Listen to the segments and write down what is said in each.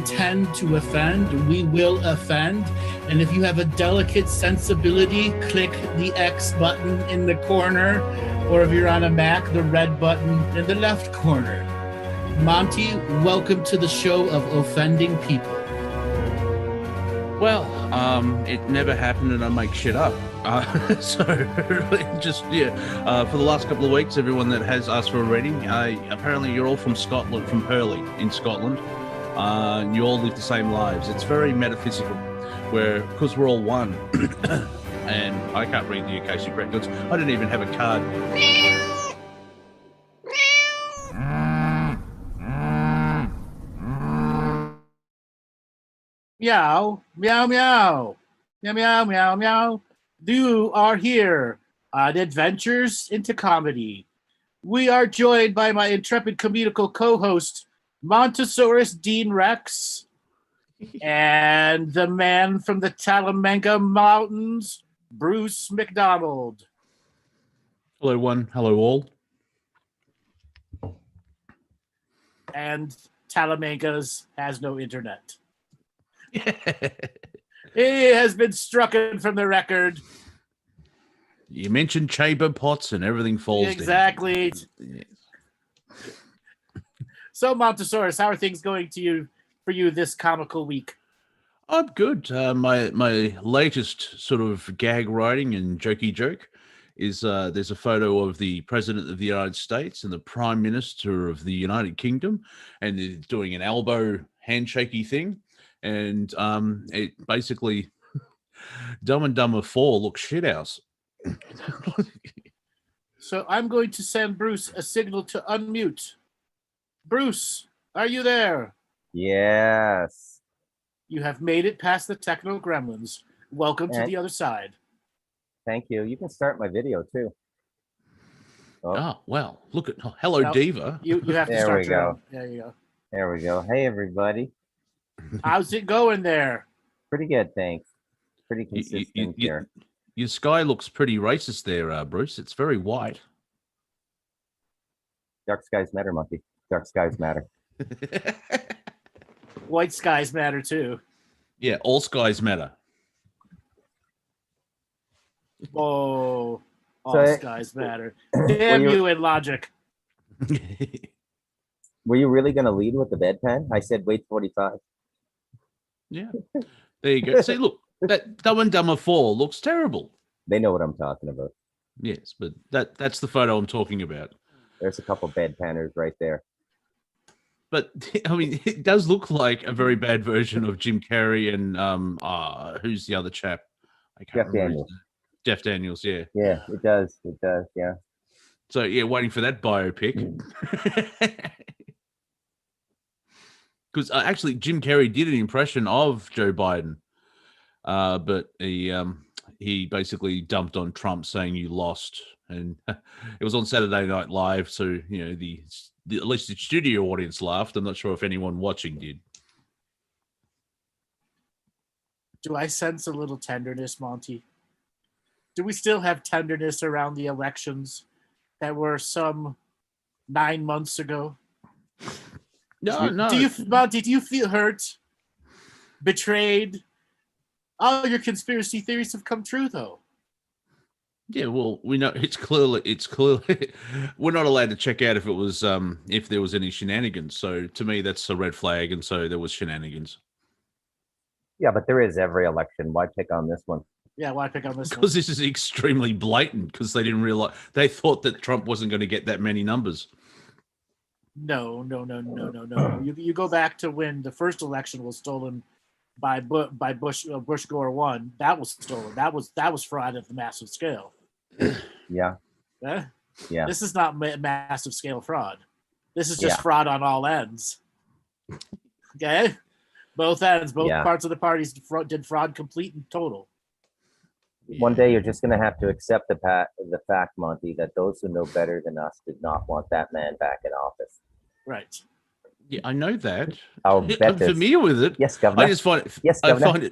intend to offend, we will offend. And if you have a delicate sensibility, click the X button in the corner, or if you're on a Mac, the red button in the left corner. Monty, welcome to the show of offending people. Well, it never happened and I make shit up. So for the last couple of weeks, everyone that has asked for a reading, apparently you're all from Scotland, from Hurley in Scotland. You all live the same lives. It's very metaphysical, because we're all one. And I can't read the Akashic records. I didn't even have a card. Meow, meow, meow. Meow, meow, meow, meow. You are here on Adventures into Comedy. We are joined by my intrepid comedical co-host, Montesaurus Dean Rex, and the man from the Talamanca Mountains, Bruce MacDonald. Hello, one. Hello, all. And Talamanca's has no internet. He has been strucken from the record. You mentioned chamber pots and everything falls exactly. down. Exactly. So, Montesaurus, how are things going for you this comical week? I'm good. My latest sort of gag writing and jokey joke is there's a photo of the President of the United States and the Prime Minister of the United Kingdom, and they're doing an elbow handshakey thing. And it basically, Dumb and Dumber 4 looks shithouse. So I'm going to send Bruce a signal to unmute. Bruce, are you there? Yes. You have made it past the techno gremlins. Welcome to the other side. Thank you. You can start my video too. Oh well, look at hello, Diva. You have to there start. We go. There you go. There we go. Hey everybody. How's it going there? Pretty good, thanks. Pretty consistent here. Your sky looks pretty racist there, Bruce. It's very white. Dark skies matter, Monty. Dark skies matter. White skies matter too. Yeah, all skies matter. Oh, all skies matter. Damn you and logic. Were you really going to lead with the bedpan? I said wait 45. Yeah, there you go. See, look, that Dumb and Dumber 4 looks terrible. They know what I'm talking about. Yes, but that's the photo I'm talking about. There's a couple bedpanners right there. But I mean, it does look like a very bad version of Jim Carrey and who's the other chap? I can't remember. Jeff Daniels, yeah. Yeah, it does. It does, yeah. So yeah, waiting for that biopic. Because actually, Jim Carrey did an impression of Joe Biden, but he basically dumped on Trump, saying you lost, and it was on Saturday Night Live. So you know at least the studio audience laughed. I'm not sure if anyone watching did. Do I sense a little tenderness, Monty? Do we still have tenderness around the elections that were some 9 months ago? No. Monty, do you feel hurt? Betrayed? All your conspiracy theories have come true, though. Yeah, well, we know it's clearly we're not allowed to check out if it was if there was any shenanigans. So to me, that's a red flag, and so there was shenanigans. Yeah, but there is every election. Why pick on this one? Yeah, why pick on this one? Because this is extremely blatant. Because they didn't realize they thought that Trump wasn't going to get that many numbers. No. You go back to when the first election was stolen by Bush Gore won. That was stolen. That was fraud at the massive scale. Yeah. Yeah. This is not massive scale fraud. This is just fraud on all ends. Okay, both ends, both parts of the parties did fraud complete and total. One day you're just going to have to accept the fact, Monty, that those who know better than us did not want that man back in office. Right. Yeah, I know that. I'm familiar with it. Yes, Governor. I just find it. Yes, Governor.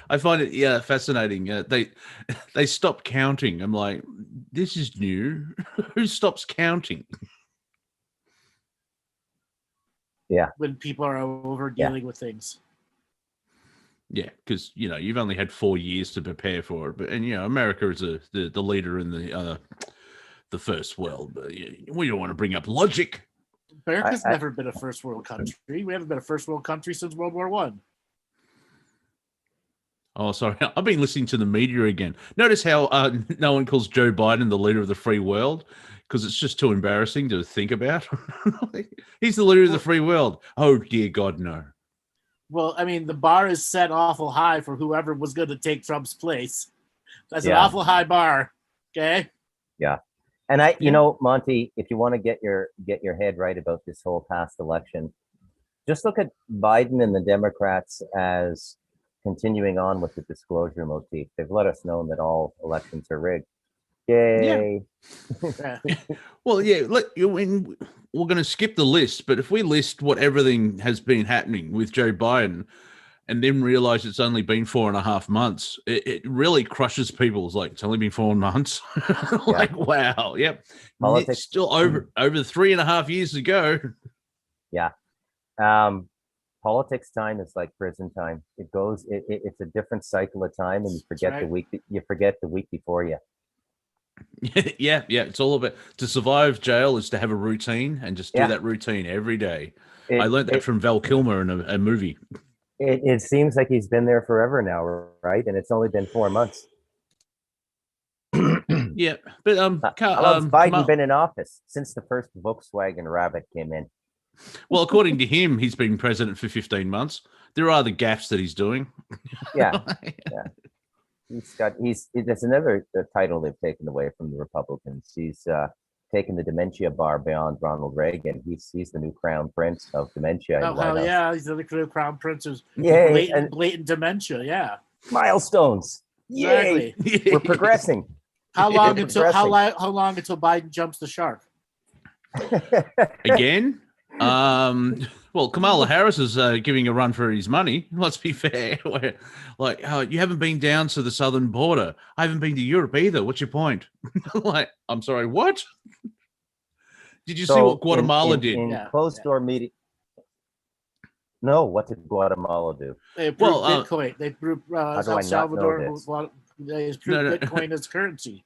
I find it fascinating. They stopped counting. I'm like, this is new. Who stops counting? Yeah. When people are over dealing with things. Yeah, because you've only had 4 years to prepare for it, but America is the leader in the first world. But we don't want to bring up logic. America's never been a first world country. We haven't been a first world country since World War One. Oh, sorry. I've been listening to the media again. Notice how no one calls Joe Biden the leader of the free world because it's just too embarrassing to think about. He's the leader of the free world. Oh, dear God, no. Well, I mean, the bar is set awful high for whoever was going to take Trump's place. That's an awful high bar. Okay. Yeah. And Monty, if you want to get your head right about this whole past election, just look at Biden and the Democrats as continuing on with the disclosure motif. They've let us know that all elections are rigged. Yay. Yeah. Well, yeah, look, we're going to skip the list, but if we list what everything has been happening with Joe Biden and then realize it's only been 4.5 months, it really crushes people. It's like, it's only been 4 months. Like, wow. Yep. Politics. It's still over 3.5 years to go. Yeah. Politics time is like prison time. It goes, it's a different cycle of time, and you forget the week before you. Yeah. It's all about, to survive jail is to have a routine and just do that routine every day. I learned that from Val Kilmer in a movie. It seems like he's been there forever now, right? And it's only been 4 months. Yeah, but how long's Biden been in office? Since the first Volkswagen Rabbit came in. Well, according to him, he's been president for 15 months. There are the gaffes that he's doing. Yeah. There's another title they've taken away from the Republicans. He's taken the dementia bar beyond Ronald Reagan. He's the new crown prince of dementia. Oh, hell yeah. He's the new crown prince of blatant dementia. Yeah. Milestones. Yay. Exactly. We're progressing. How long until Biden jumps the shark? Again? Well, Kamala Harris is giving a run for his money. Let's be fair. Like, you haven't been down to the southern border. I haven't been to Europe either. What's your point? Like, I'm sorry, what? Did you see what Guatemala did? In closed-door meeting. No, what did Guatemala do? They approved Bitcoin. They approved El Salvador. They approved Bitcoin as currency.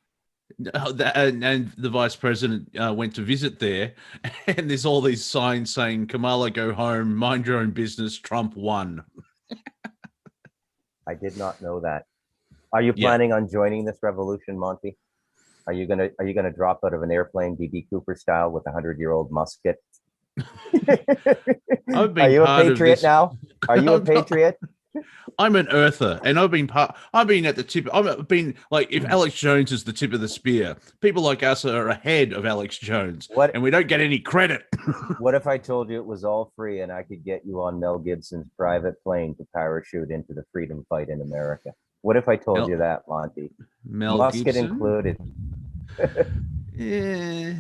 And the vice president went to visit there, and there's all these signs saying, Kamala, go home, mind your own business, Trump won. I did not know that. Are you planning on joining this revolution, Monty? Are you gonna drop out of an airplane D.B. Cooper style with a 100-year-old musket? Are you a patriot now? Are you a patriot? I'm an earther, and I've been at the tip. I've been like, if Alex Jones is the tip of the spear, people like us are ahead of Alex Jones, and we don't get any credit. What if I told you it was all free and I could get you on Mel Gibson's private plane to parachute into the freedom fight in America? What if I told you that, Monty? Musket Gibson? included. Yeah.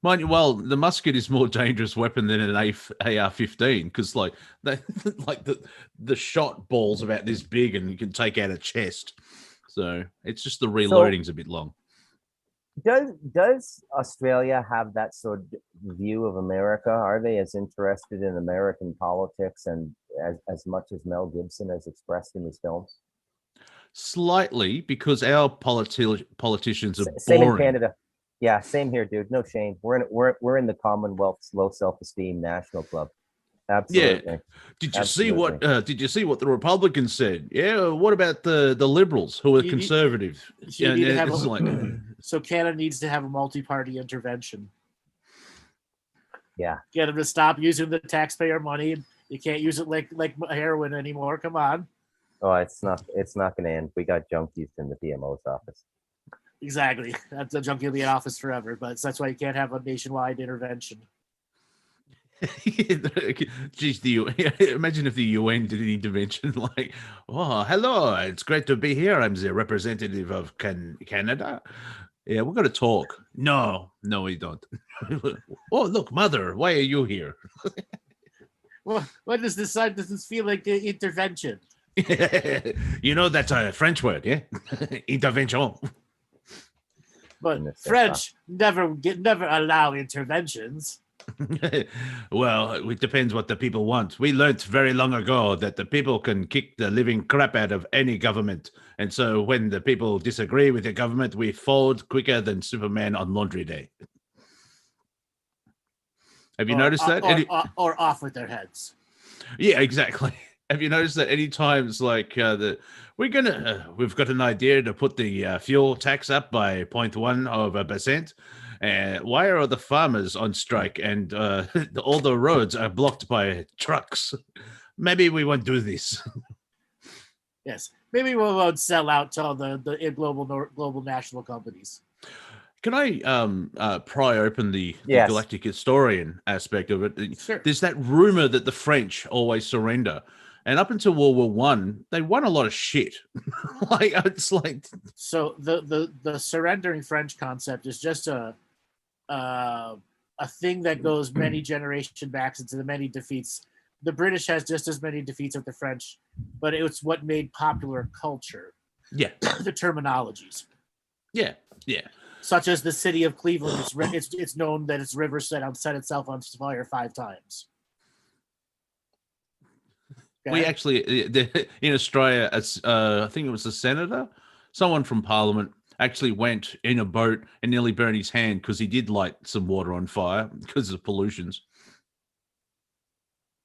Mind you, well, the musket is more dangerous weapon than an AR-15 because, like the shot ball's about this big and you can take out a chest. So it's just the reloading's a bit long. Does Australia have that sort of view of America? Are they as interested in American politics and as much as Mel Gibson has expressed in his films? Slightly, because our politicians are boring. Same in Canada. Yeah, same here, dude. No shame. We're in the Commonwealth's low self-esteem national club. Absolutely. Yeah. Did you see what the Republicans said? Yeah. What about the liberals who are conservative? So Canada needs to have a multi-party intervention. Yeah. Get them to stop using the taxpayer money. You can't use it like heroin anymore. Come on. Oh, it's not going to end. We got junkies in the PMO's office. Exactly. That's a junkie will be in office forever, but that's why you can't have a nationwide intervention. Geez, imagine if the UN did an intervention like, oh, hello, it's great to be here. I'm the representative of Canada. Yeah, we're going to talk. No, we don't. Oh, look, mother, why are you here? Well, what does this feel like the intervention? That's a French word, yeah? Intervention. But French never allow interventions. Well, it depends what the people want. We learnt very long ago that the people can kick the living crap out of any government. And so when the people disagree with the government, we fold quicker than Superman on laundry day. Have you noticed that? Or off with their heads. Yeah, exactly. Have you noticed that any times like we've got an idea to put the fuel tax up by 0.1%. Why are the farmers on strike and all the roads are blocked by trucks? Maybe we won't do this. Yes, maybe we won't sell out to all the global national companies. Can I pry open the Yes. Galactic Historian aspect of it? Sure. There's that rumor that the French always surrender. And up until World War One, they won a lot of shit. Like it's like so the surrendering French concept is just a thing that goes many generations back into the many defeats. The British has just as many defeats as the French, but it's what made popular culture. Yeah. The terminologies. Yeah. Such as the city of Cleveland, it's known that its river set itself on fire 5 times. We actually, in Australia, I think it was a senator, someone from Parliament, actually went in a boat and nearly burned his hand because he did light some water on fire because of pollutions.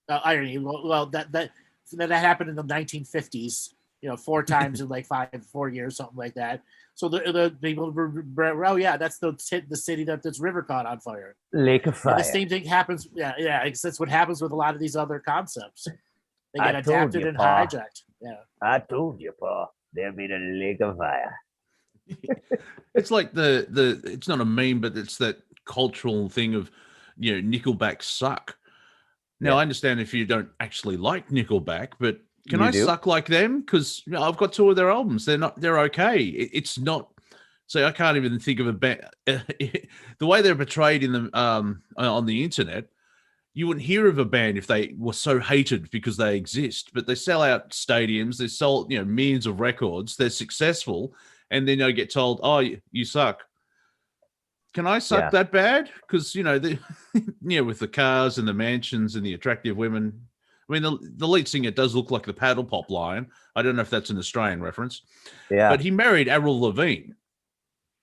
Irony. Well, that happened in the 1950s. 4 times in like 4 years, something like that. So the people were, oh yeah, that's the city that this river caught on fire. Lake of Fire. And the same thing happens. Yeah. That's what happens with a lot of these other concepts. They get adapted and hijacked. Yeah. I told you, Pa. There'll be the Lake of Fire. It's like it's not a meme, but it's that cultural thing of, Nickelback suck. Now, I understand if you don't actually like Nickelback, but can I suck like them? Because I've got 2 of their albums. They're okay. It's not. So I can't even think of a band. The way they're portrayed in the on the internet, you wouldn't hear of a band if they were so hated because they exist. But they sell out stadiums. They sell millions of records. They're successful, and then they get told, "Oh, you suck." Can I suck that bad? Because with the cars and the mansions and the attractive women. I mean, the lead singer does look like the Paddle Pop Lion. I don't know if that's an Australian reference. Yeah. But he married Avril Lavigne.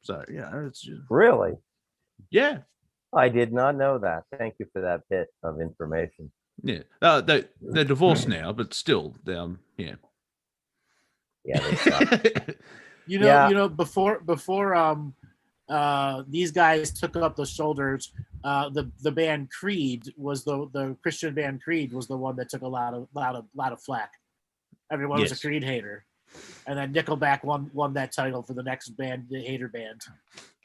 So, it's just... Really? Yeah. I did not know that. Thank you for that bit of information. Yeah. They're divorced now, but still, yeah. Yeah, they suck. Before these guys took up the shoulders, the band Creed was the Christian band Creed was the one that took a lot of flack. Everyone was a Creed hater, and then Nickelback won that title for the next band, the hater band.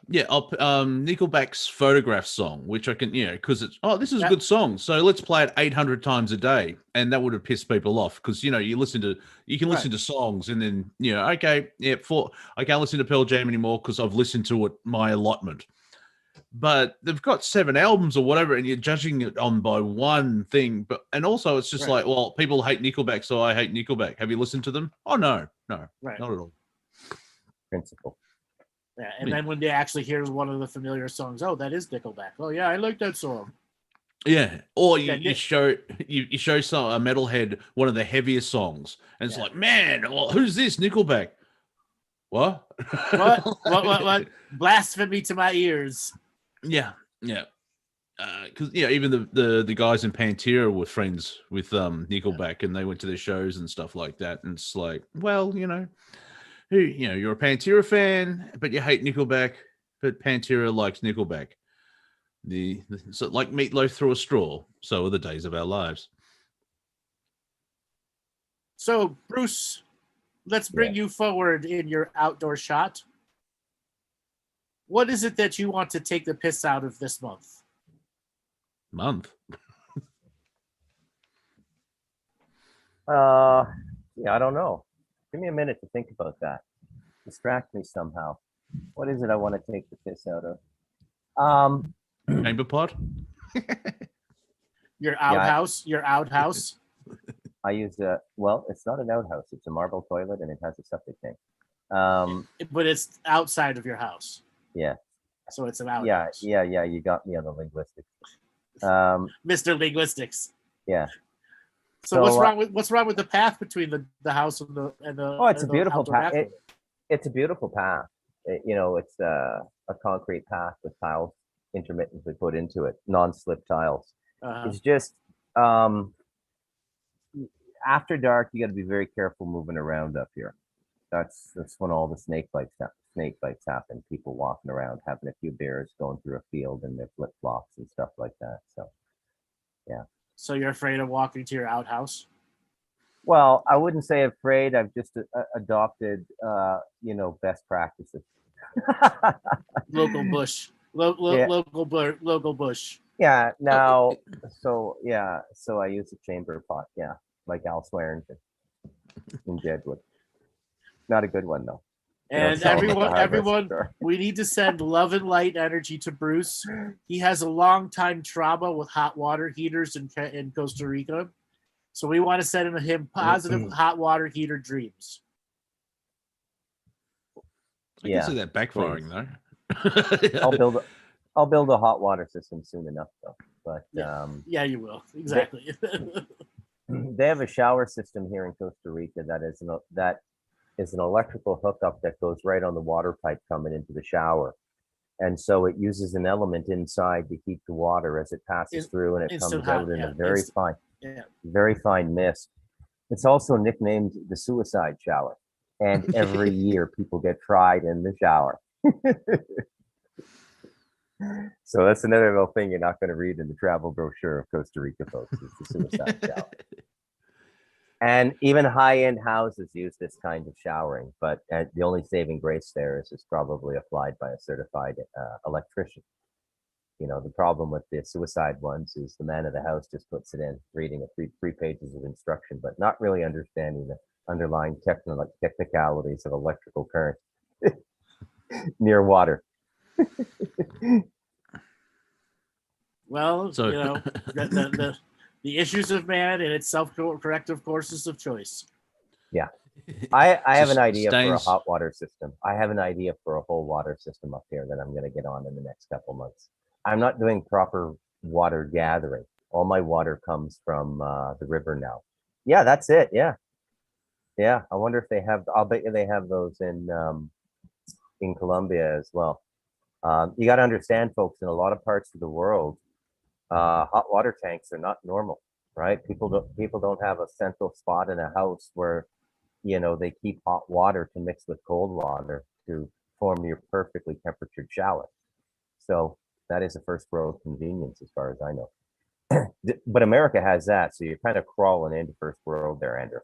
Yeah, Nickelback's Photograph song, which I can, because it's, this is a good song, so let's play it 800 times a day, and that would have pissed people off because you can listen to songs and then I can't listen to Pearl Jam anymore because I've listened to it my allotment. But they've got 7 albums or whatever, and you're judging it on by one thing. And also it's just like, well, people hate Nickelback, so I hate Nickelback. Have you listened to them? Oh no, not at all. Principle. Yeah, and then when they actually hear one of the familiar songs, oh, that is Nickelback. Oh yeah, I like that song. Yeah, or you show a metalhead one of the heaviest songs, and it's like, man, well, who's this? Nickelback. What? What? Blasphemy to my ears. Yeah. Because even the guys in Pantera were friends with Nickelback, and they went to their shows and stuff like that. And it's like, well, you're a Pantera fan, but you hate Nickelback, but Pantera likes Nickelback. So like meatloaf through a straw, so are the days of our lives. So, Bruce, let's bring you forward in your outdoor shot. What is it that you want to take the piss out of this month? I don't know. Give me a minute to think about that. Distract me somehow. What is it I want to take the piss out of? Chamber pot? Your outhouse? Your outhouse? I use it's not an outhouse. It's a marble toilet and it has a septic tank. But it's outside of your house. Yeah. So it's an outhouse. Yeah. You got me on the linguistics. Mr. Linguistics. Yeah. So what's wrong with the path between the house and the Oh, it's a beautiful outdoor path. bathroom? It's a beautiful path. It's a concrete path with tiles intermittently put into it, non-slip tiles. It's just after dark, you got to be very careful moving around up here. That's when all the snake bites happen. People walking around, having a few beers, going through a field in their flip flops and stuff like that. So, yeah. So you're afraid of walking to your outhouse? Well, I wouldn't say afraid. I've just adopted, best practices. Local bush, Yeah. local bush. Yeah. Now, so I use a chamber pot. Yeah, like Al Swearingen in Deadwood. Not a good one though. And everyone, we need to send love and light energy to Bruce. He has a long time trauma with hot water heaters in Costa Rica. So we want to send him positive hot water heater dreams. I can see that backfiring though. I'll build a hot water system soon enough though. But yeah, you will. Exactly. They have a shower system here in Costa Rica that is an electrical hookup that goes right on the water pipe coming into the shower. And so it uses an element inside to heat the water as it passes through, and it comes out in a very fine mist. It's also nicknamed the suicide shower. And every year people get fried in the shower. So that's another little thing you're not going to read in the travel brochure of Costa Rica, folks, is the suicide shower. And even high-end houses use this kind of showering, but the only saving grace there is it's probably applied by a certified electrician. The problem with the suicide ones is the man of the house just puts it in, reading three pages of instruction, but not really understanding the underlying technicalities of electrical current near water. Well, the issues of man and its self-corrective courses of choice. Yeah. I have an idea for a hot water system. I have an idea for a whole water system up here that I'm going to get on in the next couple months. I'm not doing proper water gathering. All my water comes from the river now. Yeah, that's it. Yeah. Yeah. I wonder if they have, I'll bet you they have those in Colombia as well. You got to understand, folks, in a lot of parts of the world, hot water tanks are not normal, right? People don't have a central spot in a house where, they keep hot water to mix with cold water to form your perfectly temperatured shower. So that is a first world convenience as far as I know. But America has that, so you're kind of crawling into first world there, Andrew.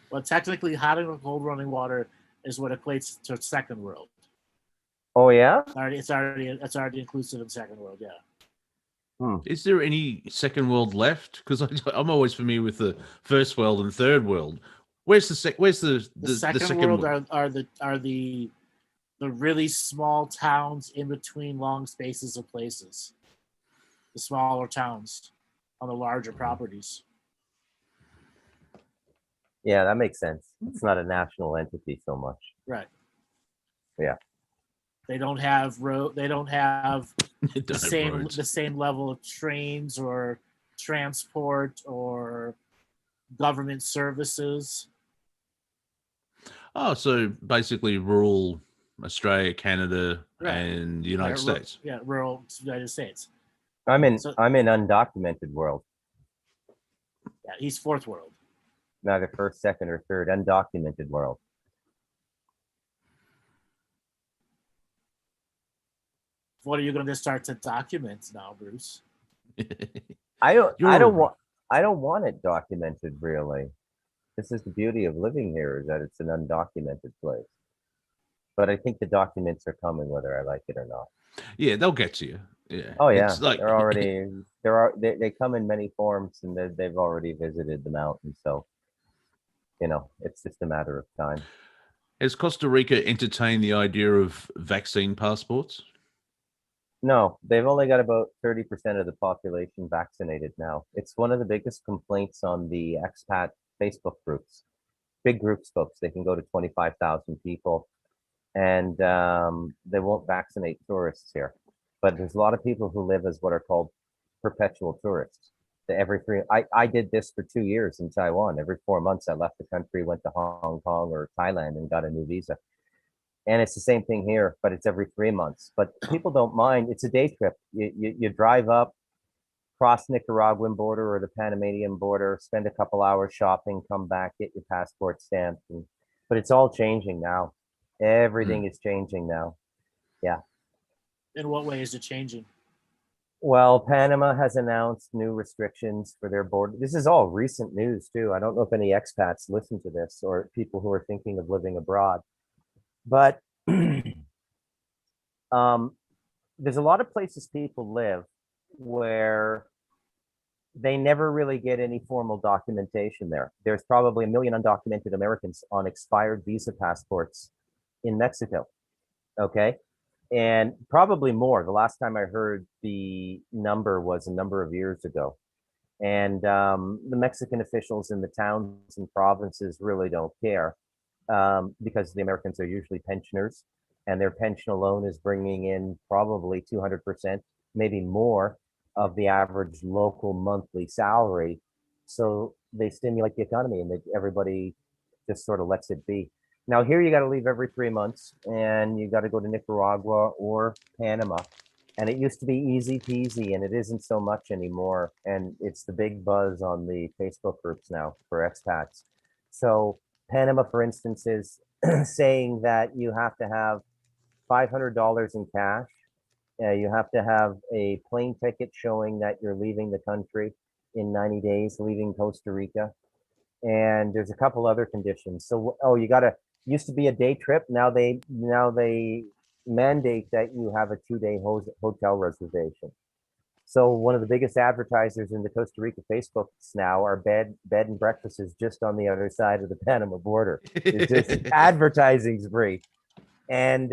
Well, technically, hot and cold running water is what equates to second world. Oh yeah, it's already inclusive in second world. Yeah. Is there any second world left? Because I'm always familiar with the first world and third world. Where's the second world? Are the really small towns in between long spaces of places. The smaller towns on the larger properties. Yeah, that makes sense. It's not a national entity so much. Right. Yeah. They don't have the same level of trains or transport or government services. Oh, so basically rural Australia, Canada, and the United States. Rural United States. I'm in undocumented world. Yeah, he's fourth world. Neither first, second, or third. Undocumented world. What are you going to start to document now, Bruce? I don't want it documented, really. This is the beauty of living here, is that it's an undocumented place. But I think the documents are coming whether I like it or not. Yeah, they'll get to you. Yeah. Oh yeah, they're already they come in many forms, and they've already visited the mountain, so it's just a matter of time. Has Costa Rica entertained the idea of vaccine passports? No, they've only got about 30% of the population vaccinated now. It's one of the biggest complaints on the expat Facebook groups. Big groups, folks. They can go to 25,000 people, and they won't vaccinate tourists here. but there's a lot of people who live as what are called perpetual tourists. I did this for 2 years in Taiwan. Every 4 months, I left the country, went to Hong Kong or Thailand, and got a new visa. And it's the same thing here, but it's every 3 months. But people don't mind. It's a day trip. You drive up, cross Nicaraguan border or the Panamanian border, spend a couple hours shopping, come back, get your passport stamped. But it's all changing now. Everything is changing now. Yeah. In what way is it changing? Well, Panama has announced new restrictions for their border. This is all recent news too. I don't know if any expats listen to this or people who are thinking of living abroad, but there's a lot of places people live where they never really get any formal documentation there. There's probably 1 million undocumented Americans on expired visa passports in Mexico. Okay. And probably more. The last time I heard the number was a number of years ago. And the Mexican officials in the towns and provinces really don't care because the Americans are usually pensioners, and their pension alone is bringing in probably 200%, maybe more of the average local monthly salary. So they stimulate the economy, and everybody just sort of lets it be. Now here you got to leave every 3 months, and you got to go to Nicaragua or Panama. And it used to be easy peasy, and it isn't so much anymore. And it's the big buzz on the Facebook groups now for expats. So Panama, for instance, is saying that you have to have $500 in cash. You have to have a plane ticket showing that you're leaving the country in 90 days, leaving Costa Rica. And there's a couple other conditions. So, you got to, used to be a day trip. Now they mandate that you have a 2-day hotel reservation. So one of the biggest advertisers in the Costa Rica Facebooks now are bed and breakfasts is just on the other side of the Panama border. It's just advertising spree. And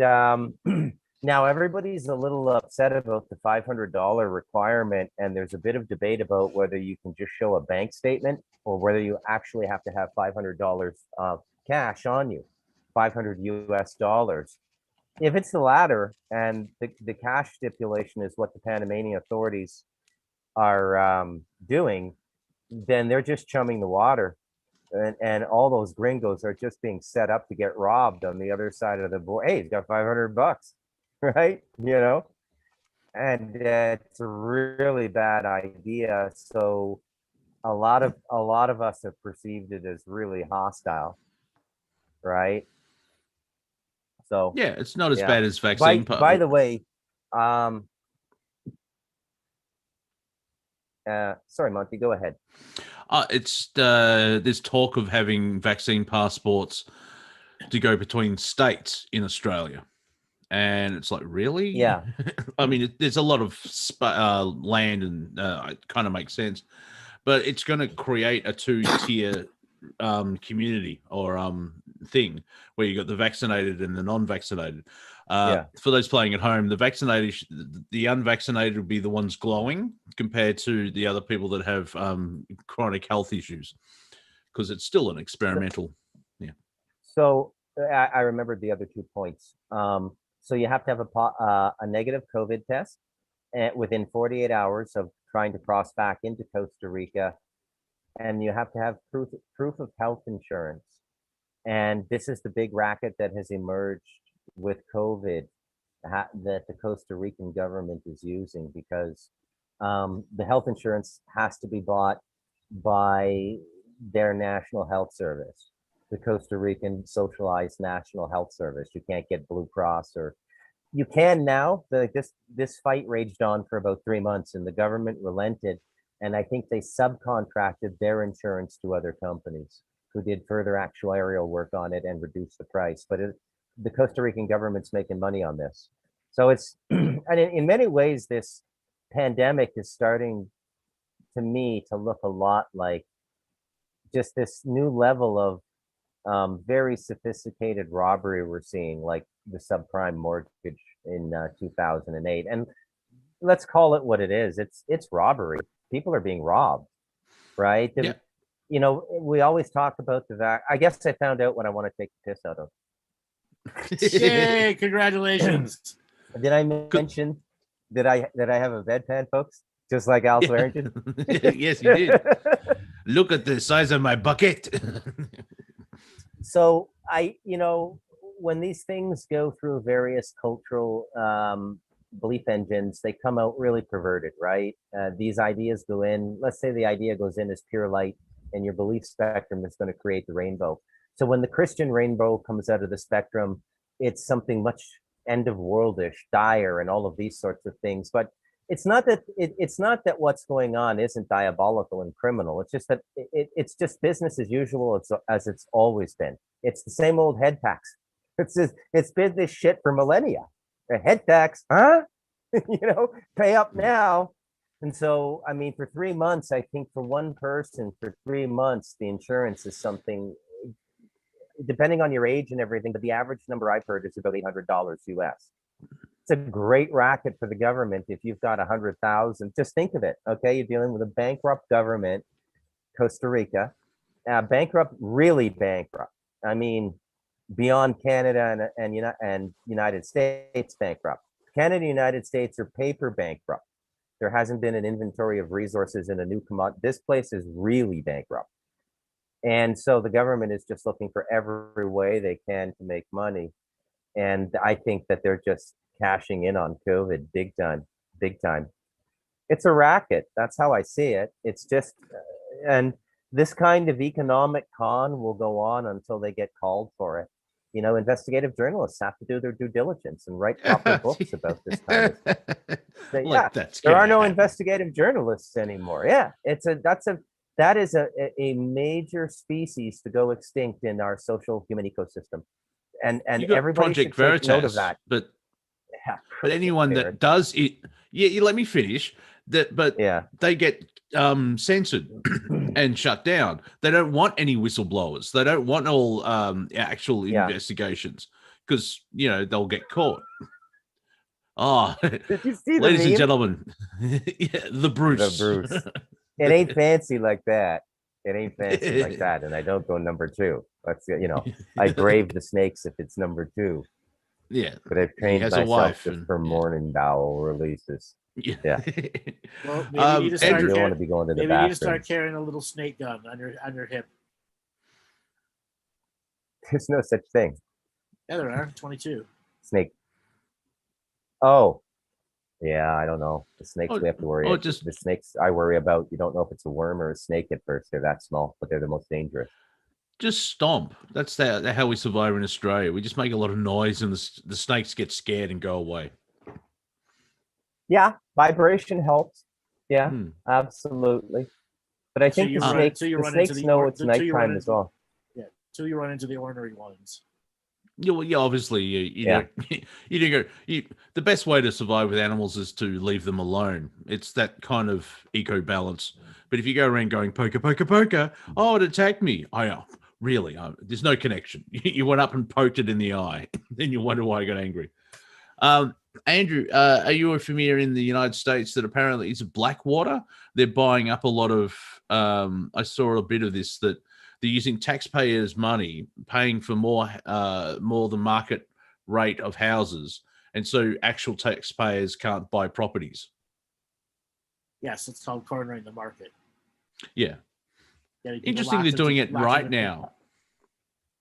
now everybody's a little upset about the $500 requirement, and there's a bit of debate about whether you can just show a bank statement or whether you actually have to have $500 cash on you, 500 US dollars. If it's the latter, and the cash stipulation is what the Panamanian authorities are doing, then they're just chumming the water. And all those gringos are just being set up to get robbed on the other side of the board. Hey, he's got $500, right? And it's a really bad idea. So a lot of us have perceived it as really hostile, right? So yeah, it's not as bad as vaccine. By the way, sorry, Monty, go ahead. It's there's talk of having vaccine passports to go between states in Australia, and it's like, really? Yeah. I mean, there's a lot of land, and it kind of makes sense, but it's going to create a 2-tier community or thing where you got the vaccinated and the non-vaccinated. For those playing at home, the unvaccinated will be the ones glowing compared to the other people that have chronic health issues, because it's still an experimental. Yeah. So I remembered the other 2 points. So you have to have a negative COVID test within 48 hours of trying to cross back into Costa Rica, and you have to have proof of health insurance. And this is the big racket that has emerged with COVID that the Costa Rican government is using, because the health insurance has to be bought by their National Health Service, the Costa Rican Socialized National Health Service. You can't get Blue Cross, or you can now. This fight raged on for about 3 months, and the government relented, and I think they subcontracted their insurance to other companies who did further actuarial work on it and reduced the price. But the Costa Rican government's making money on this. So it's, and in many ways, this pandemic is starting, to me, to look a lot like just this new level of very sophisticated robbery we're seeing, like the subprime mortgage in 2008. And let's call it what it is. It's robbery. People are being robbed, right? Yeah. We always talk about I guess I found out what I want to take the piss out of. Yay, congratulations. Did I mention Did I have a bedpan, folks? Just like Al Swearingen? Yes, you did. Look at the size of my bucket. So when these things go through various cultural belief engines, they come out really perverted, right? These ideas go in. Let's say the idea goes in as pure light, and your belief spectrum is going to create the rainbow. So when the Christian rainbow comes out of the spectrum, it's something much end of worldish, dire, and all of these sorts of things. But it's not that it's not that what's going on isn't diabolical and criminal. It's just that it's just business as usual, as it's always been. It's the same old head tax. It's been this shit for millennia. A head tax, huh? Pay up now. And so, I mean, for 3 months, I think for one person, for 3 months, the insurance is something, depending on your age and everything, but the average number I've heard is about $800 US. It's a great racket for the government if you've got 100,000. Just think of it, okay? You're dealing with a bankrupt government, Costa Rica, bankrupt, really bankrupt. I mean, beyond Canada and United States bankrupt. Canada and United States are paper bankrupt. There hasn't been an inventory of resources in a new commodity. This place is really bankrupt. And so the government is just looking for every way they can to make money. And I think that they're just cashing in on COVID big time, big time. It's a racket. That's how I see it. It's just, and this kind of economic con will go on until they get called for it. Investigative journalists have to do their due diligence and write proper books about this kind of stuff. There are no investigative journalists anymore. Yeah, that is a major species to go extinct in our social human ecosystem, and everybody should take note of that. But anyone that does it, you let me finish. They get censored and shut down. They don't want any whistleblowers. They don't want all actual investigations because they'll get caught. Oh, did you see ladies and gentlemen, the Bruce. The Bruce. It ain't fancy like that. It ain't fancy like that. And I don't go number 2. That's I brave the snakes if it's number 2. Yeah, but I've trained myself just for morning bowel releases. Yeah. Well, maybe you need to start. You don't want to be going to the maybe bathroom. You need to start carrying a little snake gun on your hip. There's no such thing. Yeah, there are 22. Snake. Oh, yeah. I don't know. The snakes we have to worry about. The snakes I worry about. You don't know if it's a worm or a snake at first. They're that small, but they're the most dangerous. Just stomp. That's how we survive in Australia. We just make a lot of noise, and the snakes get scared and go away. Yeah, vibration helps. Yeah, absolutely. But I think the snakes know it's nighttime as well. Yeah, till you run into the ornery ones. Yeah, obviously, the best way to survive with animals is to leave them alone. It's that kind of eco balance. But if you go around going poker, poker, poker, oh, it attacked me. Really? There's no connection. You went up and poked it in the eye. Then you wonder why I got angry. Andrew, are you familiar in the United States that apparently it's Blackwater? They're buying up a lot of, I saw a bit of this, that they're using taxpayers' money, paying for more than market rate of houses. And so actual taxpayers can't buy properties. Yes, it's called cornering the market. Yeah. Interesting they're doing it right now.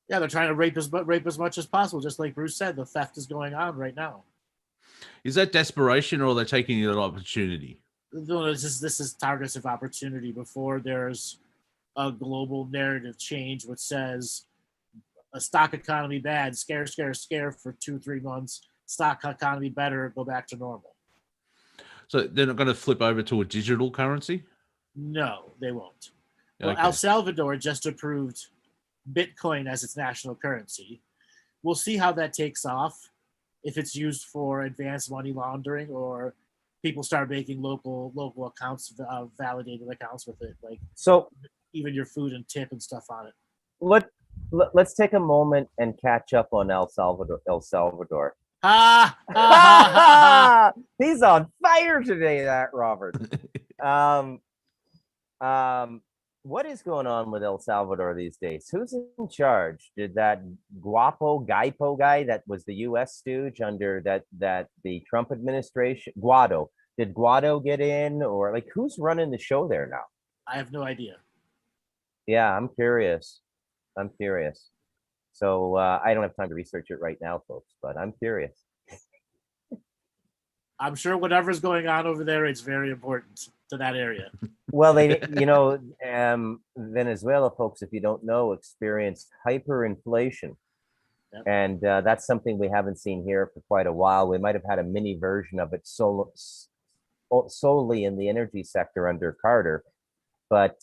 Yeah, they're trying to rape as much as possible, just like Bruce said. The theft is going on right now. Is that desperation, or are they taking an opportunity? No, this is targets of opportunity before there's a global narrative change which says a stock economy bad, scare for 2-3 months, stock economy better, go back to normal. So they're not going to flip over to a digital currency? No, they won't. Okay. Well, El Salvador just approved Bitcoin as its national currency. We'll see how that takes off, if it's used for advanced money laundering or people start making local accounts, validated accounts with it, like so even your food and tip and stuff on it. Let's take a moment and catch up on El Salvador. He's on fire today, that Robert. what is going on with El Salvador these days? Who's in charge? Did that Gaipo guy that was the U.S. stooge under that the Trump administration, Guado? Did Guado get in, or like who's running the show there now? I have no idea. Yeah, I'm curious. I'm curious. So I don't have time to research it right now, folks, but I'm curious. I'm sure whatever's going on over there, it's very important to that area. Well, Venezuela, folks, if you don't know, experienced hyperinflation. Yep. And that's something we haven't seen here for quite a while. We might have had a mini version of it solely in the energy sector under Carter, but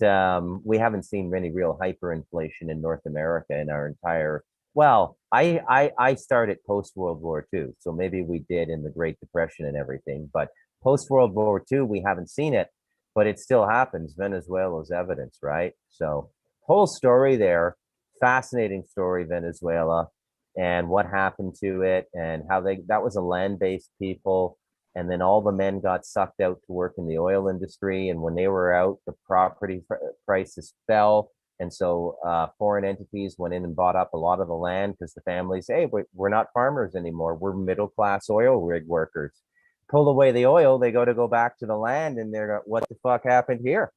we haven't seen any real hyperinflation in North America in our entire. Well, I started post World War II, so maybe we did in the Great Depression and everything, but post World War II we haven't seen it, but it still happens. Venezuela's evidence, right? So whole story there, fascinating story, Venezuela, and what happened to it, and how that was a land-based people. And then all the men got sucked out to work in the oil industry. And when they were out, the property prices fell. And so foreign entities went in and bought up a lot of the land because the families, hey, we're not farmers anymore. We're middle-class oil rig workers. Pull away the oil, they go back to the land, and they're what the fuck happened here?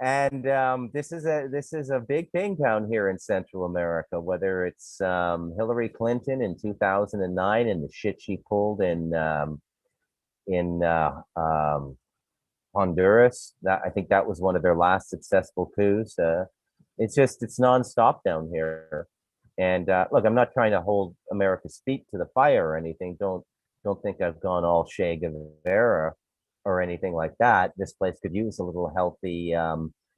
And this is a big thing down here in Central America, whether it's Hillary Clinton in 2009 and the shit she pulled in Honduras. That I think that was one of their last successful coups. It's nonstop down here. And look, I'm not trying to hold America's feet to the fire or anything. Don't think I've gone all Che Guevara or anything like that. This place could use a little healthy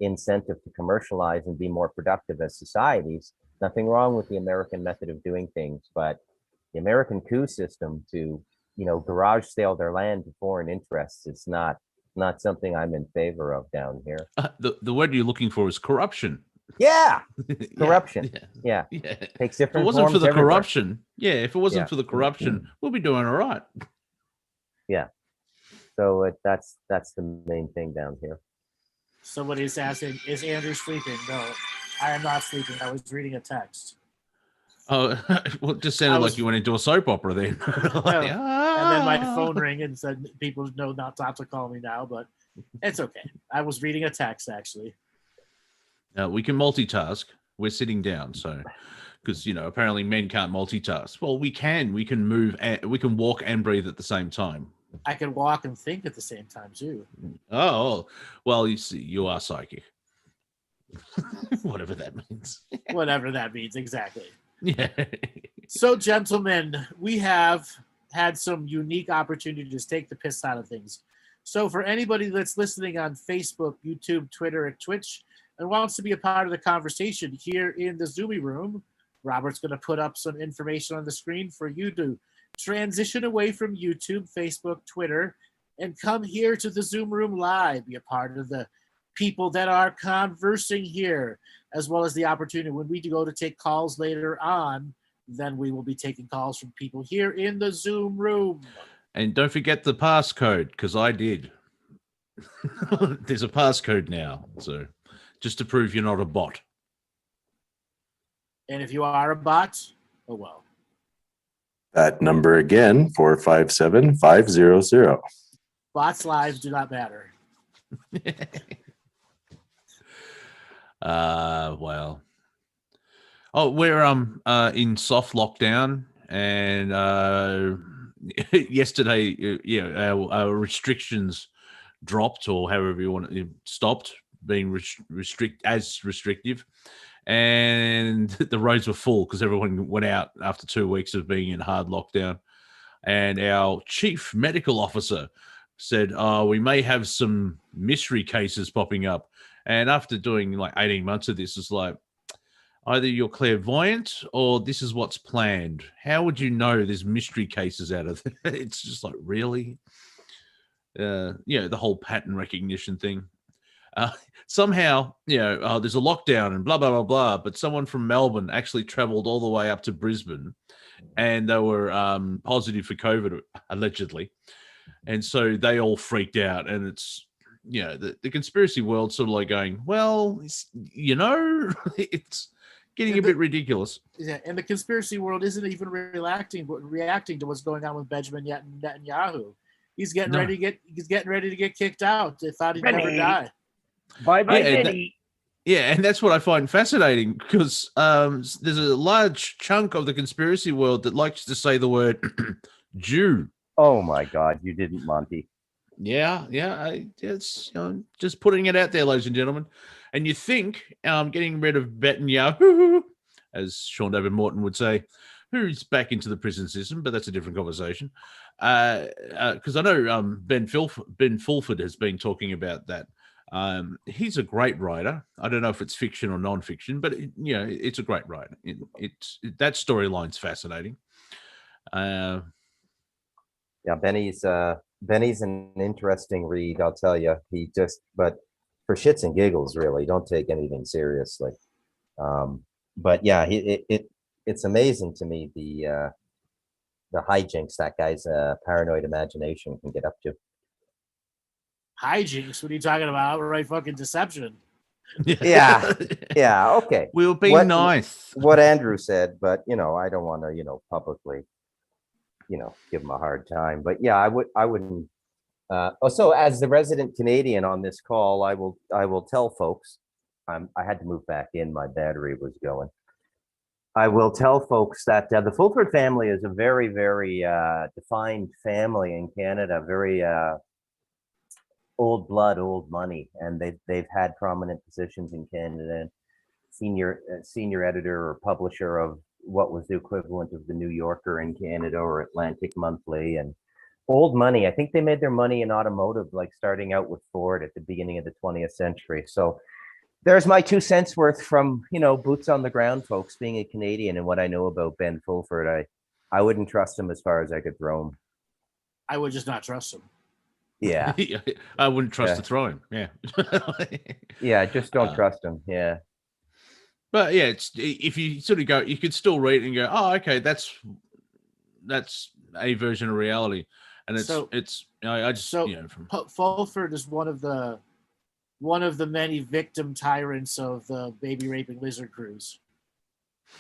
incentive to commercialize and be more productive as societies. Nothing wrong with the American method of doing things, but the American coup system to, garage sale their land to foreign interests is not something I'm in favor of down here. The word you're looking for is corruption. Yeah, corruption. Yeah. Takes different. If it wasn't for the everywhere. corruption, if it wasn't for the corruption, we'll be doing all right. Yeah. So that's the main thing down here. Somebody's asking, is Andrew sleeping? No, I am not sleeping. I was reading a text. Oh, well, it just sounded like you went into a soap opera then. And then my phone rang and said people know not to call me now, but it's okay. I was reading a text, actually. We can multitask. We're sitting down, so because apparently men can't multitask. Well, we can. We can move. We can walk and breathe at the same time. I can walk and think at the same time too. Oh, well, you see, you are psychic. Whatever that means. Whatever that means, exactly. Yeah. So, gentlemen, we have had some unique opportunities to take the piss out of things. So, for anybody that's listening on Facebook, YouTube, Twitter, and Twitch, and wants to be a part of the conversation here in the Zoomy room, Robert's going to put up some information on the screen for you to transition away from YouTube, Facebook, Twitter, and come here to the Zoom room live, be a part of the people that are conversing here, as well as the opportunity when we go to take calls later on, then we will be taking calls from people here in the Zoom room. And don't forget the passcode, because I did. There's a passcode now, so just to prove you're not a bot. And if you are a bot, oh well. That number again, 457-500. Bots' lives do not matter. Well. Oh, we're in soft lockdown, and yesterday, our restrictions dropped, or however you want it, stopped being restrictive, and the roads were full because everyone went out after 2 weeks of being in hard lockdown. And our chief medical officer said, we may have some mystery cases popping up. And after doing like 18 months of this, it's like, either you're clairvoyant or this is what's planned. How would you know there's mystery cases out of it? It's just like, really? The whole pattern recognition thing. Somehow, there's a lockdown and blah, blah, blah, blah. But someone from Melbourne actually traveled all the way up to Brisbane and they were positive for COVID, allegedly. And so they all freaked out. And it's, the conspiracy world sort of like going, well, it's getting a bit ridiculous. Yeah, and the conspiracy world isn't even reacting to what's going on with Benjamin Netanyahu. He's getting ready to get kicked out. They thought he'd never die. Bye, Benny. And that's what I find fascinating, because there's a large chunk of the conspiracy world that likes to say the word Jew. Oh my God, you didn't, Monty. Yeah, it's just putting it out there, ladies and gentlemen. And you think getting rid of Netanyahu, as Sean David Morton would say, who's back into the prison system, but that's a different conversation. Because I know Ben Fulford has been talking about that. He's a great writer. I don't know if it's fiction or non-fiction, but it's a great writer. That storyline's fascinating. Yeah, Benny's an interesting read, I'll tell you. But for shits and giggles, really, don't take anything seriously. But yeah, it's amazing to me the hijinks that guy's paranoid imagination can get up to. Hijinks? What are you talking about? Outright fucking deception. Yeah, okay. We'll be nice. What Andrew said, but I don't want to publicly give him a hard time. But yeah, I wouldn't. So as the resident Canadian on this call, I will tell folks. I had to move back in. My battery was going. I will tell folks that the Fulford family is a very, very defined family in Canada. Very old blood, old money, and they've had prominent positions in Canada. Senior editor or publisher of what was the equivalent of the New Yorker in Canada, or Atlantic Monthly, and old money. I think they made their money in automotive, like starting out with Ford at the beginning of the 20th century. So there's my 2 cents worth from boots on the ground folks, being a Canadian, and what I know about Ben Fulford. I wouldn't trust him as far as I could throw him. I would just not trust him. Yeah. I wouldn't trust to throw him. Yeah. Yeah, just don't trust him. Yeah. But yeah, it's, if you sort of go, you could still read it and go, oh, okay, that's a version of reality. And Fulford is one of the many victim tyrants of the baby raping lizard cruise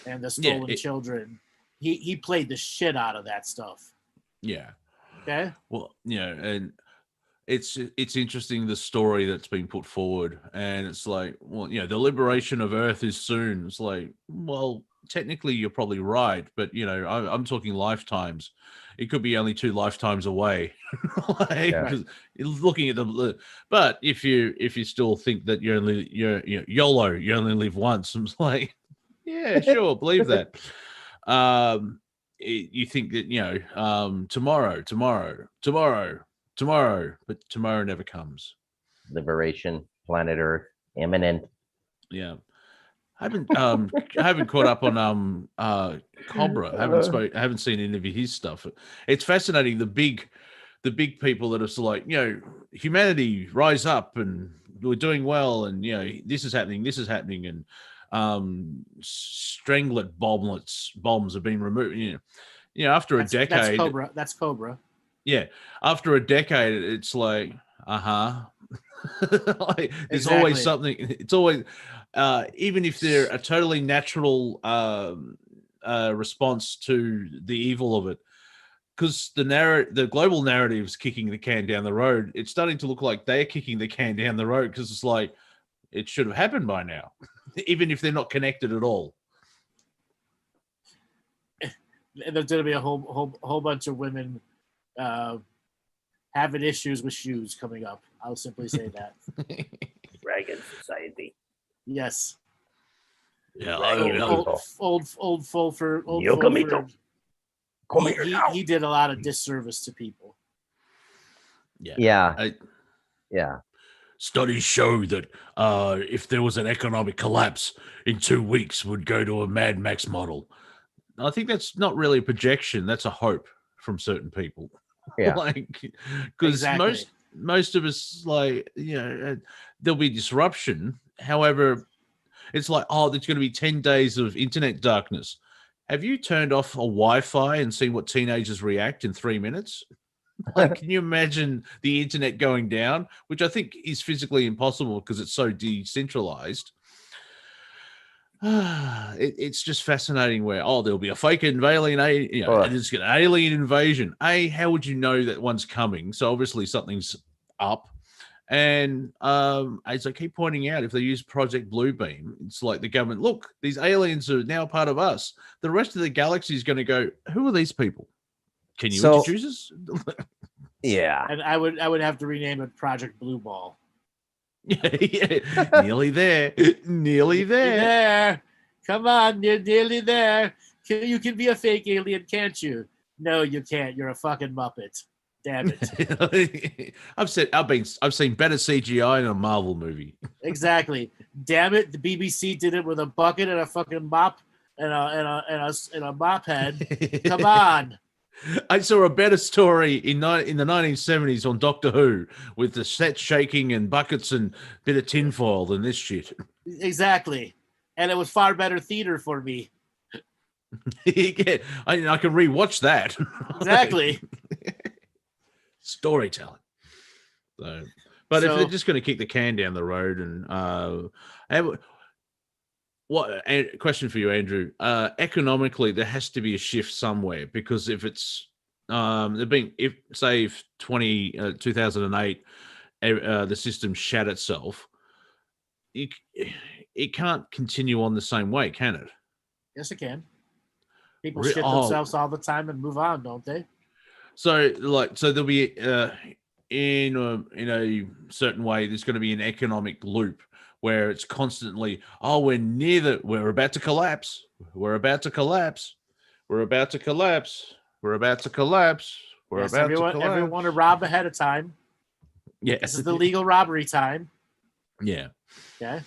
and the stolen children. He played the shit out of that stuff. Yeah. Okay. Well, and it's interesting, the story that's been put forward, and it's like, well, the liberation of Earth is soon. It's like, well, technically you're probably right, but I'm talking lifetimes. It could be only 2 lifetimes away. Looking at them, but if you still think that you're YOLO, you only live once, I'm like, yeah, sure, believe that. You think that tomorrow, but tomorrow never comes. Liberation, planet Earth, imminent. Yeah. I haven't caught up on Cobra. I haven't seen any of his stuff. It's fascinating, the big people that are sort of like, humanity rise up and we're doing well, and this is happening, and Stranglet bombs have been removed. After a decade. That's Cobra. Yeah, after a decade, it's like, there's always something. It's always, even if they're a totally natural response to the evil of it, because the global narrative is kicking the can down the road. It's starting to look like they're kicking the can down the road, because it's like, it should have happened by now, even if they're not connected at all. There's going to be a whole bunch of women having issues with shoes coming up. I'll simply say that. Dragon Society. Yes. Yeah. Old Fulford. He did a lot of disservice to people. Yeah. Studies show that if there was an economic collapse in 2 weeks, would go to a Mad Max model. I think that's not really a projection. That's a hope from certain people. Yeah. Because most of us, there'll be disruption. However, it's like, oh, there's going to be 10 days of internet darkness. Have you turned off a Wi-Fi and seen what teenagers react in 3 minutes? Like, can you imagine the internet going down, which I think is physically impossible because it's so decentralized. It's just fascinating where, there'll be a fake alien, and it's an alien invasion. How would you know that one's coming? So obviously something's up. And as I keep pointing out, if they use Project Bluebeam, it's like the government, look, these aliens are now part of us. The rest of the galaxy is going to go, who are these people? Can you introduce us? Yeah. And I would have to rename it Project Blue Ball. Yeah. Nearly there. Nearly there. Come on, you're nearly there. You can be a fake alien, can't you? No, you can't. You're a fucking Muppet. Damn it. I've seen better CGI in a Marvel movie. Exactly. Damn it. The BBC did it with a bucket and a fucking mop and a mop head. Come on. I saw a better story in the 1970s on Doctor Who with the set shaking and buckets and bit of tinfoil than this shit. Exactly. And it was far better theater for me. Yeah, I can rewatch that. Exactly. Storytelling. So, but if they're just going to kick the can down the road and question for you, Andrew? Economically, there has to be a shift somewhere, because if it's if 2008 the system shat itself, it can't continue on the same way, can it? Yes, it can. People shit themselves all the time and move on, don't they? So there'll be in a certain way, there's going to be an economic loop where it's constantly, we're about to collapse. We're about to collapse. We're about to collapse. We're about to collapse. We're about to collapse. Everyone to rob ahead of time. Yes. This is the legal robbery time. Yeah. Okay.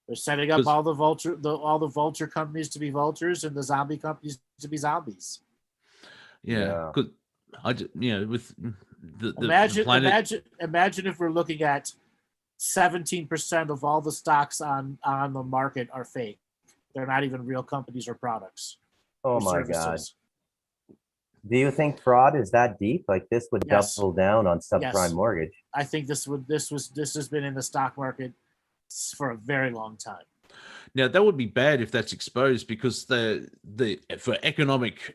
They're setting up all the vulture companies to be vultures and the zombie companies to be zombies. Yeah. Good. With the imagine if we're looking at 17% of all the stocks on the market are fake. They're not even real companies or products. Oh my God. Do you think fraud is that deep? Like this would double down on subprime mortgage? I think this has been in the stock market for a very long time. Now that would be bad if that's exposed, because for economic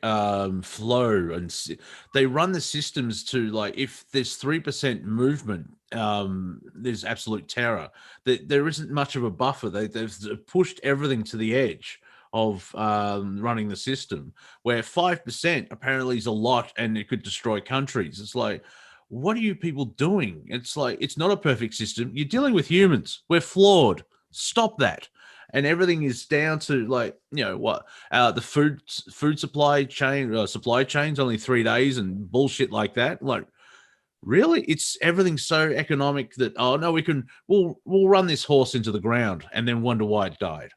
flow, and they run the systems to, like, if there's 3% movement, there's absolute terror. There isn't much of a buffer. They've pushed everything to the edge of running the system, where 5% apparently is a lot and it could destroy countries. It's like, what are you people doing? It's like, it's not a perfect system. You're dealing with humans. We're flawed. Stop that. And everything is down to, like, the food supply chain's only 3 days and bullshit like that. Like, really? Everything's so economic that, we'll run this horse into the ground and then wonder why it died.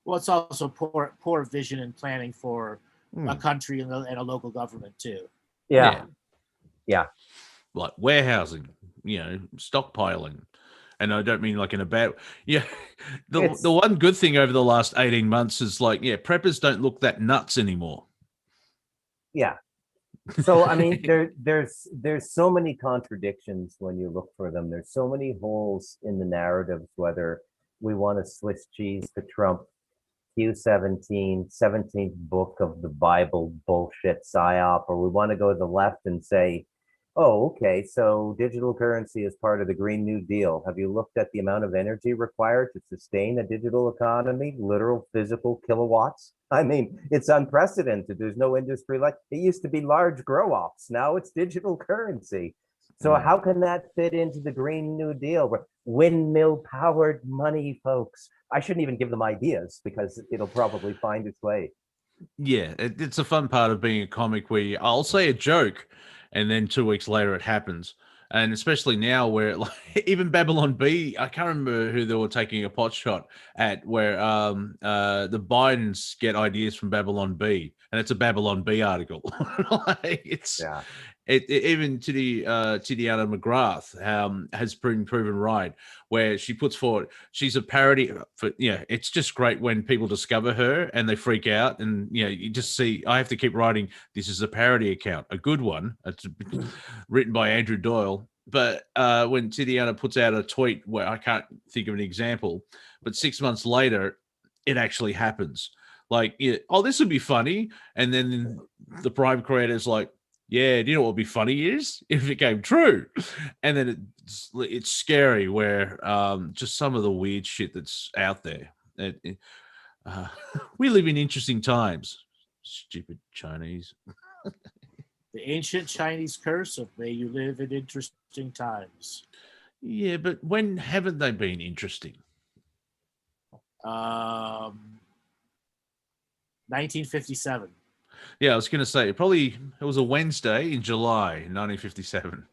Well, it's also poor vision and planning for a country and a local government too. Yeah. Like warehousing, stockpiling. And I don't mean like in a bad, The one good thing over the last 18 months is, like, preppers don't look that nuts anymore. Yeah. So I mean, there's so many contradictions when you look for them. There's so many holes in the narratives, whether we want a Swiss cheese to Trump Q17, 17th book of the Bible bullshit psyop, or we want to go to the left and say, oh, okay, so digital currency is part of the Green New Deal. Have you looked at the amount of energy required to sustain a digital economy? Literal physical kilowatts? I mean, it's unprecedented. There's no industry like it. Used to be large grow-ops. Now it's digital currency. So how can that fit into the Green New Deal? Windmill-powered money, folks. I shouldn't even give them ideas, because it'll probably find its way. Yeah, it's a fun part of being a comic where I'll say a joke, and then 2 weeks later it happens. And especially now where, like, even Babylon Bee, I can't remember who they were taking a pot shot at, where the Bidens get ideas from Babylon Bee, and it's a Babylon Bee article. Like, Even to the Tidiana McGrath has been proven right, where she puts forward she's a parody for it's just great when people discover her and they freak out, and you just see I have to keep writing this is a parody account, a good one. It's written by Andrew Doyle. But when Tidiana puts out a tweet where I can't think of an example, but 6 months later it actually happens. Like, this would be funny, and then the Prime creator's like, yeah, do you know what would be funny is if it came true? And then it's scary where just some of the weird shit that's out there. We live in interesting times. Stupid Chinese. The ancient Chinese curse of may you live in interesting times. Yeah, but when haven't they been interesting? 1957. Yeah, I was going to say it was a Wednesday in July 1957.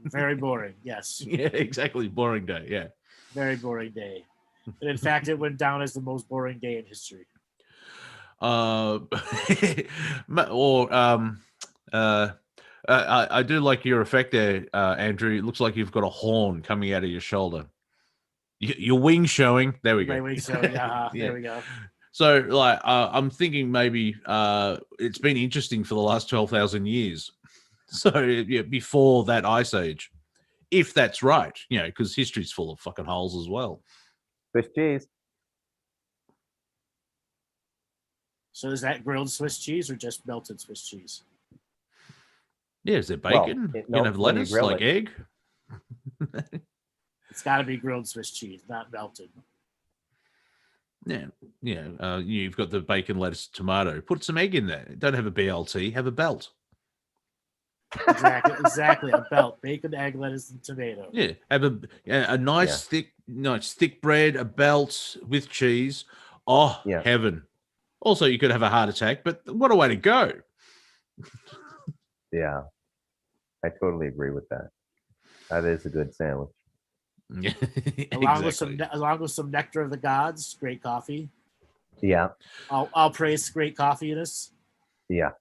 Very boring. Yes. Yeah, exactly. Boring day. Yeah. Very boring day. And in fact, it went down as the most boring day in history. I do like your effect there, Andrew. It looks like you've got a horn coming out of your shoulder. Your wing showing. There we go. My wing showing. Yeah. There we go. So, like, I'm thinking maybe it's been interesting for the last 12,000 years. So, before that ice age, if that's right, because history's full of fucking holes as well. Swiss cheese. So is that grilled Swiss cheese or just melted Swiss cheese? Yeah, is there bacon? You can have lettuce, like egg. It's got to be grilled Swiss cheese, not melted. Yeah. You've got the bacon, lettuce, tomato. Put some egg in there. Don't have a BLT. Have a belt. Exactly. A belt: bacon, egg, lettuce, and tomato. Yeah, have a nice thick bread, a belt with cheese. Oh, heaven! Also, you could have a heart attack, but what a way to go! Yeah, I totally agree with that. That is a good sandwich. Yeah, along with some nectar of the gods, great coffee. Yeah, I'll praise great coffeeness. Yeah.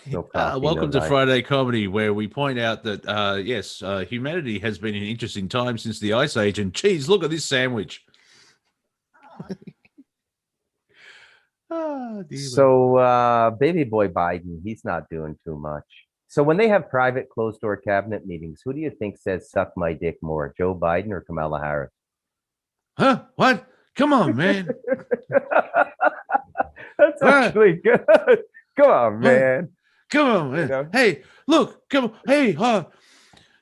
No coffee, welcome no to Friday Comedy, where we point out that humanity has been in interesting times since the Ice Age. And geez, look at this sandwich. So, baby boy Biden, he's not doing too much. So when they have private closed-door cabinet meetings, who do you think says "suck my dick" more, Joe Biden or Kamala Harris? Huh? What? Come on, man. That's actually good. Come on, man. Come on, man. Hey, look. Come on. Hey,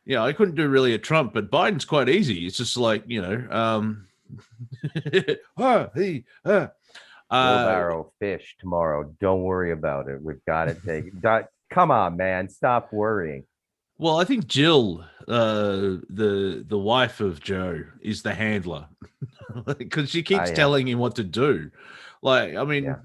yeah, I couldn't do really a Trump, but Biden's quite easy. It's just like, Wheelbarrow fish tomorrow. Don't worry about it. We've got to take come on, man. Stop worrying. Well, I think Jill, the wife of Joe, is the handler because she keeps telling him what to do. Like, I mean,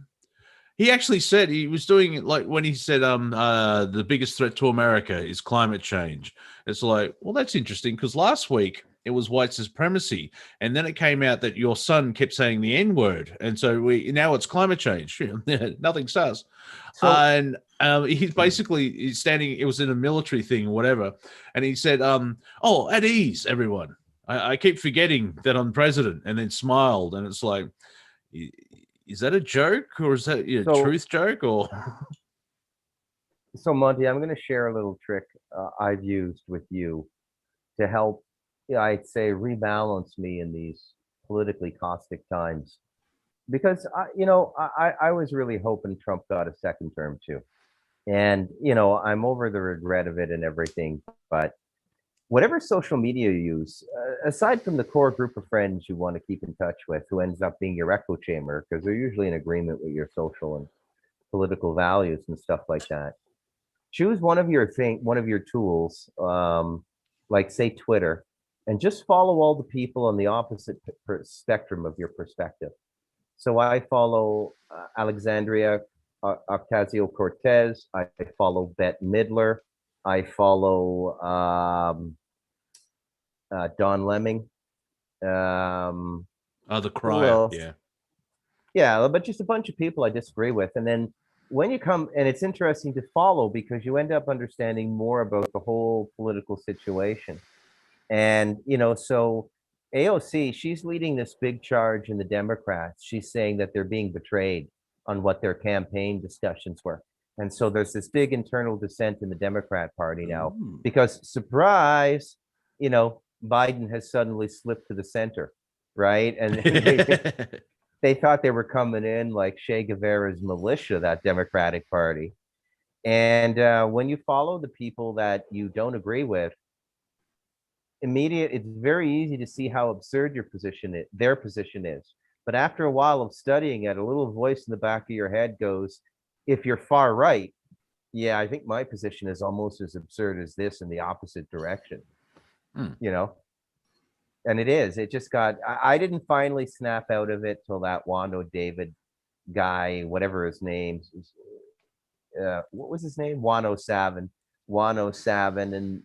he actually said he was doing it like when he said, the biggest threat to America is climate change. It's like, well, that's interesting because last week it was white supremacy, and then it came out that your son kept saying the N-word, and so now it's climate change. Nothing sus. And he's standing. It was in a military thing, or whatever, and he said, "Oh, at ease, everyone. I keep forgetting that I'm president," and then smiled, and it's like, is that a joke or is that a truth joke or? So, Monty, I'm going to share a little trick I've used with you to help. I'd say rebalance me in these politically caustic times, because I was really hoping Trump got a second term too, and I'm over the regret of it and everything. But whatever social media you use, aside from the core group of friends you want to keep in touch with, who ends up being your echo chamber because they're usually in agreement with your social and political values and stuff like that, choose one of your tools, like say Twitter, and just follow all the people on the opposite spectrum of your perspective. So I follow Alexandria Ocasio-Cortez. I follow Bette Midler. I follow Don Lemming. The Crier, yeah, but just a bunch of people I disagree with. And then, when you come, and it's interesting to follow because you end up understanding more about the whole political situation. And, so AOC, she's leading this big charge in the Democrats. She's saying that they're being betrayed on what their campaign discussions were. And so there's this big internal dissent in the Democrat Party now because, surprise, Biden has suddenly slipped to the center, right? And they thought they were coming in like Che Guevara's militia, that Democratic Party. And when you follow the people that you don't agree with, it's very easy to see how absurd their position is. But after a while of studying it, a little voice in the back of your head goes, if you're far right, yeah, I think my position is almost as absurd as this in the opposite direction. And it is. It just I didn't finally snap out of it till that Wando David guy, whatever his name, what was his name? Wano Savin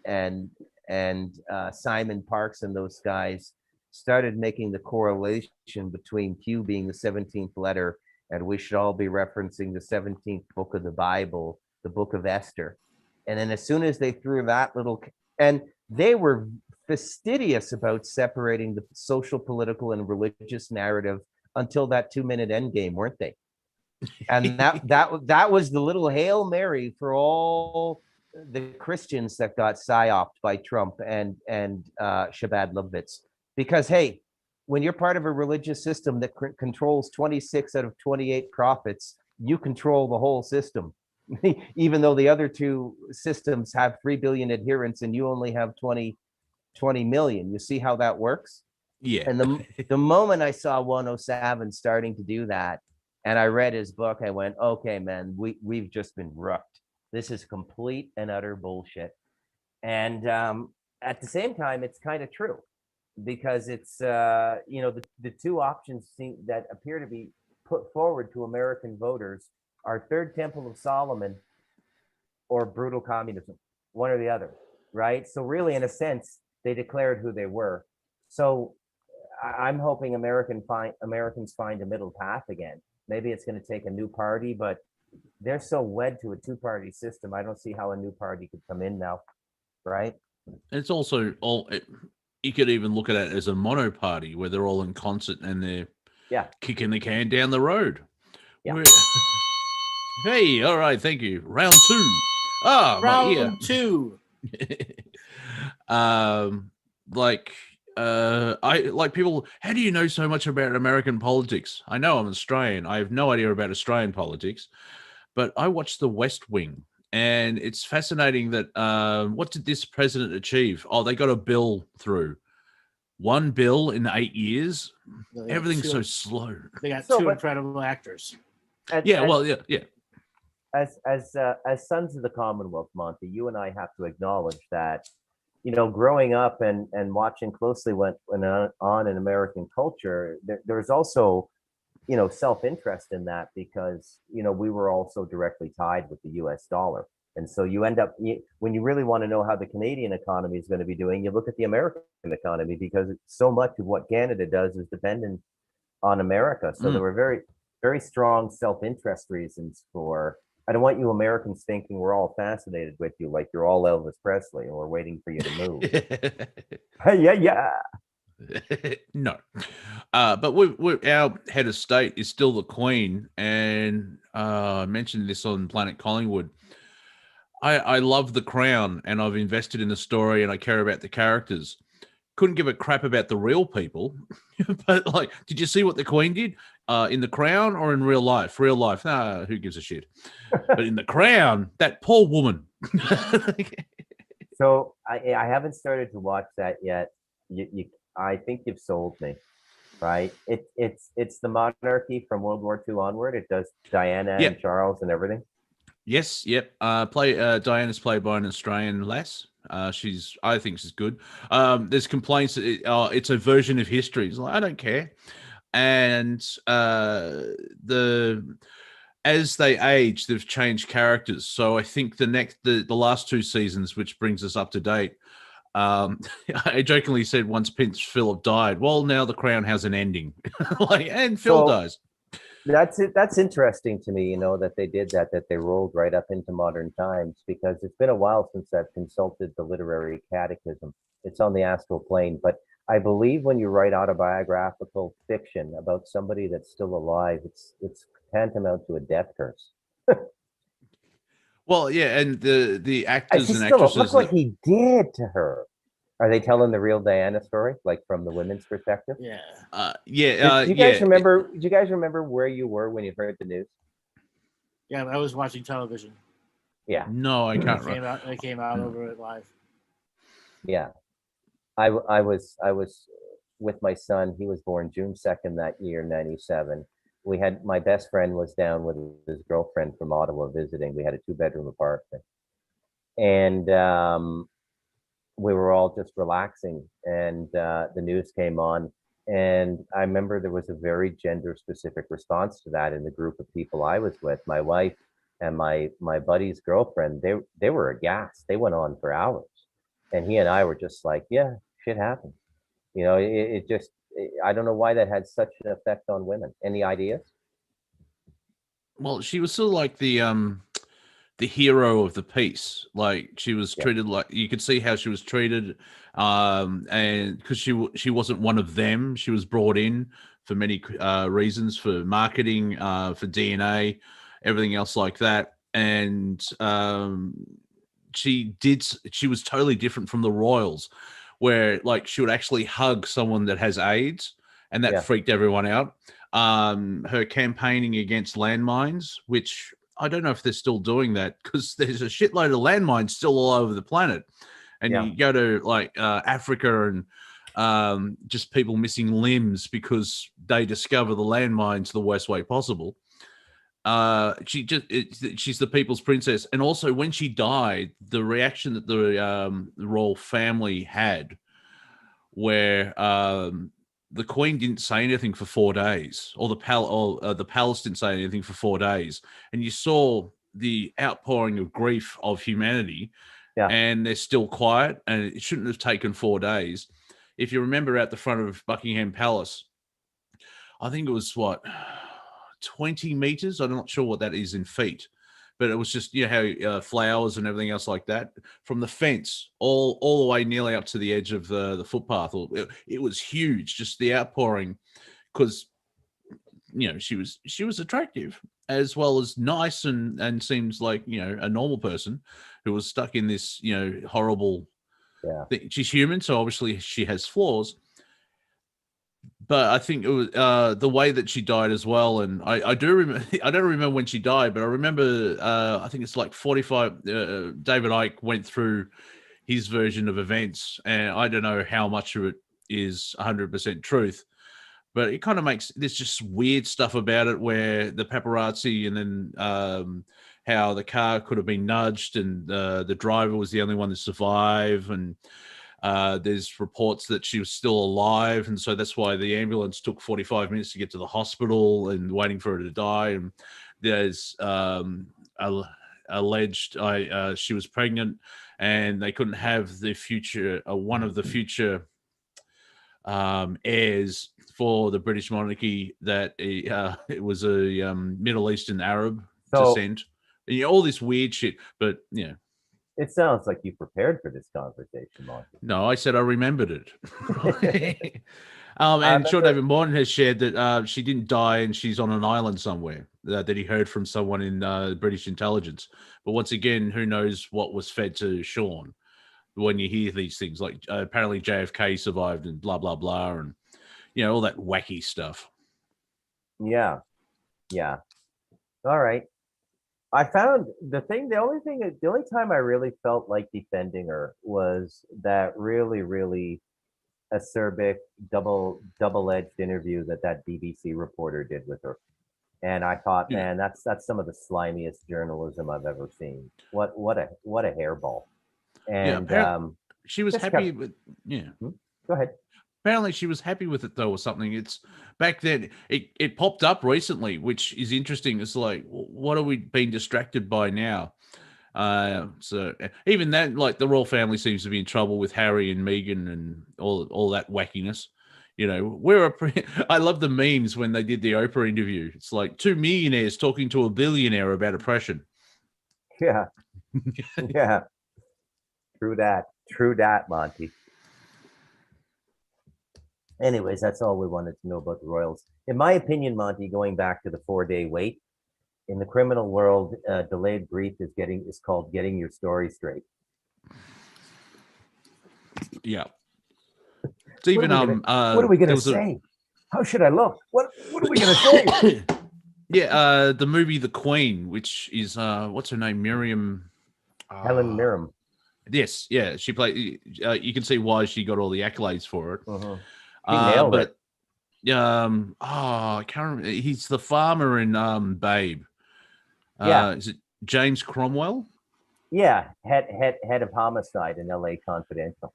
and Simon Parks and those guys started making the correlation between Q being the 17th letter and we should all be referencing the 17th book of the Bible, the book of Esther. And then as soon as they threw that and they were fastidious about separating the social, political, and religious narrative until that 2-minute end game, weren't they? And that was the little Hail Mary for all the Christians that got psyoped by Trump and Shabbat Lubitz. Because, hey, when you're part of a religious system that controls 26 out of 28 prophets, you control the whole system. Even though the other two systems have 3 billion adherents and you only have 20 million. You see how that works? Yeah. And the moment I saw 107 starting to do that, and I read his book, I went, okay, man, we've just been rooked. This is complete and utter bullshit. And at the same time, it's kind of true because it's, the two options that appear to be put forward to American voters are Third Temple of Solomon or brutal communism, one or the other, right? So really, in a sense, they declared who they were. So I'm hoping Americans find a middle path again. Maybe it's going to take a new party, but they're so wed to a two-party system. I don't see how a new party could come in now, right? It's also you could even look at it as a mono party where they're all in concert and they're kicking the can down the road. Yeah. Hey, all right, thank you. Round 2. Round 2. I like people. How do you know so much about American politics? I know I'm Australian. I have no idea about Australian politics, but I watched The West Wing, and it's fascinating that what did this president achieve? Oh, they got a bill through. One bill in 8 years. Everything's so slow. They got two incredible actors. Yeah. As sons of the Commonwealth, Monty, you and I have to acknowledge that, growing up and watching closely what went on in American culture, there's also, self-interest in that because, we were also directly tied with the US dollar. And so you end up, when you really want to know how the Canadian economy is going to be doing, you look at the American economy because so much of what Canada does is dependent on America. So there were very, very strong self-interest reasons for, I don't want you Americans thinking we're all fascinated with you like you're all Elvis Presley and we're waiting for you to move. Yeah. No. But our head of state is still the Queen. And I mentioned this on Planet Collingwood. I love The Crown and I've invested in the story and I care about the characters. Couldn't give a crap about the real people. But did you see what the Queen did in The Crown or in real life? Real life, nah, who gives a shit? But in The Crown, that poor woman. So I haven't started to watch that yet. I think you've sold me, right? It's the monarchy from World War II onward. It does Diana and Charles and everything. Yes, yep. Diana's played by an Australian lass. I think she's good. There's complaints that it's a version of history. It's like, I don't care. And as they age, they've changed characters. So I think the last 2 seasons, which brings us up to date, I jokingly said once Prince Philip died, well, now The Crown has an ending. And Phil dies. That's it. That's interesting to me, that they did that, that they rolled right up into modern times, because it's been a while since I've consulted the literary catechism. It's on the astral plane, but I believe when you write autobiographical fiction about somebody that's still alive, it's tantamount to a death curse. Well, yeah, and the actors She's and still, look actresses what that he did to her. Are they telling the real Diana story, like from the women's perspective? Yeah. Do you guys remember? Do you guys remember where you were when you heard the news? Yeah, I was watching television. Yeah. No, I can't remember. They came out over it live. Yeah. I was with my son. He was born June 2nd that year, 97. We had, my best friend was down with his girlfriend from Ottawa visiting. We had a 2-bedroom apartment, and we were all just relaxing, and the news came on, and I remember there was a very gender specific response to that in the group of people I was with. My wife and my buddy's girlfriend, they were aghast. They went on for hours, and he and I were just like, yeah, shit happens. It just, I don't know why that had such an effect on women. Any ideas? Well, she was sort of like the hero of the piece. Like she was Yeah. treated like, you could see how she was treated, and because she wasn't one of them. She was brought in for many reasons, for marketing, for DNA, everything else like that, and she was totally different from the royals, where like she would actually hug someone that has AIDS, and that Yeah. freaked everyone out. Her campaigning against landmines, which I don't know if they're still doing that, because there's a shitload of landmines still all over the planet. And Yeah. you go to like Africa, and just people missing limbs because they discover the landmines the worst way possible. She's the people's princess. And also when she died, the reaction that the royal family had, where the Queen didn't say anything for 4 days, or the palace didn't say anything for 4 days, and you saw the outpouring of grief of humanity, Yeah. and they're still quiet, and it shouldn't have taken 4 days. If you remember, out the front of Buckingham Palace, I think it was 20 meters. I'm not sure what that is in feet, but it was just, how flowers and everything else like that from the fence all the way nearly up to the edge of the footpath. It was huge, just the outpouring, because she was attractive as well as nice, and seems like a normal person who was stuck in this horrible thing. She's human, so obviously she has flaws. But I think it was the way that she died as well. And I do remember, I don't remember when she died, but I remember, I think it's like 45, David Icke went through his version of events, and I don't know how much of it is 100% truth, but it kind of makes, there's just weird stuff about it, where the paparazzi, and then how the car could have been nudged, and the driver was the only one to survive. And there's reports that she was still alive, and so that's why the ambulance took 45 minutes to get to the hospital, and waiting for her to die. And there's alleged she was pregnant, and they couldn't have the future, one of the future heirs for the British monarchy, that it was a Middle Eastern Arab descent. All this weird shit, but yeah. It sounds like you prepared for this conversation, Monty. No, I said I remembered it. And sure, David Morton has shared that she didn't die, and she's on an island somewhere, that he heard from someone in British intelligence. But once again, who knows what was fed to Sean when you hear these things, like apparently JFK survived, and blah, blah, blah, and, all that wacky stuff. Yeah. Yeah. All right. I found the only time I really felt like defending her was that really, really acerbic double-edged interview that BBC reporter did with her. And I thought, man, that's some of the slimiest journalism I've ever seen. What a hairball. And she was happy with, Go ahead. Apparently she was happy with it, though, or something. It's back then, it popped up recently, which is interesting. It's like, what are we being distracted by now? So even that, like, the royal family seems to be in trouble with Harry and Meghan and all that wackiness. I love the memes when they did the Oprah interview. It's like two millionaires talking to a billionaire about oppression. Yeah. Yeah. True that, Monty. Anyways, that's all we wanted to know about the Royals. In my opinion, Monty, going back to the 4-day wait, in the criminal world, delayed brief is called getting your story straight. Yeah. It's even what are we gonna say? How should I look? What are we gonna say? Yeah, the movie The Queen, which is what's her name? Miriam Helen Mirren. Yes, yeah. She played you can see why she got all the accolades for it. She nailed it. I can't remember. He's the farmer in Babe. Yeah. Is it James Cromwell? Yeah, head of homicide in LA Confidential.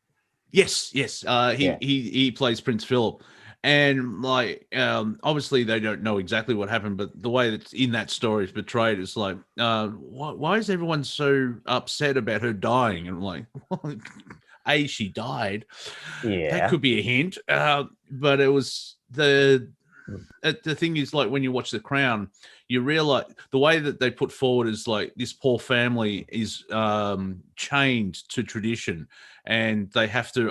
Yes. He plays Prince Philip. And obviously they don't know exactly what happened, but the way that's in that story is portrayed is like, why is everyone so upset about her dying? And I'm like, well, she died. Yeah, that could be a hint. But it was the thing is, like, when you watch The Crown, you realize the way that they put forward is like this poor family is chained to tradition, and they have to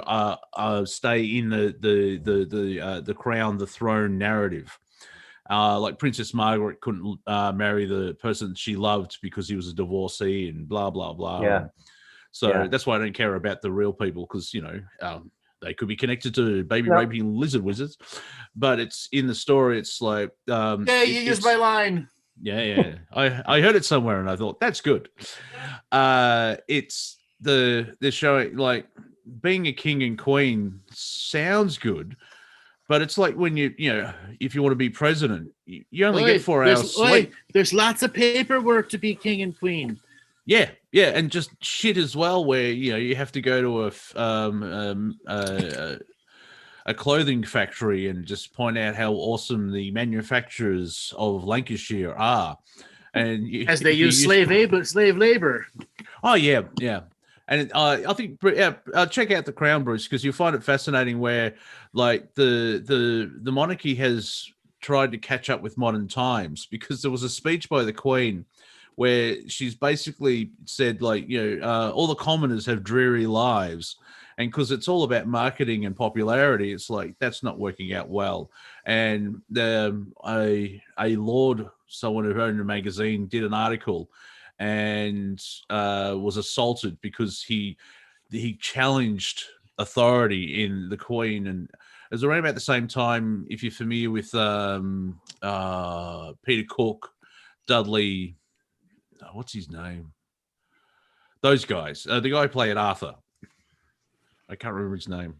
stay in the crown, the throne narrative. Like Princess Margaret couldn't marry the person she loved because he was a divorcee, and blah blah blah. Yeah. So that's why I don't care about the real people, because they could be connected to baby raping lizard wizards, but it's in the story. It's like, you used my line. Yeah. I heard it somewhere and I thought that's good. It's they're showing, like, being a king and queen sounds good, but it's like when if you want to be president, you only get 4 hours sleep. There's lots of paperwork to be king and queen. Yeah, and just shit as well, where you have to go to a clothing factory and just point out how awesome the manufacturers of Lancashire are, and as they use slave labor. Oh yeah, and I think check out The Crown, Bruce, because you'll find it fascinating. Where like the monarchy has tried to catch up with modern times, because there was a speech by the Queen where she's basically said, like, all the commoners have dreary lives, and because it's all about marketing and popularity, it's like that's not working out well. And a lord, someone who owned a magazine, did an article and was assaulted because he challenged authority in the Queen. And it was around about the same time, if you're familiar with Peter Cook, Dudley, what's his name? Those guys. The guy who played Arthur. I can't remember his name.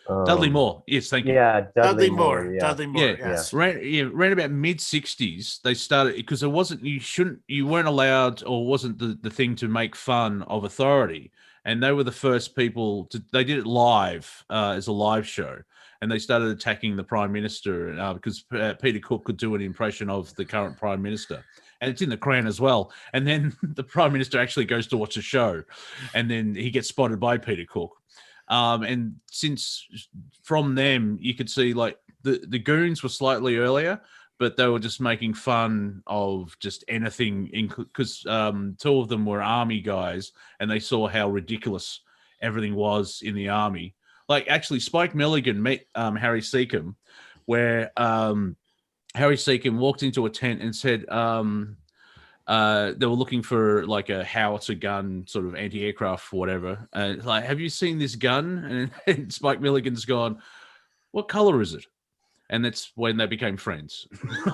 Dudley Moore. Yes, thank you. Yeah, Dudley Moore. Yeah. Dudley Moore. Yes. Ran about mid-60s. They started, because it wasn't, you weren't allowed, or wasn't the thing to make fun of authority. And they were the first people they did it live as a live show. And they started attacking the Prime Minister because Peter Cook could do an impression of the current Prime Minister. And it's in The Crown as well. And then the Prime Minister actually goes to watch a show, and then he gets spotted by Peter Cook. And since from them, you could see, like, the goons were slightly earlier, but they were just making fun of just anything, because 2 of them were army guys, and they saw how ridiculous everything was in the army. Like, actually, Spike Milligan met Harry Seacombe, where Harry Seacombe walked into a tent and said they were looking for, like, a howitzer gun, sort of anti-aircraft, whatever. And like, have you seen this gun? And Spike Milligan's gone, what color is it? And that's when they became friends.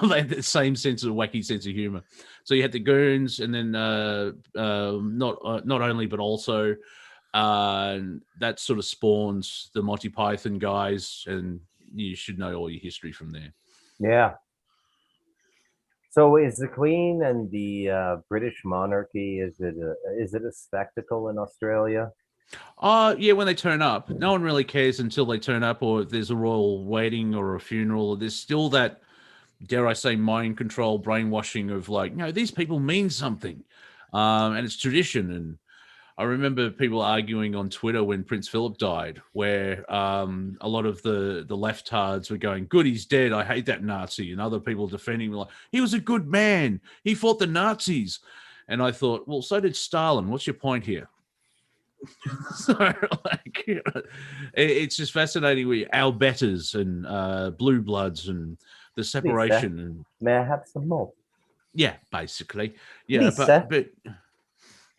They had the same wacky sense of humor. So you had the goons, and then not only, but also that sort of spawns the Monty Python guys, and you should know all your history from there. Yeah. So is the Queen and the British monarchy, is it a spectacle in Australia? Yeah, when they turn up. No one really cares until they turn up, or if there's a royal wedding or a funeral. There's still that, dare I say, mind control, brainwashing of, like, these people mean something. And it's tradition. And I remember people arguing on Twitter when Prince Philip died, where a lot of the leftards were going, "Good, he's dead. I hate that Nazi," and other people defending him like, "He was a good man. He fought the Nazis." And I thought, well, so did Stalin. What's your point here? So, like, you know, it's just fascinating with our betters and blue bloods and the separation. And may I have some more? yeah, basically, yeah, Lisa. but.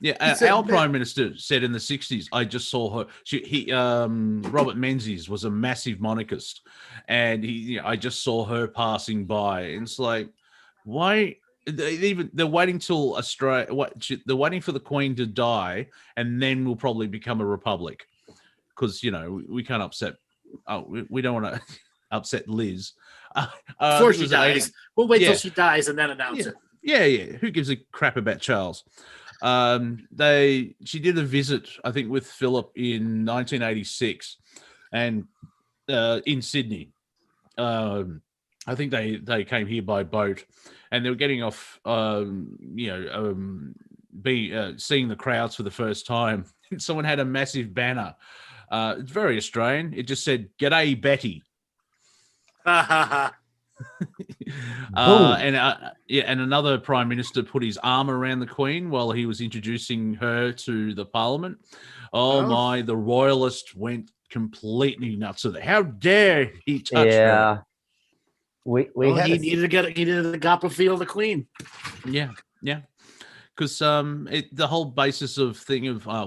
Yeah, our prime minister said in the 60s, I just saw her. Robert Menzies was a massive monarchist, and I just saw her passing by. And it's like, why? They're waiting till Australia. They're waiting for the Queen to die, and then we'll probably become a republic, because we can't upset. Oh, we don't want to upset Liz. Before she dies, we'll wait till she dies and then announce it. Yeah. Who gives a crap about Charles? She did a visit, I think, with Philip in 1986, and in Sydney. I think they came here by boat, and they were getting off, seeing the crowds for the first time. Someone had a massive banner. It's very Australian. It just said, "G'day, Betty." And another prime minister put his arm around the Queen while he was introducing her to the Parliament. My, the royalist went completely nuts with it. How dare he touch her? He needed to get a feel of the Queen. Yeah. Because the whole basis of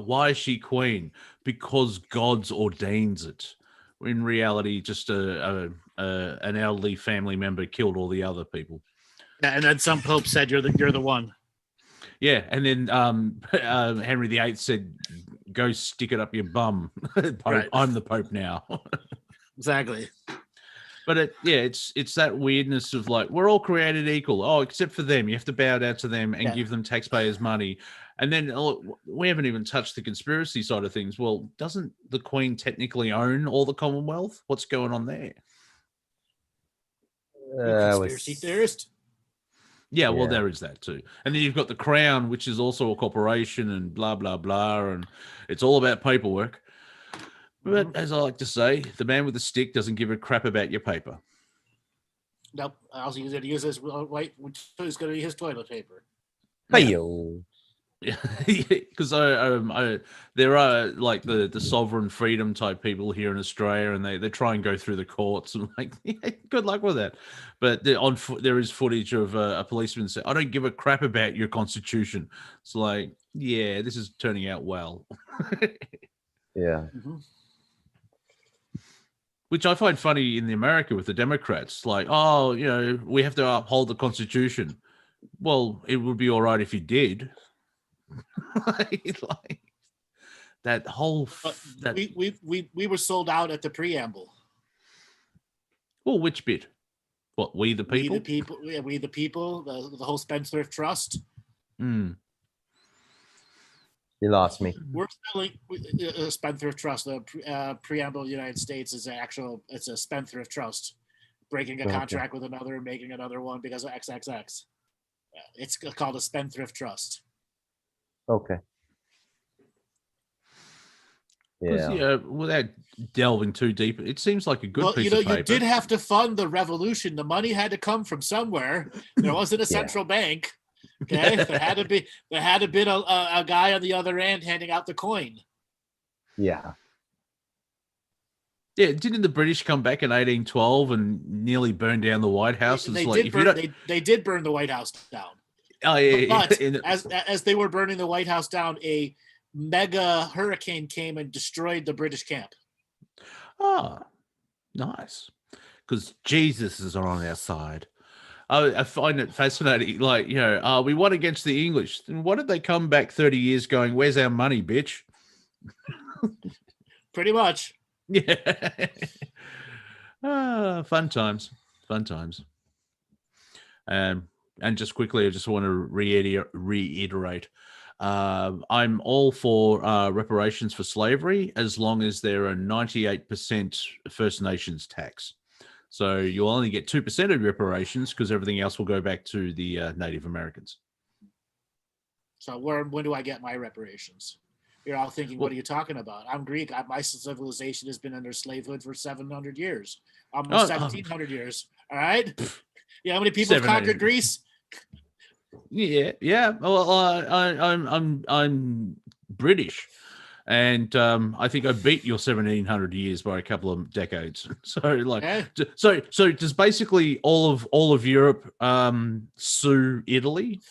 why is she Queen? Because God's ordains it. In reality, just an elderly family member killed all the other people. Yeah, and then some pope said you're the one. Yeah, and then Henry VIII said, "Go stick it up your bum, Pope. Right. I'm the Pope now." Exactly. But it's that weirdness of like, we're all created equal. Oh, except for them, you have to bow down to them and give them taxpayers' money. And then we haven't even touched the conspiracy side of things. Well, doesn't the Queen technically own all the Commonwealth? What's going on there? Conspiracy theorist. Yeah, well, there is that too. And then you've got the Crown, which is also a corporation, and blah, blah, blah. And it's all about paperwork. But as I like to say, the man with the stick doesn't give a crap about your paper. Nope. All he's going to use is white, which is going to be his toilet paper. Hey-yo. Yeah, because there are like the sovereign freedom type people here in Australia, and they try and go through the courts and like, good luck with that. But there is footage of a policeman saying, "I don't give a crap about your constitution." It's like, yeah, this is turning out well. Yeah. Mm-hmm. Which I find funny in America with the Democrats, like, oh, we have to uphold the Constitution. Well, it would be all right if you did. like that whole we were sold out at the preamble. Well, which bit? What, we the people? We the people. Yeah, we the people. The whole Spendthrift Trust. Mm. You lost me. We're selling Spendthrift Trust. The preamble of the United States is it's a Spendthrift Trust, breaking a contract with another and making another one because of XXX. It's called a Spendthrift Trust. Okay. Yeah. Without delving too deep, it seems like a good piece of paper. You did have to fund the revolution. The money had to come from somewhere. There wasn't a central bank. Okay, there had to be a guy on the other end handing out the coin. Yeah. Yeah, didn't the British come back in 1812 and nearly burn down the White House? They did burn the White House down. Oh yeah. But as they were burning the White House down, a mega hurricane came and destroyed the British camp. Oh, nice. Because Jesus is on our side. I find it fascinating. Like, we won against the English. Then why did they come back 30 years going, "Where's our money, bitch?" Pretty much. Yeah. Fun times. And just quickly, I just want to reiterate. I'm all for reparations for slavery as long as there are 98% First Nations tax. So you'll only get 2% of reparations because everything else will go back to the Native Americans. So when do I get my reparations? You're all thinking, what are you talking about? I'm Greek. My civilization has been under slavehood for 700 years, almost 1,700 years. All right. Yeah, how many people conquered Greece? Yeah. Well, I'm British, and I think I beat your 1,700 years by a couple of decades. So does basically all of Europe sue Italy?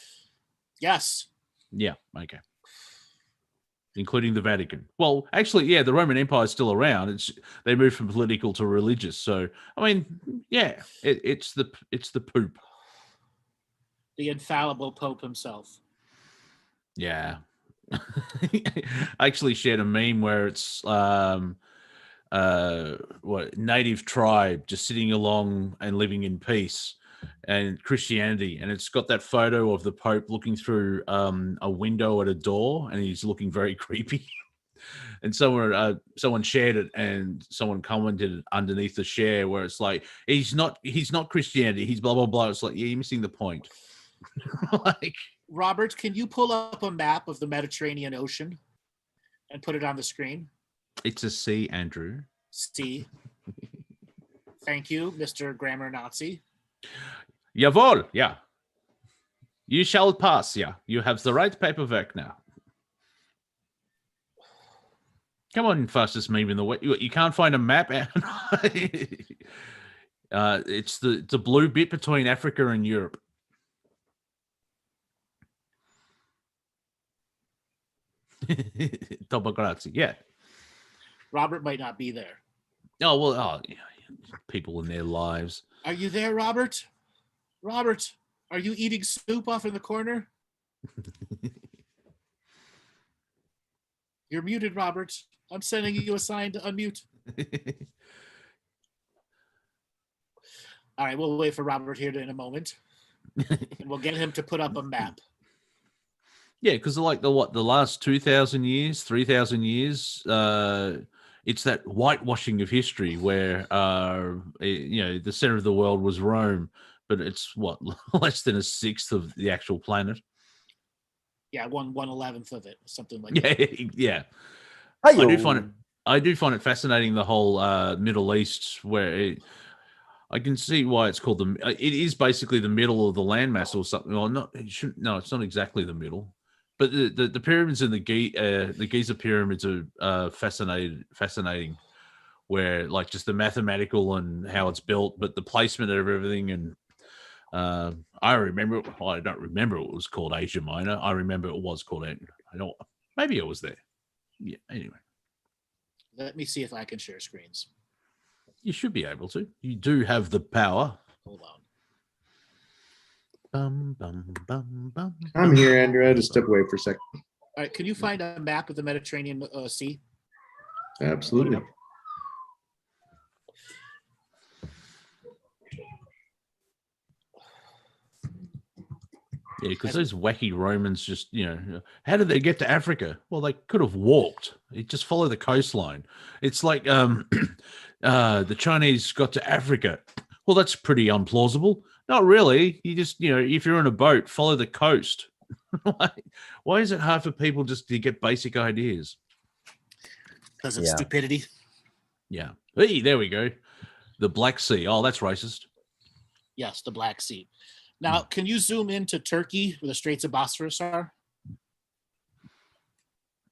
Yes. Yeah. Okay. Including the Vatican. Well, actually, yeah, the Roman Empire is still around. They moved from political to religious. So, I mean, yeah, it's the poop. The infallible Pope himself. Yeah. I actually shared a meme where it's native tribe just sitting along and living in peace, and Christianity, and it's got that photo of the Pope looking through a window at a door, and he's looking very creepy. And someone shared it, and someone commented underneath the share where it's like, he's not Christianity, he's blah blah blah. It's like, yeah, you're missing the point. Like, Robert, can you pull up a map of the Mediterranean Ocean and put it on the screen? It's a sea, Andrew. Sea. Thank you, Mr. Grammar Nazi. Jawohl, yeah. You shall pass, yeah. You have the right paperwork now. Come on, fastest meme in the way. You can't find a map. It's the blue bit between Africa and Europe. Topography, yeah. Robert might not be there. Oh, well, people in their lives. Are you there, Robert? Robert, are you eating soup off in the corner? You're muted, Robert. I'm sending you a sign to unmute. All right, we'll wait for Robert here in a moment. And we'll get him to put up a map. Yeah, because like the last 2,000 years, 3,000 years, it's that whitewashing of history where the center of the world was Rome, but it's less than a sixth of the actual planet. Yeah, 1/11th of it, something like that. Yeah. Hi-yo. I do find it fascinating, the whole Middle East, where I can see why it's called it is basically the middle of the landmass or something. Well, it's not exactly the middle. But the pyramids and the Giza pyramids are fascinating, where like just the mathematical and how it's built, but the placement of everything. And I don't remember what it was called Asia Minor. I remember it was called. Maybe it was there. Yeah. Anyway, let me see if I can share screens. You should be able to. You do have the power. Hold on. I'm here, Andrew. I just step away for a second. All right, can you find a map of the Mediterranean Sea? Absolutely. Yeah, because those wacky Romans just, how did they get to Africa? Well, they could have walked. It just follow the coastline. It's like the Chinese got to Africa. Well, that's pretty unplausible. Not really. You just, if you're in a boat, follow the coast. Why is it hard for people just to get basic ideas? Because of stupidity. Yeah. Hey, there we go. The Black Sea. Oh, that's racist. Yes, the Black Sea. Now, can you zoom into Turkey, where the Straits of Bosphorus are?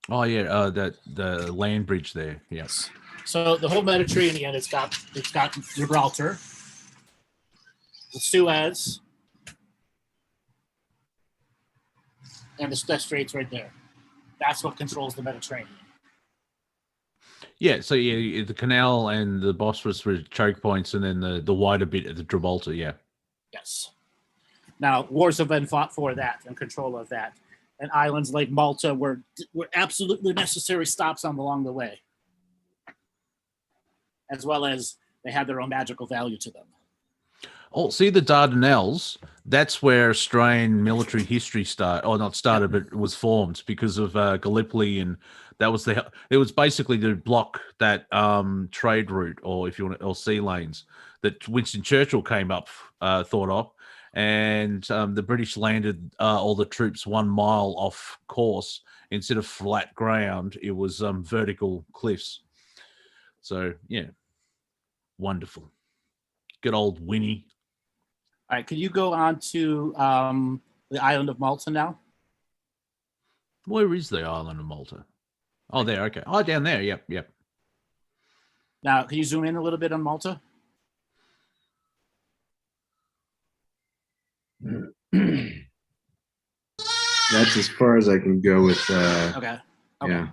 Oh, yeah, the land bridge there. Yes. So the whole Mediterranean, it's got Gibraltar, the Suez, and the Straits right there. That's what controls the Mediterranean. Yeah, so the canal and the Bosphorus were choke points, and then the wider bit of the Gibraltar, yeah. Yes. Now, wars have been fought for that and control of that. And islands like Malta were absolutely necessary stops along the way. As well as they had their own magical value to them. Oh, see the Dardanelles? That's where Australian military history but was formed because of Gallipoli, and that was it was basically to block that trade route, or if you want, or sea lanes that Winston Churchill thought of, and the British landed all the troops 1 mile off course. Instead of flat ground, it was vertical cliffs. So yeah, wonderful. Good old Winnie. All right, can you go on to the island of Malta now? Where is the island of Malta? Oh, there. Okay. Oh, down there. Yep. Now, can you zoom in a little bit on Malta? That's as far as I can go with. Okay. Yeah.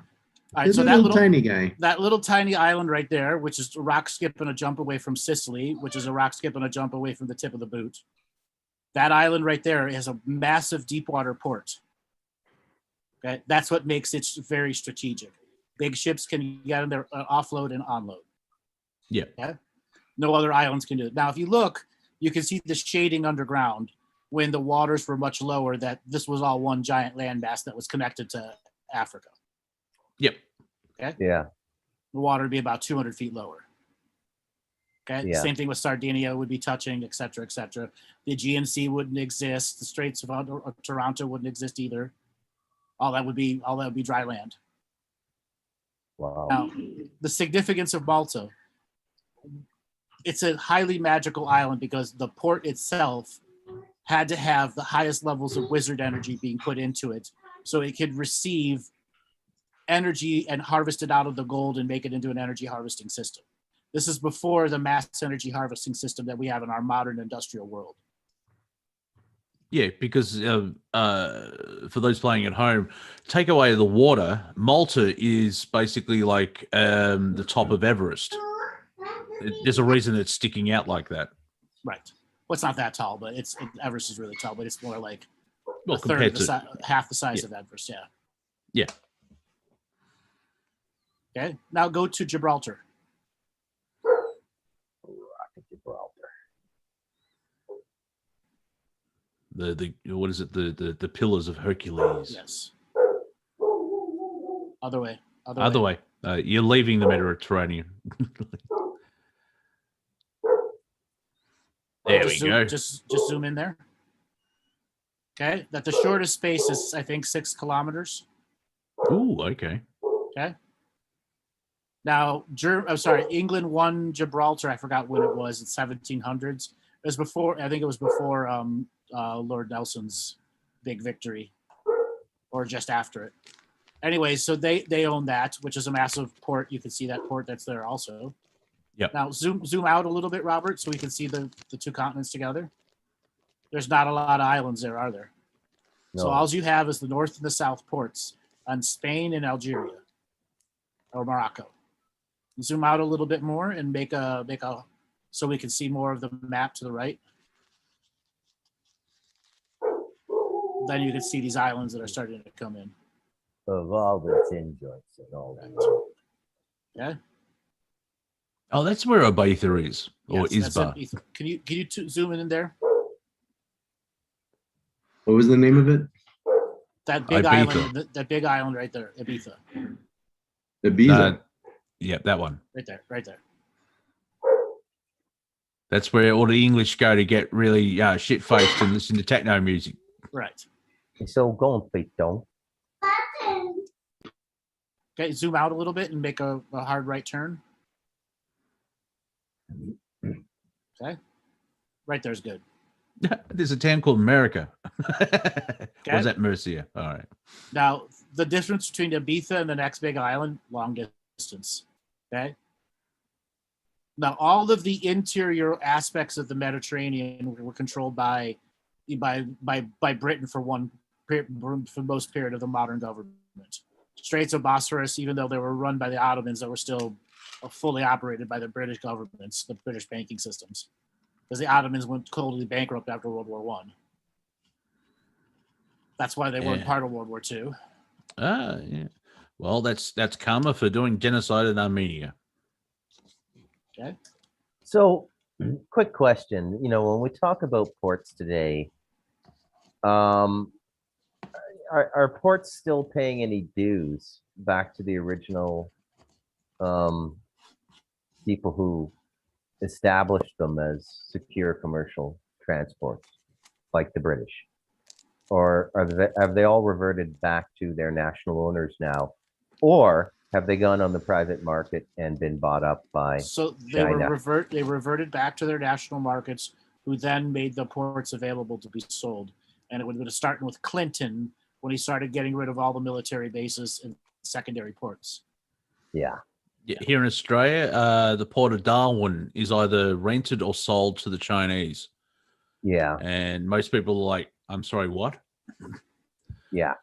All right, This so little tiny guy. that little tiny island right there, which is a rock skip and a jump away from Sicily, which is a rock skip and a jump away from the tip of the boot. That island right there has a massive deep water port. Okay, that's what makes it very strategic. Big ships can get in there, offload and onload. Yeah. Okay? No other islands can do it. Now, if you look, you can see the shading underground when the waters were much lower, that this was all one giant landmass that was connected to Africa. Yep. Okay. Yeah. The water would be about 200 feet lower. Okay. Yeah. Same thing with Sardinia would be touching, et cetera, et cetera. The Aegean Sea wouldn't exist. The Straits of Toronto wouldn't exist either. All that would be dry land. Wow. Now, the significance of Malta, it's a highly magical island because the port itself had to have the highest levels of wizard energy being put into it so it could receive energy and harvest it out of the gold and make it into an energy harvesting system. This is before the mass energy harvesting system that we have in our modern industrial world. Yeah, because for those playing at home, take away the water. Malta is basically like the top of Everest. There's a reason it's sticking out like that. Right. Well, it's not that tall, but Everest is really tall, but it's more like Well, a third of the half the size of Everest. Yeah. Yeah. Okay. Now go to Gibraltar. Gibraltar. The what is it? The pillars of Hercules. Yes. Other way. Other way. You're leaving the Mediterranean. There we go. Just zoom in there. Okay. That the shortest space is, I think, 6 kilometers. Ooh, okay. Okay. Now, England won Gibraltar. I forgot when it was. In 1700s. It was before. I think it was before Lord Nelson's big victory, or just after it. Anyway, so they own that, which is a massive port. You can see that port that's there also. Yeah. Now zoom out a little bit, Robert, so we can see the two continents together. There's not a lot of islands there, are there? No. So all you have is the north and the south ports on Spain and Algeria, or Morocco. Zoom out a little bit more and make a so we can see more of the map to the right. Then you can see these islands that are starting to come in. Of all the tin joints and all that. Yeah. Oh, that's where Ibiza is, or Yes, Isba. Can you zoom in there? What was the name of it? That big Ibiza. island, that big island right there, Ibiza. Ibiza. Yeah, that one. Right there. That's where all the English go to get really shit-faced and listen to techno music. Right. So go on, Pete, don't. Okay, zoom out a little bit and make a hard right turn. Okay. Right there's good. There's a town called America. Or is that Murcia? All right. Now, the difference between Ibiza and the next big island, long distance. Okay. Now, all of the interior aspects of the Mediterranean were controlled by Britain for the most period of the modern government. Straits of Bosphorus, even though they were run by the Ottomans, they were still fully operated by the British governments, the British banking systems, because the Ottomans went totally bankrupt after World War I. That's why they weren't part of World War II. Ah, yeah. Well, that's karma for doing genocide in Armenia. Okay. So, quick question. You know, when we talk about ports today, are ports still paying any dues back to the original people who established them as secure commercial transports? like the British? Or have they all reverted back to their national owners now? Or have they gone on the private market and been bought up by So China? they reverted back to their national markets, who then made the ports available to be sold. And it would have started with Clinton when he started getting rid of all the military bases and secondary ports. Yeah. Yeah, here in Australia, the port of Darwin is either rented or sold to the Chinese. Yeah. And most people are like, I'm sorry, what? Yeah.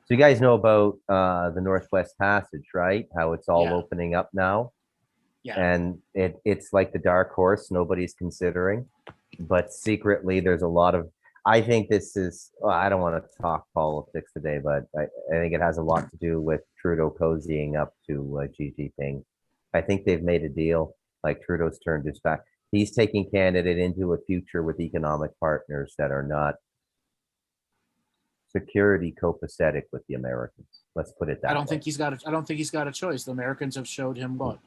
So you guys know about the Northwest Passage, right? How it's all opening up now. Yeah. And it's like the dark horse nobody's considering. But secretly, there's a lot of, I think this is, well, I don't want to talk politics today, but I think it has a lot to do with Trudeau cozying up to Xi Jinping. I think they've made a deal, like Trudeau's turned his back. He's taking Canada into a future with economic partners that are not security copacetic with the Americans. Let's put it that way. I don't think he's got a choice. The Americans have showed him what?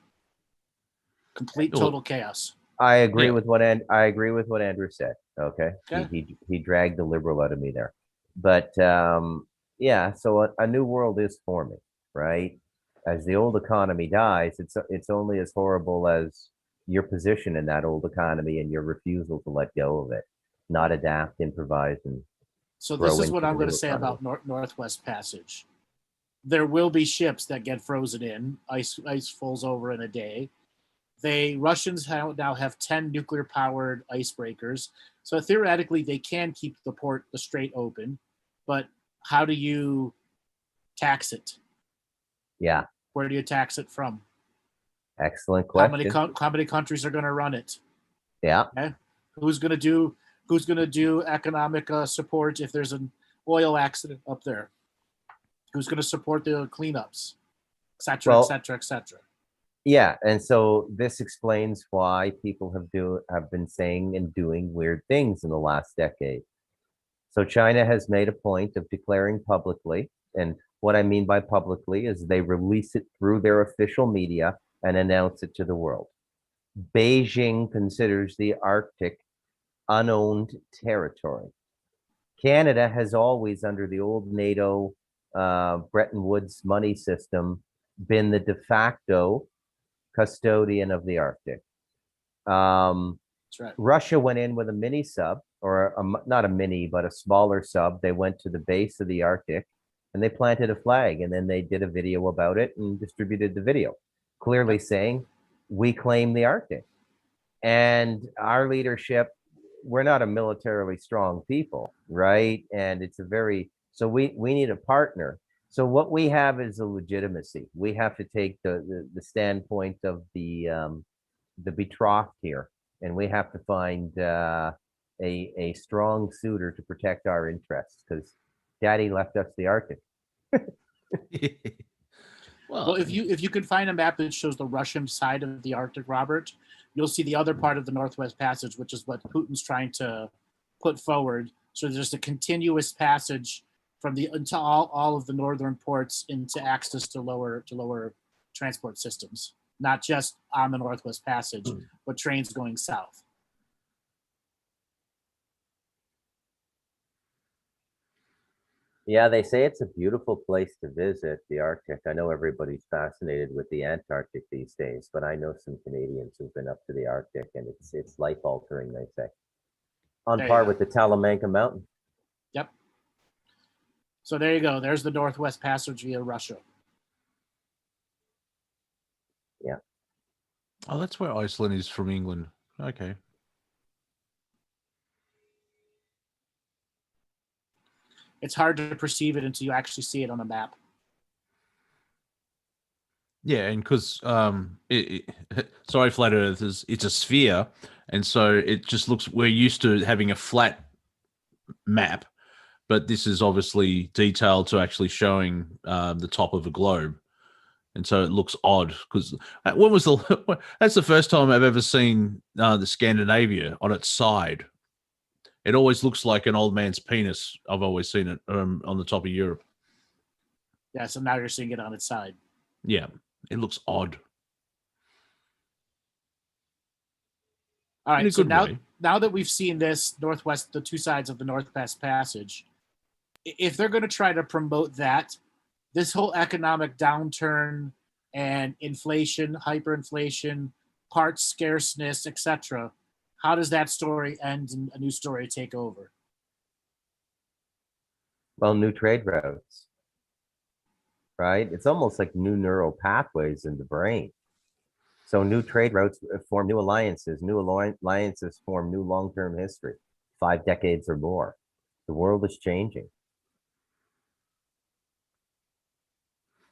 Complete total chaos. I agree with what Andrew said. Okay. He dragged the liberal out of me there. But yeah, so a new world is forming, right? As the old economy dies, it's only as horrible as your position in that old economy and your refusal to let go of it, not adapt, improvise, and so this is what I'm going to say about Northwest Passage. There will be ships that get frozen in. Ice falls over in a day. Russians now have 10 nuclear-powered icebreakers. So theoretically, they can keep the strait open. But how do you tax it? Yeah. Where do you tax it from? Excellent question. How many countries are going to run it? Yeah. Okay? Who's going to do economic support if there's an oil accident up there? Who's going to support the cleanups, et cetera, et cetera, et cetera? Yeah, and so this explains why people have been saying and doing weird things in the last decade. So China has made a point of declaring publicly, and what I mean by publicly is they release it through their official media and announce it to the world. Beijing considers the Arctic unowned territory. Canada has always, under the old NATO Bretton Woods money system, been the de facto custodian of the Arctic. That's right. Russia went in with a mini sub, or not a mini, but a smaller sub. They went to the base of the Arctic and they planted a flag, and then they did a video about it and distributed the video, clearly saying, we claim the Arctic. And our leadership, we're not a militarily strong people, right? And it's so we need a partner. So what we have is a legitimacy. We have to take the standpoint of the betrothed here, and we have to find a strong suitor to protect our interests, because Daddy left us the Arctic. Well, if you could find a map that shows the Russian side of the Arctic, Robert, you'll see the other part of the Northwest Passage, which is what Putin's trying to put forward. So there's a continuous passage from into all of the northern ports into access to lower transport systems, not just on the Northwest Passage, but trains going south. Yeah, they say it's a beautiful place to visit, the Arctic. I know everybody's fascinated with the Antarctic these days, but I know some Canadians who've been up to the Arctic, and it's life-altering, they say. On par with the Talamanca Mountain. Yep. So there you go. There's the Northwest Passage via Russia. Yeah. Oh, that's where Iceland is from England. Okay. It's hard to perceive it until you actually see it on a map. Yeah, and because sorry, flat earthers, it's a sphere, and so it just looks. We're used to having a flat map, but this is obviously detailed to actually showing the top of a globe, and so it looks odd. Because when was that's the first time I've ever seen the Scandinavia on its side. It always looks like an old man's penis. I've always seen it on the top of Europe. Yeah, so now you're seeing it on its side. Yeah, it looks odd. All In a right. So good now, way. now that we've seen the two sides of the Northwest Passage, if they're going to try to promote that, this whole economic downturn and inflation, hyperinflation, parts scarceness, etc., how does that story end and a new story take over? Well, new trade routes, right? It's almost like new neural pathways in the brain. So new trade routes form new alliances. New alliances form new long-term history, 5 decades or more. The world is changing.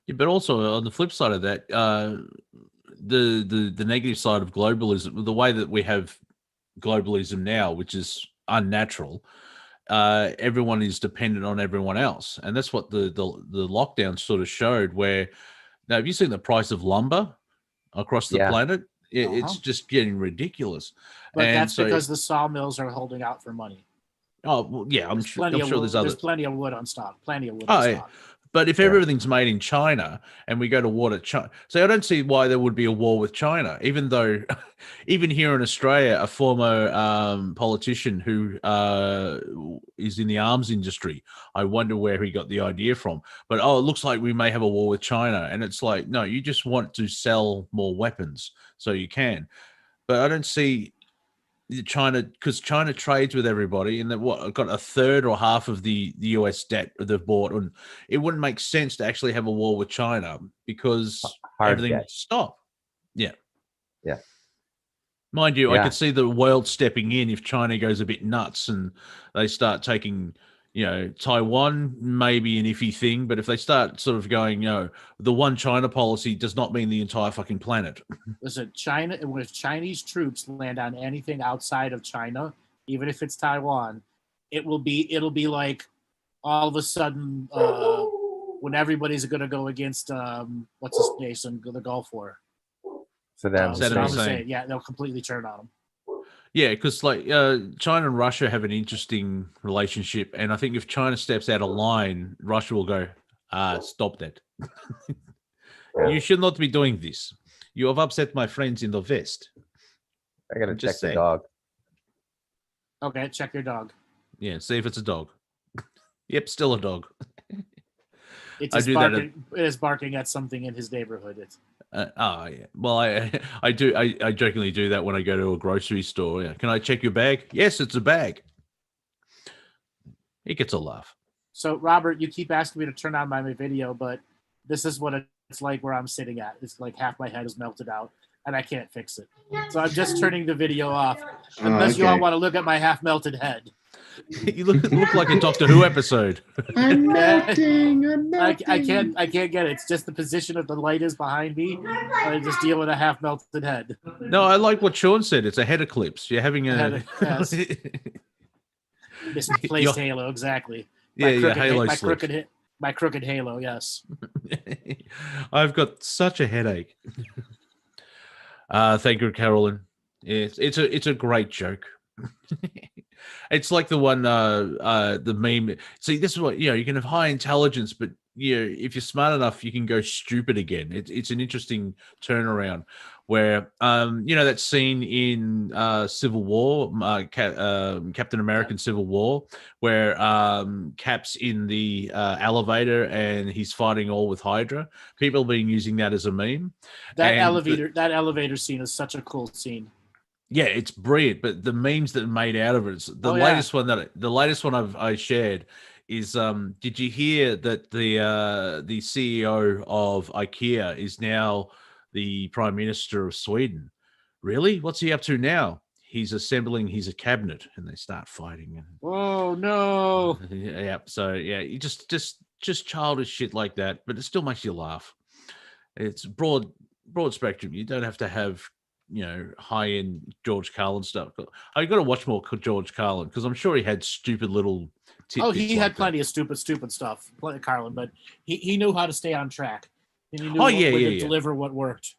Yeah, but also on the flip side of that, the negative side of globalism, the way that we have globalism now, which is unnatural, everyone is dependent on everyone else, and that's what the lockdown sort of showed. Where now, have you seen the price of lumber across the Yeah. planet? It's just getting ridiculous, But and that's so because the sawmills are holding out for money. oh well, yeah, I'm sure Plenty of there's wood, other. there's plenty of wood on stock. Plenty of wood Oh, on yeah. stock. But if Yeah. everything's made in China and we go to war to China, so I don't see why there would be a war with China, even though, even here in Australia, a former politician who is in the arms industry, I wonder where he got the idea from. But it looks like we may have a war with China, and it's like, no, you just want to sell more weapons so you can. But I don't see China, because China trades with everybody, and what got a third or half of the US debt they've bought, and it wouldn't make sense to actually have a war with China because Hard everything debt. would stop. Yeah, Yeah. mind you, I Yeah. could see the world stepping in if China goes a bit nuts and they start taking, Taiwan, maybe an iffy thing, but if they start sort of going, the one China policy does not mean the entire fucking planet. Listen, China, if Chinese troops land on anything outside of China, even if it's Taiwan, it'll be like all of a sudden when everybody's going to go against what's his face and the Gulf War. Saddam Saddam Hussein. Hussein. Yeah, they'll completely turn on them. Yeah, because like China and Russia have an interesting relationship, and I think if China steps out of line, Russia will go, stop that. You should not be doing this. You have upset my friends in the West. I gotta Just check the say. dog. Okay, check your dog. Yeah, see if it's a dog. Yep, still a dog. It's I just do that barking. It is barking at something in his neighborhood. yeah. Well, I do. I jokingly do that when I go to a grocery store. Yeah. Can I check your bag? Yes, it's a bag. He gets a laugh. So, Robert, you keep asking me to turn on my video, but this is what it's like where I'm sitting at. It's like half my head is melted out, and I can't fix it. So I'm just turning the video off, unless you all okay. want to look at my half melted head. You look like a Doctor Who episode. I'm melting. I'm I melting. can't get it. It's just the position of the light is behind me. I just deal with a half melted head. No, I like what Sean said. It's a head eclipse. You're having a Yes. Misplaced halo, exactly. Yeah, halo My crooked halo, yes. I've got such a headache. Thank you, Carolyn. It's a great joke. It's like the one the meme. See, this is what you can have high intelligence, but if you're smart enough, you can go stupid again. It's an interesting turnaround where that scene in Civil War, Captain American Civil War, where Cap's in the elevator and he's fighting all with Hydra. People have been using that as a meme. That elevator scene is such a cool scene. Yeah, it's brilliant, but the memes that are made out of it, the latest one I shared is did you hear that the CEO of IKEA is now the Prime Minister of Sweden? Really? What's he up to now? He's assembling his cabinet, and they start fighting. Oh no. Yeah, so yeah, you just childish shit like that, but it still makes you laugh. It's broad spectrum. You don't have to have high-end George Carlin stuff. I got to watch more George Carlin because I'm sure he had stupid little tidbits. Oh, he had plenty of stupid stuff, Carlin, but he knew how to stay on track. And he knew when to deliver what worked.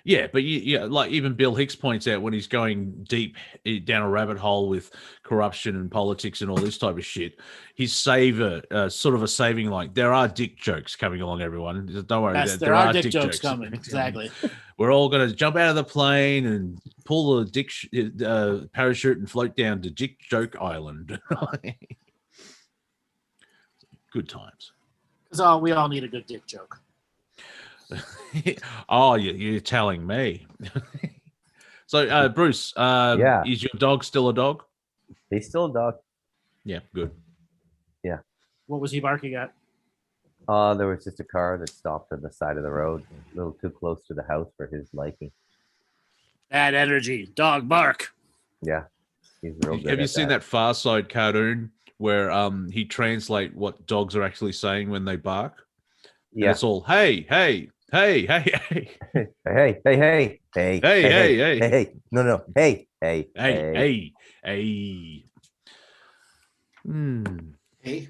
Yeah, but like even Bill Hicks points out when he's going deep down a rabbit hole with corruption and politics and all this type of shit, he's sort of a saving like there are dick jokes coming along, everyone. Don't worry, Yes, there are dick jokes coming. Exactly. We're all going to jump out of the plane and pull the dick parachute and float down to Dick Joke Island. Good times. Because we all need a good dick joke. Oh, you're telling me. So, Bruce, is your dog still a dog? He's still a dog. Yeah, good. Yeah. What was he barking at? There was just a car that stopped on the side of the road, a little too close to the house for his liking. Bad energy. Dog bark. Yeah. He's real good. Have you seen that Far Side cartoon where he translate what dogs are actually saying when they bark? Yeah. And it's all hey, hey, hey, hey, hey. Hey, hey, hey, hey, hey, hey, hey, hey. No, hey, hey, hey, hey. Hey.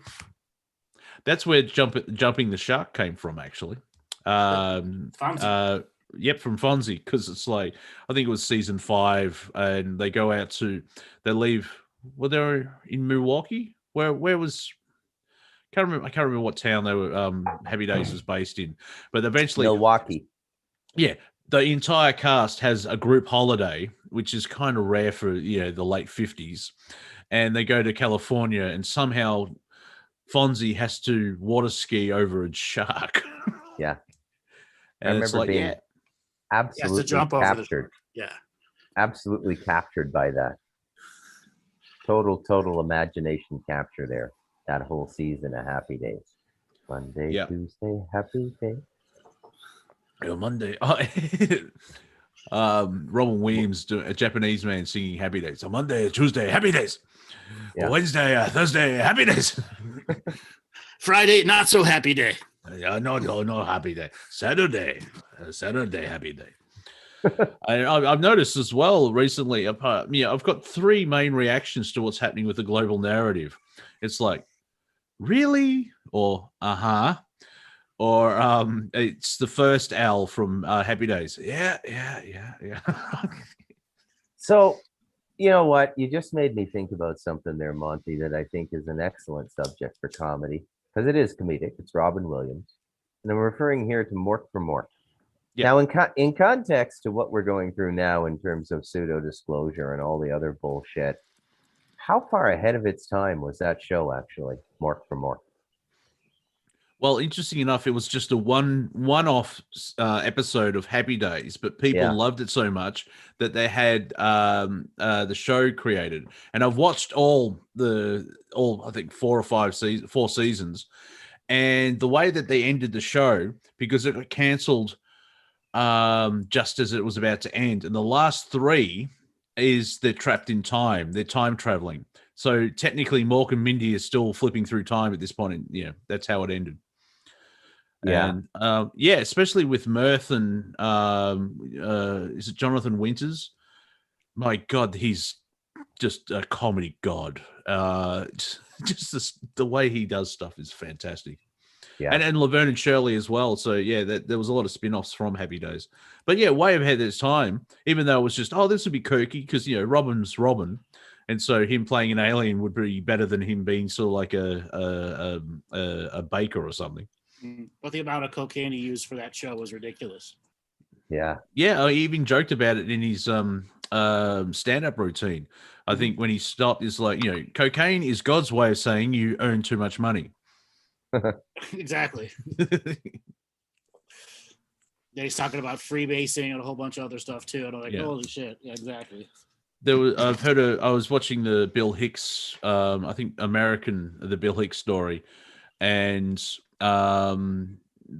That's where jumping the shark came from, actually. Fonzie. Yep, from Fonzie, because it's like I think it was season 5, and they go out they leave. Were they in Milwaukee? Where was? I can't remember what town they were. Happy Days was based in, but eventually Milwaukee. Yeah, the entire cast has a group holiday, which is kind of rare for the late 50s, and they go to California, and somehow Fonzie has to water ski over a shark. Yeah, and I it's remember like, being absolutely jump captured. Yeah, absolutely captured by that. Total imagination capture there. That whole season of Happy Days. Monday, Tuesday, Happy Day. Monday. Robin Williams, a Japanese man singing Happy Days. So Monday, Tuesday, Happy Days. Yeah. Wednesday, Thursday, Happy Days. Friday, not so happy day. No happy day. Saturday, happy day. I've noticed as well recently. I've got 3 main reactions to what's happening with the global narrative. It's like, really, or or it's the first Al from Happy Days. Yeah. So, you know what? You just made me think about something there, Monty, that I think is an excellent subject for comedy, because it is comedic. It's Robin Williams. And I'm referring here to Mork for Mork. Yep. Now, in context to what we're going through now in terms of pseudo-disclosure and all the other bullshit, how far ahead of its time was that show, actually, Mork for Mork? Well, interesting enough, it was just a one-off episode of Happy Days, but people loved it so much that they had the show created. And I've watched all I think 4 seasons, and the way that they ended the show, because it got cancelled just as it was about to end, and the last 3 is they're trapped in time. They're time traveling. So technically, Mork and Mindy are still flipping through time at this point. And that's how it ended. Yeah. And especially with Mirth and is it Jonathan Winters? My God, he's just a comedy god. Just the way he does stuff is fantastic. Yeah. And Laverne and Shirley as well. So there was a lot of spin-offs from Happy Days. But way ahead of its time, even though it was just, this would be kooky because Robin's Robin. And so him playing an alien would be better than him being sort of like a baker or something. But the amount of cocaine he used for that show was ridiculous. Yeah. Yeah, I even joked about it in his stand-up routine. I think when he stopped, is like, cocaine is God's way of saying you earn too much money. Exactly. Yeah, he's talking about freebasing and a whole bunch of other stuff too. And I'm like, holy shit. Yeah, exactly. I was watching the Bill Hicks, I think the Bill Hicks story, and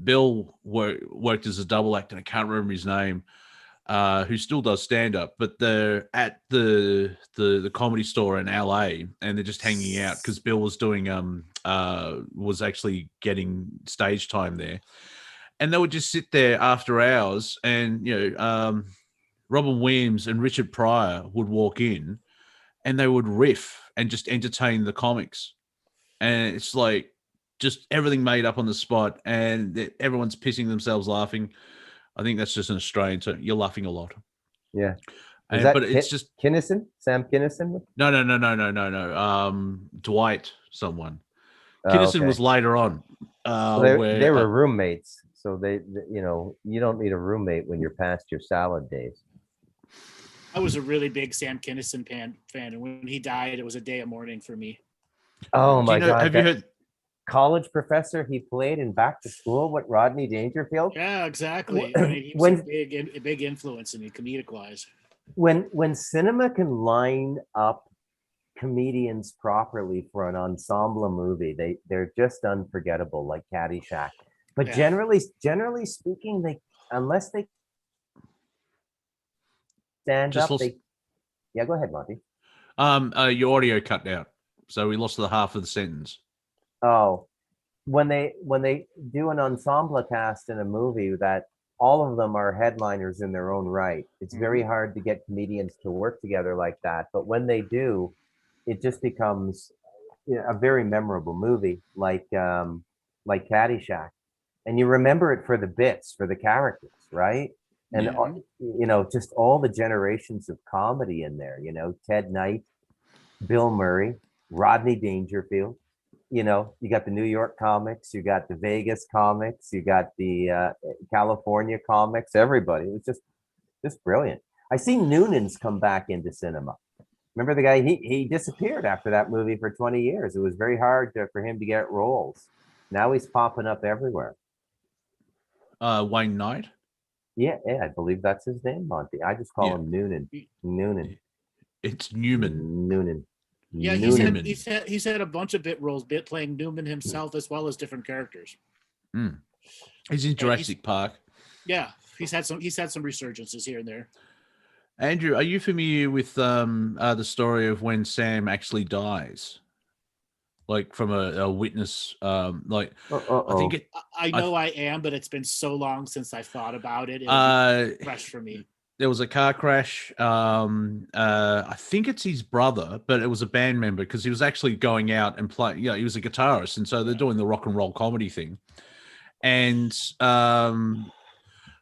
Bill worked as a double act, and I can't remember his name, who still does stand up, but they're at the Comedy Store in LA, and they're just hanging out because Bill was doing was actually getting stage time there, and they would just sit there after hours, and Robin Williams and Richard Pryor would walk in, and they would riff and just entertain the comics, and it's like just everything made up on the spot, and everyone's pissing themselves laughing. I think that's just an Australian term. You're laughing a lot. Yeah. But it's just Kinnison? Sam Kinnison? no. Dwight, someone. Oh, Kinnison okay. was later on. Well, they were roommates, so they, you know, you don't need a roommate when you're past your salad days. I was a really big Sam Kinison fan, and when he died, it was a day of mourning for me. Oh my God! Have you heard? College professor he played in Back to School with Rodney Dangerfield? Yeah, exactly. I mean, he was a big influence in me, comedic wise. When cinema can line up comedians properly for an ensemble movie, they're just unforgettable, like Caddyshack. But Yeah. generally speaking, unless they stand up, yeah, go ahead, Monty. Your audio cut out, so we lost the half of the sentence. Oh, when they do an ensemble cast in a movie that all of them are headliners in their own right, it's very hard to get comedians to work together like that. But when they do, it just becomes, you know, a very memorable movie, like Caddyshack, and you remember it for the bits, for the characters, right? And you know, just all the generations of comedy in there. You know, Ted Knight, Bill Murray, Rodney Dangerfield. You know, you got the New York comics, you got the Vegas comics, you got the California comics. Everybody, it was just brilliant. I seen Noonan's come back into cinema. Remember the guy? He disappeared after that movie for 20 years. It was very hard for him to get roles. Now he's popping up everywhere. Wayne Knight. Yeah, I believe that's his name, Monty. I just call him Noonan. Noonan. It's Newman. Noonan. Yeah, Noonan. he's had a bunch of bit roles, playing Newman himself as well as different characters. He's in Jurassic Park. Yeah, he's had some resurgences here and there. Andrew, are you familiar with the story of when Sam actually dies? Like from a witness, like I think it. I know I am, but it's been so long since I thought about it. It was fresh for me. There was a car crash. I think it's his brother, but it was a band member because he was actually going out and playing. You know, he was a guitarist, and so they're doing the rock and roll comedy thing. And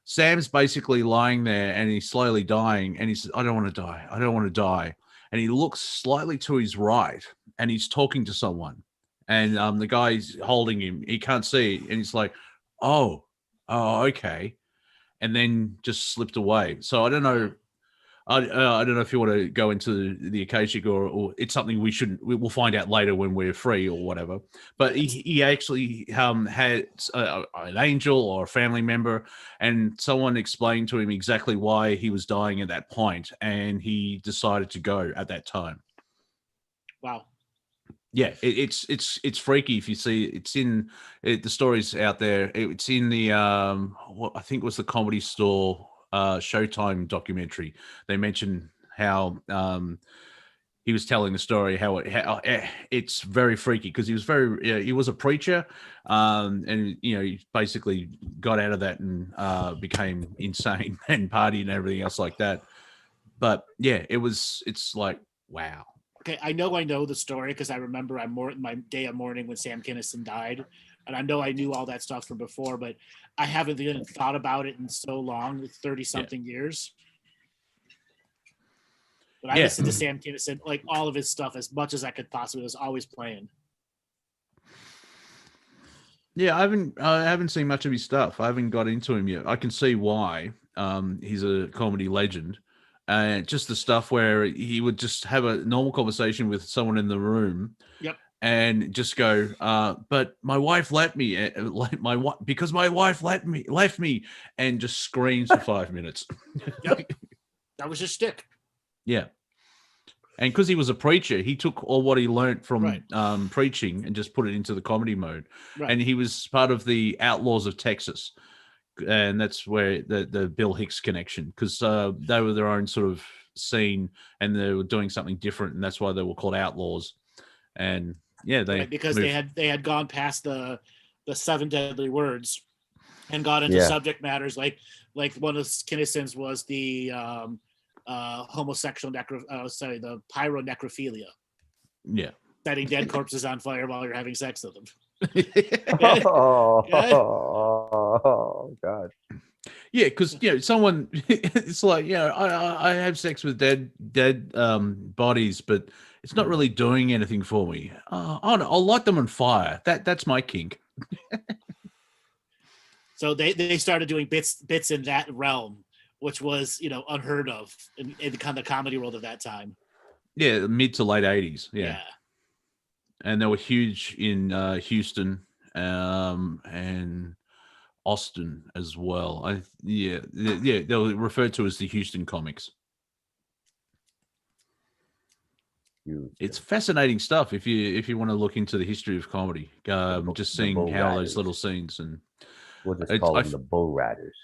Sam's basically lying there, and he's slowly dying, and he says, "I don't want to die. I don't want to die." And he looks slightly to his right, and he's talking to someone, and the guy's holding him. He can't see, and he's like, "Oh, okay," and then just slipped away. So I don't know. I don't know if you want to go into the Akashic or it's something we'll find out later when we're free or whatever. But he actually had an angel or a family member, and someone explained to him exactly why he was dying at that point, and he decided to go at that time. Wow. Yeah, it's freaky if you see it's in the stories out there. It's in the what I think was the Comedy Store Showtime documentary. They mentioned how he was telling the story how it's very freaky because he was a preacher, and you know he basically got out of that and became insane and party and everything else like that. But yeah, it's like wow. Okay, I know the story because I remember my day of mourning when Sam Kinison died, and I know I knew all that stuff from before, but I haven't even thought about it in so long, 30-something years. But I listened to Sam Kinison, like all of his stuff, as much as I could possibly. Was always playing. Yeah, I haven't seen much of his stuff. I haven't got into him yet. I can see why. He's a comedy legend. Just the stuff where he would just have a normal conversation with someone in the room. Yep. And just go, but my wife left me, because my wife left me, and just screams for 5 minutes. Yep. That was his shtick. Yeah. And because he was a preacher, he took all what he learned from preaching and just put it into the comedy mode. Right. And he was part of the Outlaws of Texas. And that's where the Bill Hicks connection, because they were their own sort of scene and they were doing something different. And that's why they were called Outlaws. And yeah, because they had gone past the 7 deadly words and got into subject matters like one of Kinnison's was the homosexual the pyronecrophilia. Yeah, setting dead corpses on fire while you're having sex with them. Oh God. Yeah, because someone it's like I have sex with dead bodies, but it's not really doing anything for me. I'll light them on fire. That's my kink. So they started doing bits in that realm, which was unheard of in the kind of comedy world of that time. Yeah, mid to late 80s. Yeah. And they were huge in Houston and Austin as well. They were referred to as the Houston comics. It's fascinating stuff if you want to look into the history of comedy. Just seeing how those little scenes and we'll just call them the Bull Riders.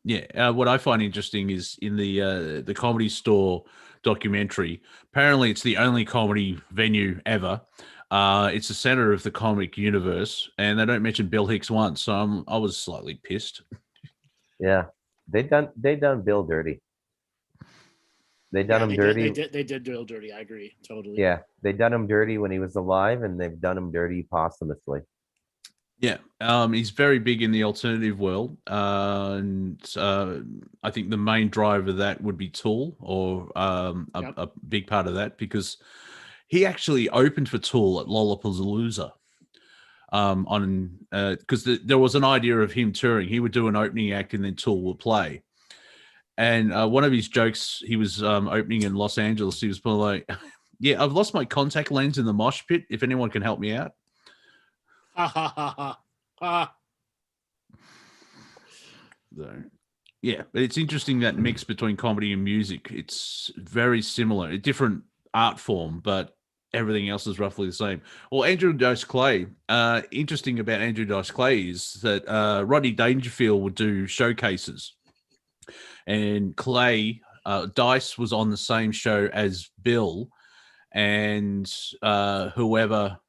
Yeah, what I find interesting is in the Comedy Store documentary. Apparently, it's the only comedy venue ever. It's the center of the comic universe, and they don't mention Bill Hicks once. So I was slightly pissed. Yeah, they done Bill dirty. They done him dirty. They did Bill dirty. I agree totally. Yeah, they done him dirty when he was alive, and they've done him dirty posthumously. Yeah, he's very big in the alternative world, and I think the main driver of that would be Tool, or a big part of that, because he actually opened for Tool at Lollapalooza. Because there was an idea of him touring. He would do an opening act, and then Tool would play. And one of his jokes, he was opening in Los Angeles. He was like, "Yeah, I've lost my contact lens in the mosh pit. If anyone can help me out." Ha ha ha ha ha. So, yeah, but it's interesting that mix between comedy and music. It's very similar, a different art form, but everything else is roughly the same. Well, Andrew Dice Clay, interesting about Andrew Dice Clay is that Rodney Dangerfield would do showcases, and Clay, Dice was on the same show as Bill, and whoever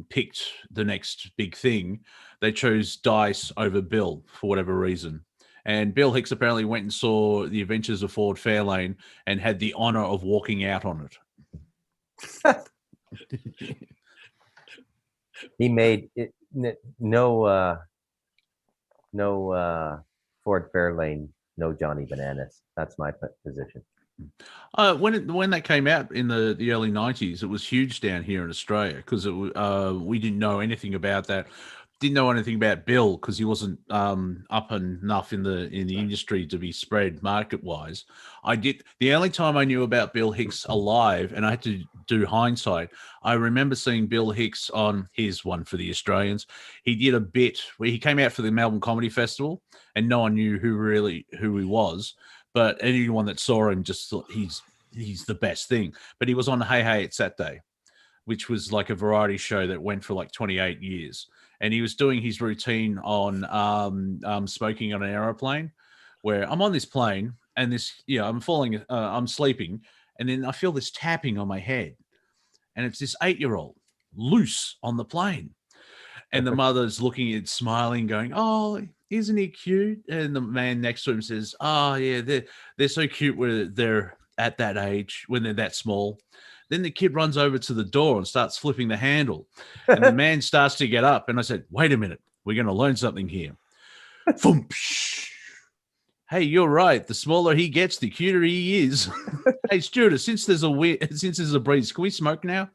picked the next big thing, they chose Dice over Bill for whatever reason. And Bill Hicks apparently went and saw The Adventures of Ford Fairlane and had the honor of walking out on it. He made it no Ford Fairlane, no Johnny Bananas. That's my position. When that came out in the early 90s, it was huge down here in Australia because we didn't know anything about that. Didn't know anything about Bill because he wasn't up enough in the industry to be spread market wise. The only time I knew about Bill Hicks alive, and I had to do hindsight, I remember seeing Bill Hicks on his One for the Australians. He did a bit where he came out for the Melbourne Comedy Festival, and no one knew who he was. But anyone that saw him just thought he's the best thing. But he was on Hey Hey It's Saturday, which was like a variety show that went for like 28 years. And he was doing his routine on smoking on an aeroplane, where I'm on this plane and I'm sleeping, and then I feel this tapping on my head, and it's this 8-year-old loose on the plane, and the mother's looking at it, smiling, going, "Oh, isn't he cute?" And the man next to him says, "Oh yeah, they're so cute when they're at that age, when they're that small." Then the kid runs over to the door and starts flipping the handle. And the man starts to get up. And I said, "Wait a minute. We're going to learn something here." Hey, you're right. The smaller he gets, the cuter he is. Hey, Stuart, since there's a breeze, can we smoke now?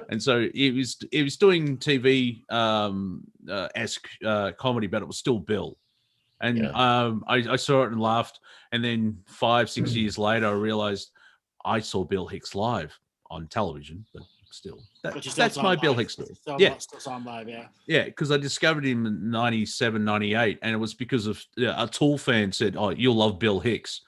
And so it was doing TV esque comedy, but it was still Bill. And I saw it and laughed. And then 5-6 years later, I realized I saw Bill Hicks live on television, but still, that's my Bill Hicks story. Still saw him live, yeah. Yeah, because I discovered him in 97, 98, and it was because of a Tool fan said, "Oh, you'll love Bill Hicks,"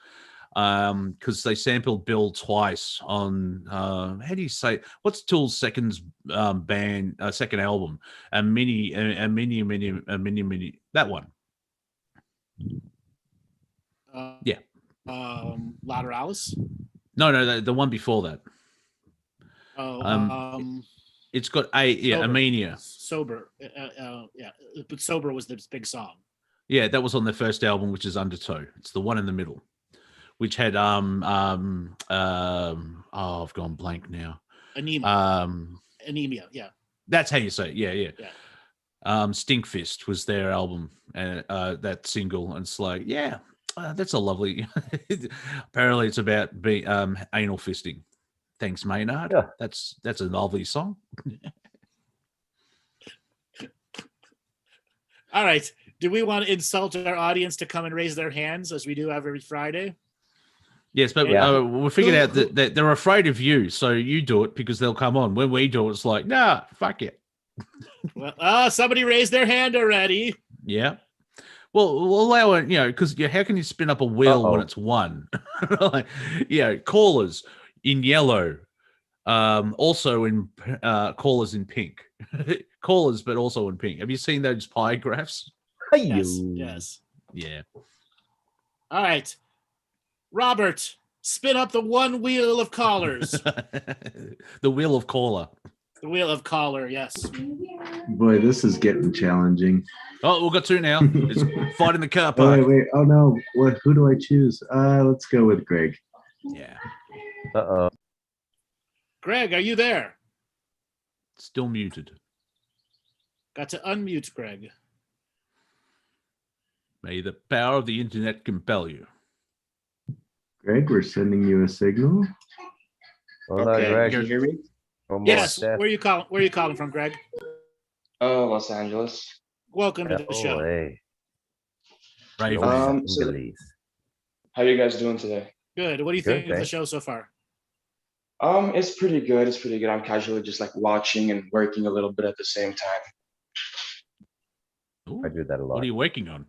because they sampled Bill twice on how do you say, what's Tool's second album, a mini that one. Lateralis? No, the one before that. It's got Amenia. Sober. But Sober was the big song. Yeah, that was on their first album, which is Undertow. It's the one in the middle, which had I've gone blank now. Anemia. Anemia, yeah. That's how you say it. Yeah. Stinkfist was their album, and that single, and it's like, yeah, that's a lovely. Apparently, it's about anal fisting. Thanks, Maynard. Yeah. That's a lovely song. All right. Do we want to insult our audience to come and raise their hands as we do every Friday? Yes, but Yeah. we figured out that they're afraid of you, so you do it because they'll come on. When we do it, it's like, nah, fuck it. Well, somebody raised their hand already. Yeah. Well, we'll allow it, because how can you spin up a wheel when Uh-oh. it's one? Like, callers in yellow, also in callers in pink. Callers, but also in pink. Have you seen those pie graphs? Yes. Yeah. All right. Robert, spin up the one wheel of callers. The wheel of caller. The wheel of caller, yes. Boy, this is getting challenging. Oh, we've got two now. It's fight in the car Oh, park. wait. Oh, no. Who do I choose? Let's go with Greg. Yeah. Uh-oh. Greg, are you there? Still muted. Got to unmute Greg. May the power of the internet compel you. Greg, we're sending you a signal. Hold Okay, on, Greg. Can you hear me? One more Yes. step. Where are you calling from, Greg? Los Angeles. Welcome to the show. L.A. Raven. Los so- Angeles. How are you guys doing today? Good. What do you Good, think of the thanks. show so far? It's pretty good. It's pretty good. I'm casually just like watching and working a little bit at the same time. Ooh, I do that a lot. what are you working on?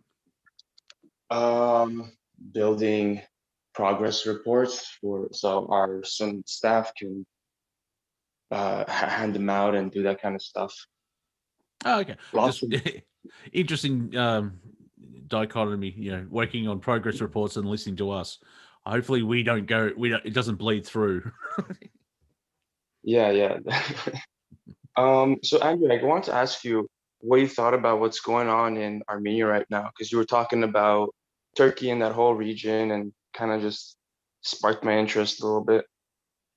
Building progress reports so some staff can hand them out and do that kind of stuff. Oh, okay. Lots Just interesting dichotomy, working on progress reports and listening to us. Hopefully it doesn't bleed through. Yeah. So Andrew, I want to ask you what you thought about what's going on in Armenia right now, because you were talking about Turkey and that whole region, and kind of just sparked my interest a little bit.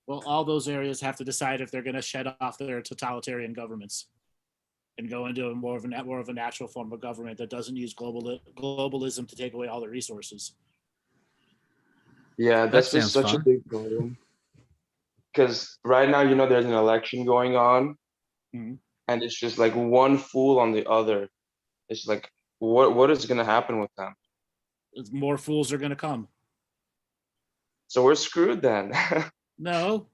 Well, all those areas have to decide if they're going to shed off their totalitarian governments and go into more of a natural form of government that doesn't use globalism to take away all the resources. Yeah, that's just sounds such a fun. big problem. Because right now, there's an election going on, Mhm. and it's just like one fool on the other. It's like, what is going to happen with them? More fools are going to come. So we're screwed then. No,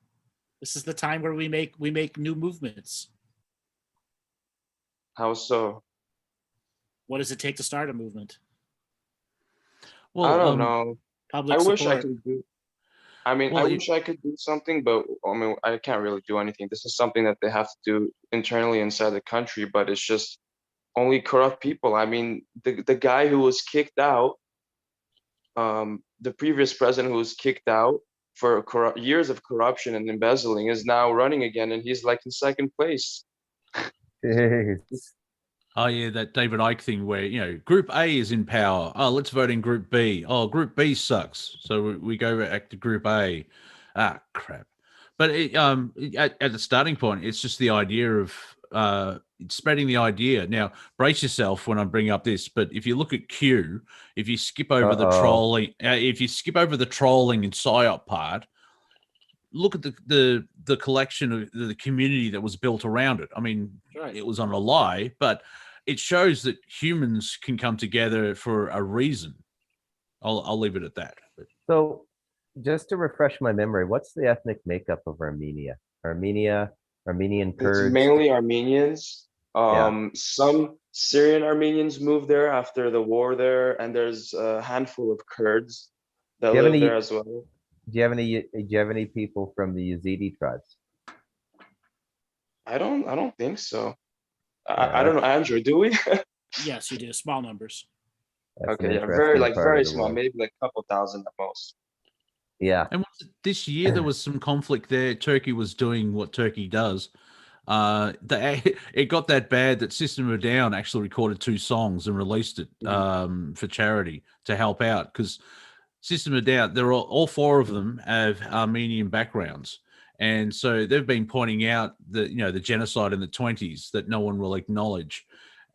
this is the time where we make new movements. How so? What does it take to start a movement? Well, I don't know. Public I support. wish I could do. I mean, Well, I wish I could do something, but I can't really do anything. This is something that they have to do internally inside the country, but it's just only corrupt people. I mean, the guy who was kicked out, the previous president who was kicked out for years of corruption and embezzling is now running again, and he's like in second place. Jeez. Oh yeah, that David Icke thing where Group A is in power. Oh, let's vote in Group B. Oh, Group B sucks, so we go back to Group A. Ah, crap. But at the starting point, it's just the idea of spreading the idea. Now, brace yourself when I bring up this. But if you look at Q, if you skip over the trolling, and psyop part, look at the collection of the community that was built around it. I mean, Right. It was on a lie, but it shows that humans can come together for a reason. I'll leave it at that. But So, just to refresh my memory, what's the ethnic makeup of Armenia? Armenian Kurds. It's mainly Armenians. Yeah. Some Syrian Armenians moved there after the war there, and there's a handful of Kurds that Do you have live any- there as well. Do you have any people from the Yazidi tribes? I don't think so. Yeah, I don't know, Andrew, do we? Yes, you do. Small numbers. That's an Okay, yeah, interesting part of very the small, world. maybe like a couple thousand at most. Yeah. and this year there was some conflict there. Turkey was doing what Turkey does. It got that bad that System of a Down actually recorded 2 songs and released it for charity to help out, because System of a Down, they're all 4 of them have Armenian backgrounds, and so they've been pointing out the genocide in the 20s that no one will acknowledge,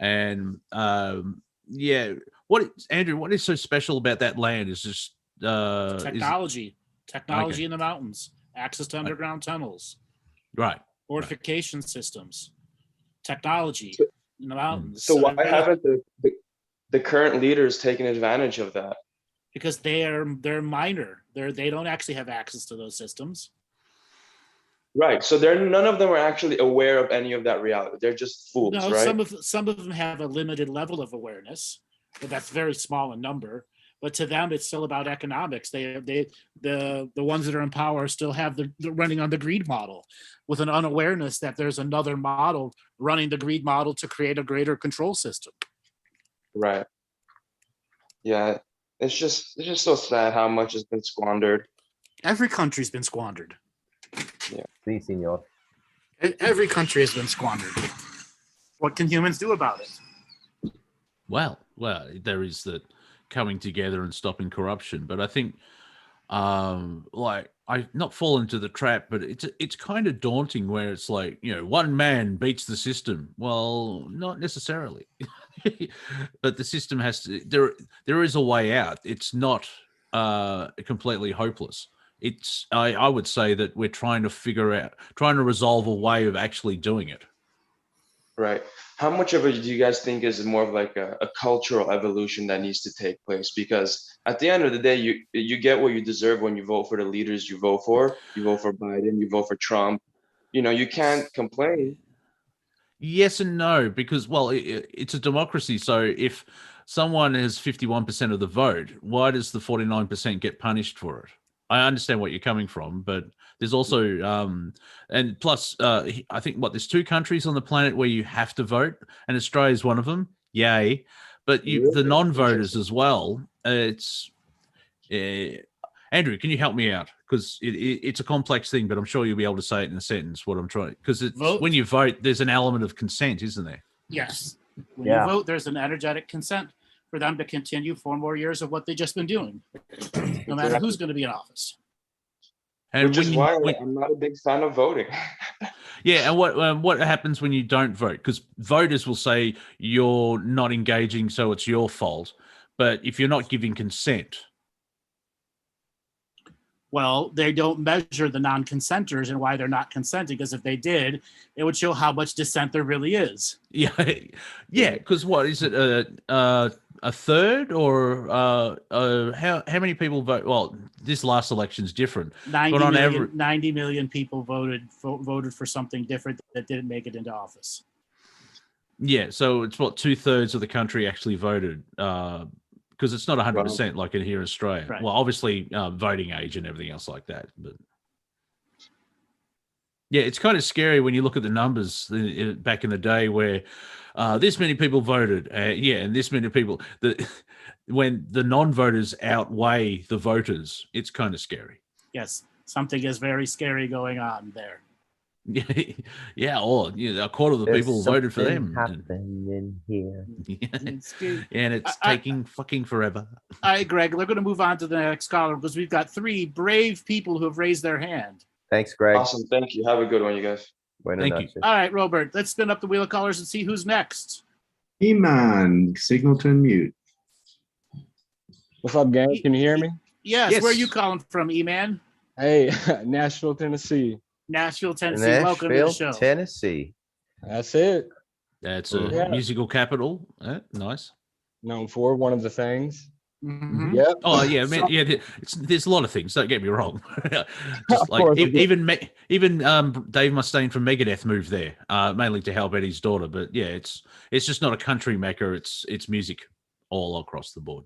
And Andrew, what is so special about that land is just technology Okay. in the mountains, access to underground tunnels, right. fortification systems, technology in the mountains. So why haven't the current leaders taken advantage of that? Because they're minor. They don't actually have access to those systems. Right. So none of them are actually aware of any of that reality. They're just fools, No, right? some of them have a limited level of awareness, but that's very small in number. But to them, it's still about economics. The ones that are in power still have the running on the greed model, with an unawareness that there's another model running the greed model to create a greater control system. Right. Yeah. It's just so sad how much has been squandered. Every country's been squandered. Si, senor. Every country has been squandered. What can humans do about it? Well, there is that coming together and stopping corruption, but I think, like, I not fall into the trap, but it's kind of daunting where it's like, one man beats the system. Well, not necessarily, but the system has to. There is a way out. It's not completely hopeless. It's I would say that we're trying to resolve a way of actually doing it. Right. How much of it do you guys think is more of like a cultural evolution that needs to take place? Because at the end of the day, you get what you deserve when you vote for the leaders you vote for. You vote for Biden, you vote for Trump. You can't complain. Yes and no, because, well, it's a democracy. So if someone has 51% of the vote, why does the 49% get punished for it? I understand what you're coming from, but there's also, and plus, I think there's 2 countries on the planet where you have to vote, and Australia is one of them. Yay! But the non-voters as well. It's Andrew, can you help me out? Because it's a complex thing, but I'm sure you'll be able to say it in a sentence. What I'm trying, because when you vote, there's an element of consent, isn't there? Yes. When you vote, there's an energetic consent for them to continue 4 more years of what they've just been doing, no matter who's going to be in office. And which is why I'm not a big fan of voting. Yeah, and what happens when you don't vote? Because voters will say you're not engaging, so it's your fault. But if you're not giving consent, well, they don't measure the non-consenters and why they're not consenting. Because if they did, it would show how much dissent there really is. yeah. Because what is it? A third, or how many people vote? Well, this last election's different. 90 million people voted for something different that didn't make it into office. Yeah, so it's 2/3 of the country actually voted, because it's not 100% like in here in Australia. Right. Well, obviously, voting age and everything else like that, but. Yeah, it's kind of scary when you look at the numbers back in the day where this many people voted. And this many people. When the non-voters outweigh the voters, it's kind of scary. Yes, something is very scary going on there. Yeah, or a quarter of the people voted for them. Happening here. And it's taking fucking forever. All right, Greg, we're going to move on to the next caller because we've got 3 brave people who have raised their hand. Thanks, Greg. Awesome. Thank you. Have a good one, you guys. Thank you. All right, Robert, let's spin up the wheel of callers and see who's next. E-Man, signal to unmute. What's up, gang? Can you hear me? Yes. Where are you calling from, E-Man? Hey, Nashville, Tennessee. Nashville, Tennessee. Welcome to the show. Tennessee. That's it. That's a musical capital. Nice. Known for one of the things. Mm-hmm. Yep. Oh yeah, man. Yeah, there's a lot of things. Don't get me wrong. Just like even Dave Mustaine from Megadeth moved there, mainly to help Eddie's daughter. But yeah, it's just not a country mecca. It's music all across the board.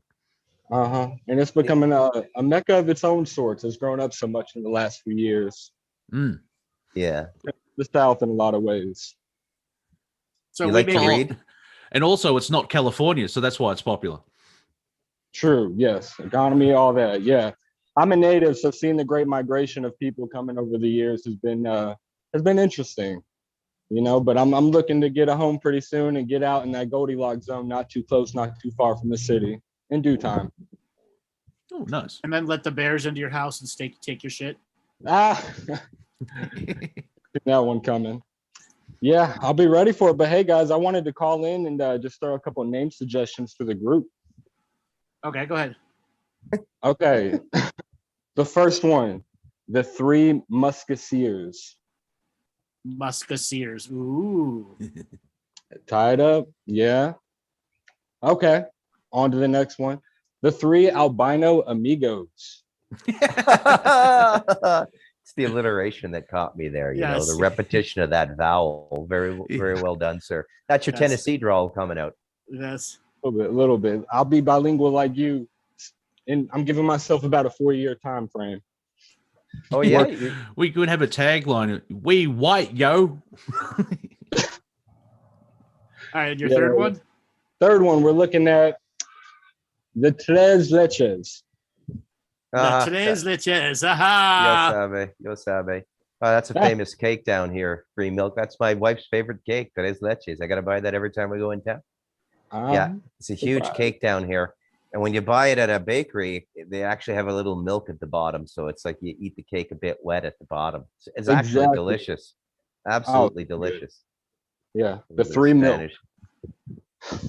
And it's becoming a mecca of its own sorts. It's grown up so much in the last few years. Yeah. The South in a lot of ways. So you like to read? And also, it's not California, so that's why it's popular. True. Yes. Economy, all that. Yeah. I'm a native, so seeing the great migration of people coming over the years has been interesting, but I'm looking to get a home pretty soon and get out in that Goldilocks zone, not too close, not too far from the city, in due time. Oh, nice. And then let the bears into your house and take your shit. That one coming. Yeah, I'll be ready for it. But hey, guys, I wanted to call in and just throw a couple of name suggestions for the group. Okay, go ahead. Okay. The first one, the Three Musketeers. Musketeers. Ooh. Tied up? Yeah. Okay. On to the next one. The Three Albino Amigos. It's the alliteration that caught me there. You know, Yes. the repetition of that vowel. Very, very well done, sir. That's your Yes. Tennessee drawl coming out. Yes. A little bit. I'll be bilingual like you, and I'm giving myself about a 4-year time frame. Oh yeah, we could have a tagline. We white, yo. All right, your third one? Third one, we're looking at the Tres Leches. Tres leches. Aha. Yo sabe. Oh, that's a famous cake down here. Free milk. That's my wife's favorite cake. Tres leches. I got to buy that every time we go in town. Yeah, it's a huge cake down here. And when you buy it at a bakery, they actually have a little milk at the bottom. So it's like you eat the cake a bit wet at the bottom. It's actually delicious. Absolutely delicious. Yeah, the three milk.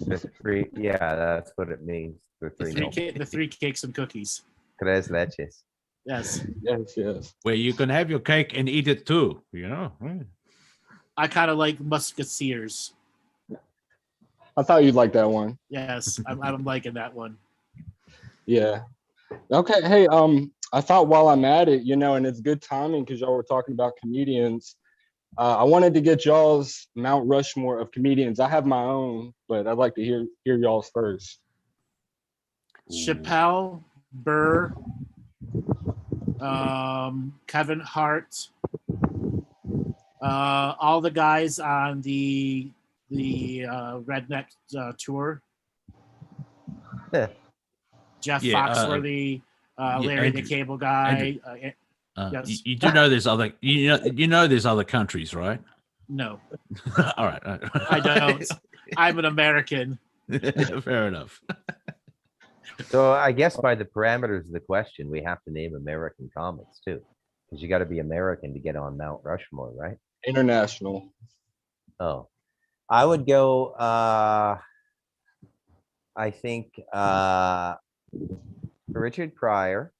The three, yeah, that's what it means. The three cakes and cookies. Tres leches. Yes. Yes. Where you can have your cake and eat it too, you know. I kind of like Musketeers. I thought you'd like that one. Yes, I'm liking that one. Yeah. Okay. Hey, I thought while I'm at it, you know, and it's good timing because y'all were talking about comedians. I wanted to get y'all's Mount Rushmore of comedians. I have my own, but I'd like to hear y'all's first. Chappelle, Burr, Kevin Hart, all the guys on the Redneck tour. Jeff Foxworthy, Larry the Cable Guy. Yes. You do know there's other there's other countries, right? No. All right. I don't. I'm an American. Fair enough. So I guess by the parameters of the question, we have to name American comics too, because you got to be American to get on Mount Rushmore, right? International. Oh, I would go. I think Richard Pryor,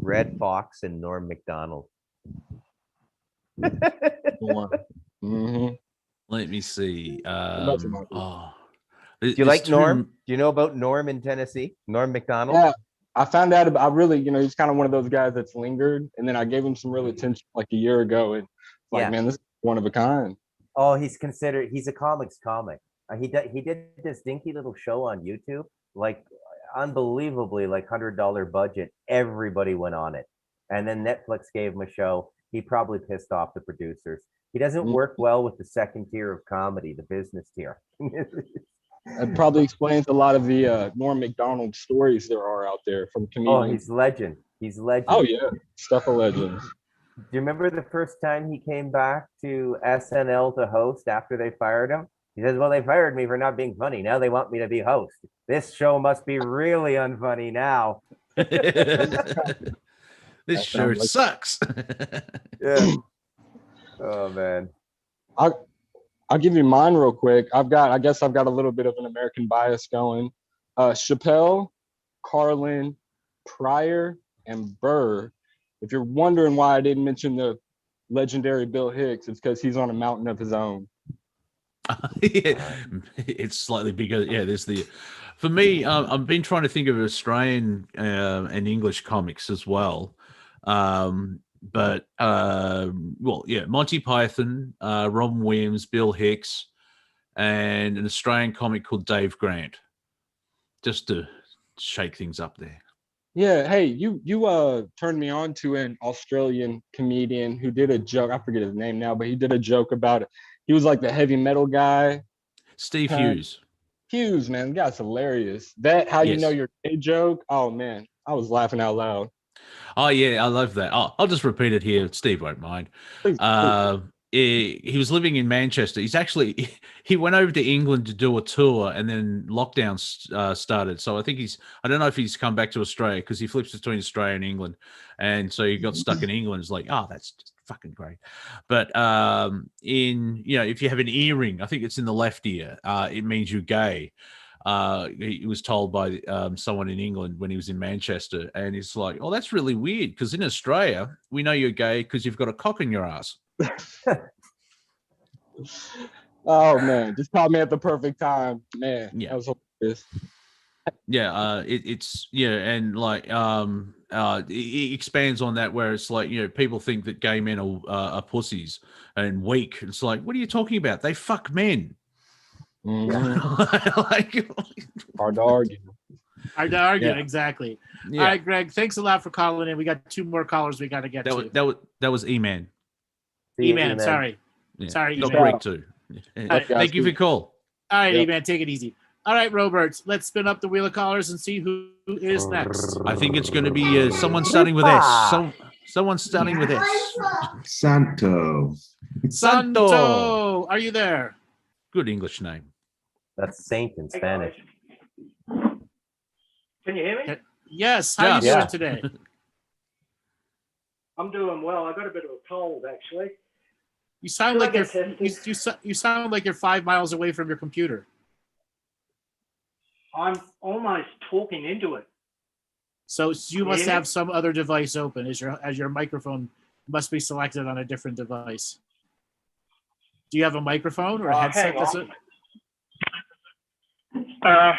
Red Fox, and Norm MacDonald. Mm-hmm. Let me see. Do you like Norm? Do you know about Norm in Tennessee? Norm MacDonald? Yeah, I found out about. I really, you know, he's kind of one of those guys that's lingered, and then I gave him some real attention like a year ago, and man, this is one of a kind. Oh, he's a comics comic. He did this dinky little show on YouTube, like unbelievably, like $100 budget. Everybody went on it, and then Netflix gave him a show. He probably pissed off the producers. He doesn't work well with the second tier of comedy, the business tier. That probably explains a lot of the Norm MacDonald stories there are out there from comedians. Oh, he's legend. He's legend. Oh yeah, stuff of legends. Do you remember the first time he came back to SNL to host after they fired him? He says, well, they fired me for not being funny. Now they want me to be host. This show must be really unfunny now. This shirt sucks. Yeah. Oh, man. I'll give you mine real quick. I guess I've got a little bit of an American bias going. Chappelle, Carlin, Pryor, and Burr. If you're wondering why I didn't mention the legendary Bill Hicks, it's because he's on a mountain of his own. It's slightly bigger. Yeah, for me, I've been trying to think of Australian and English comics as well. Monty Python, Robin Williams, Bill Hicks, and an Australian comic called Dave Grant, just to shake things up there. Yeah, hey, you turned me on to an Australian comedian who did a joke. I forget his name now, but he did a joke about it. He was like the heavy metal guy. Steve Hughes. Hughes, man, the guy's hilarious. That how you know your gay joke? Oh man, I was laughing out loud. Oh yeah, I love that. I'll just repeat it here. Steve won't mind. Please. He was living in Manchester. He went over to England to do a tour, and then lockdown started. So I don't know if he's come back to Australia because he flips between Australia and England, and so he got stuck in England. It's like, that's fucking great. But in, you know, if you have an earring, I think it's in the left ear, it means you're gay. He was told by someone in England when he was in Manchester, and he's like, "Oh, that's really weird because in Australia we know you're gay because you've got a cock in your ass." Oh man, just caught me at the perfect time, man. Yeah. That was hilarious. Yeah, it's yeah, and like it expands on that where it's like, you know, people think that gay men are pussies and weak. It's like, what are you talking about? They fuck men. Mhm. Like, Hard to argue. Hard to argue, Yeah. exactly. yeah, All right, Greg, thanks a lot for calling in. We got 2 more callers we got to get to. that was E-Man. See you, E-Man, sorry. Yeah. Sorry, Not E-Man. Greg too. right, Thank you for your call. All right, Yep. E-Man, take it easy. All right, Robert, let's spin up the wheel of callers and see who is next. I think it's going to be someone starting with S. Someone starting with S. Santo. Santo, are you there? Good English name. That's saint in Spanish. Can you hear me? Yes, how are you Yeah. doing today? I'm doing well. I got a bit of a cold, actually. You sound Should I like get you, tested? you sound like you're 5 miles away from your computer. I'm almost talking into it. So you must Yeah. have some other device open as your microphone must be selected on a different device. Do you have a microphone or a headset? Hang on.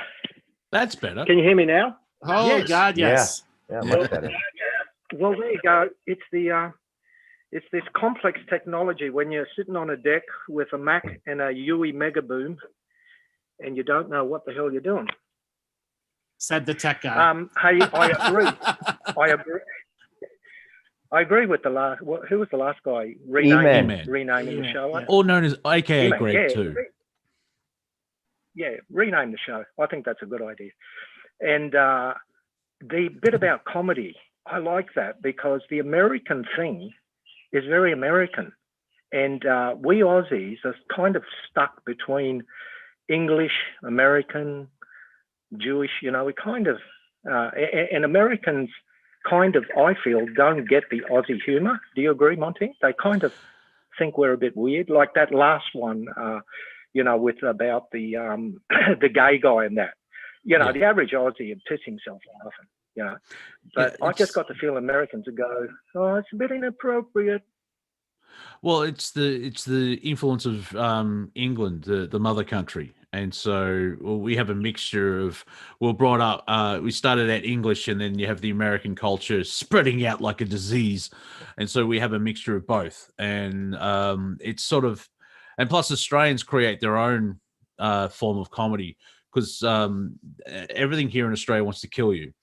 That's better. Can you hear me now? Oh Yes. God, yes. Yeah, much better. Well, there you go. It's this complex technology when you're sitting on a deck with a Mac and a UE Mega Boom, and you don't know what the hell you're doing. Said the tech guy. Hey, I agree. I agree with the last. Who was the last guy? E-Man. Renaming the show. Yeah. Or known as AKA E-Man, Greg yeah. too. Yeah, rename the show. I think that's a good idea. And the bit about comedy, I like that because the American thing is very American. And we Aussies are kind of stuck between English, American, Jewish, you know, we kind of, and Americans kind of, I feel, don't get the Aussie humor. Do you agree, Monty? They kind of think we're a bit weird, like that last one, you know, with about the the gay guy and that. You know, Yeah. the average Aussie would piss himself laughing, you know. But Yeah, I just got the feel Americans would go, oh, it's a bit inappropriate. Well, it's the influence of England, the mother country, and so we have a mixture of. We're brought up. We started out English, and then you have the American culture spreading out like a disease, and so we have a mixture of both. And it's sort of, and plus Australians create their own form of comedy because everything here in Australia wants to kill you.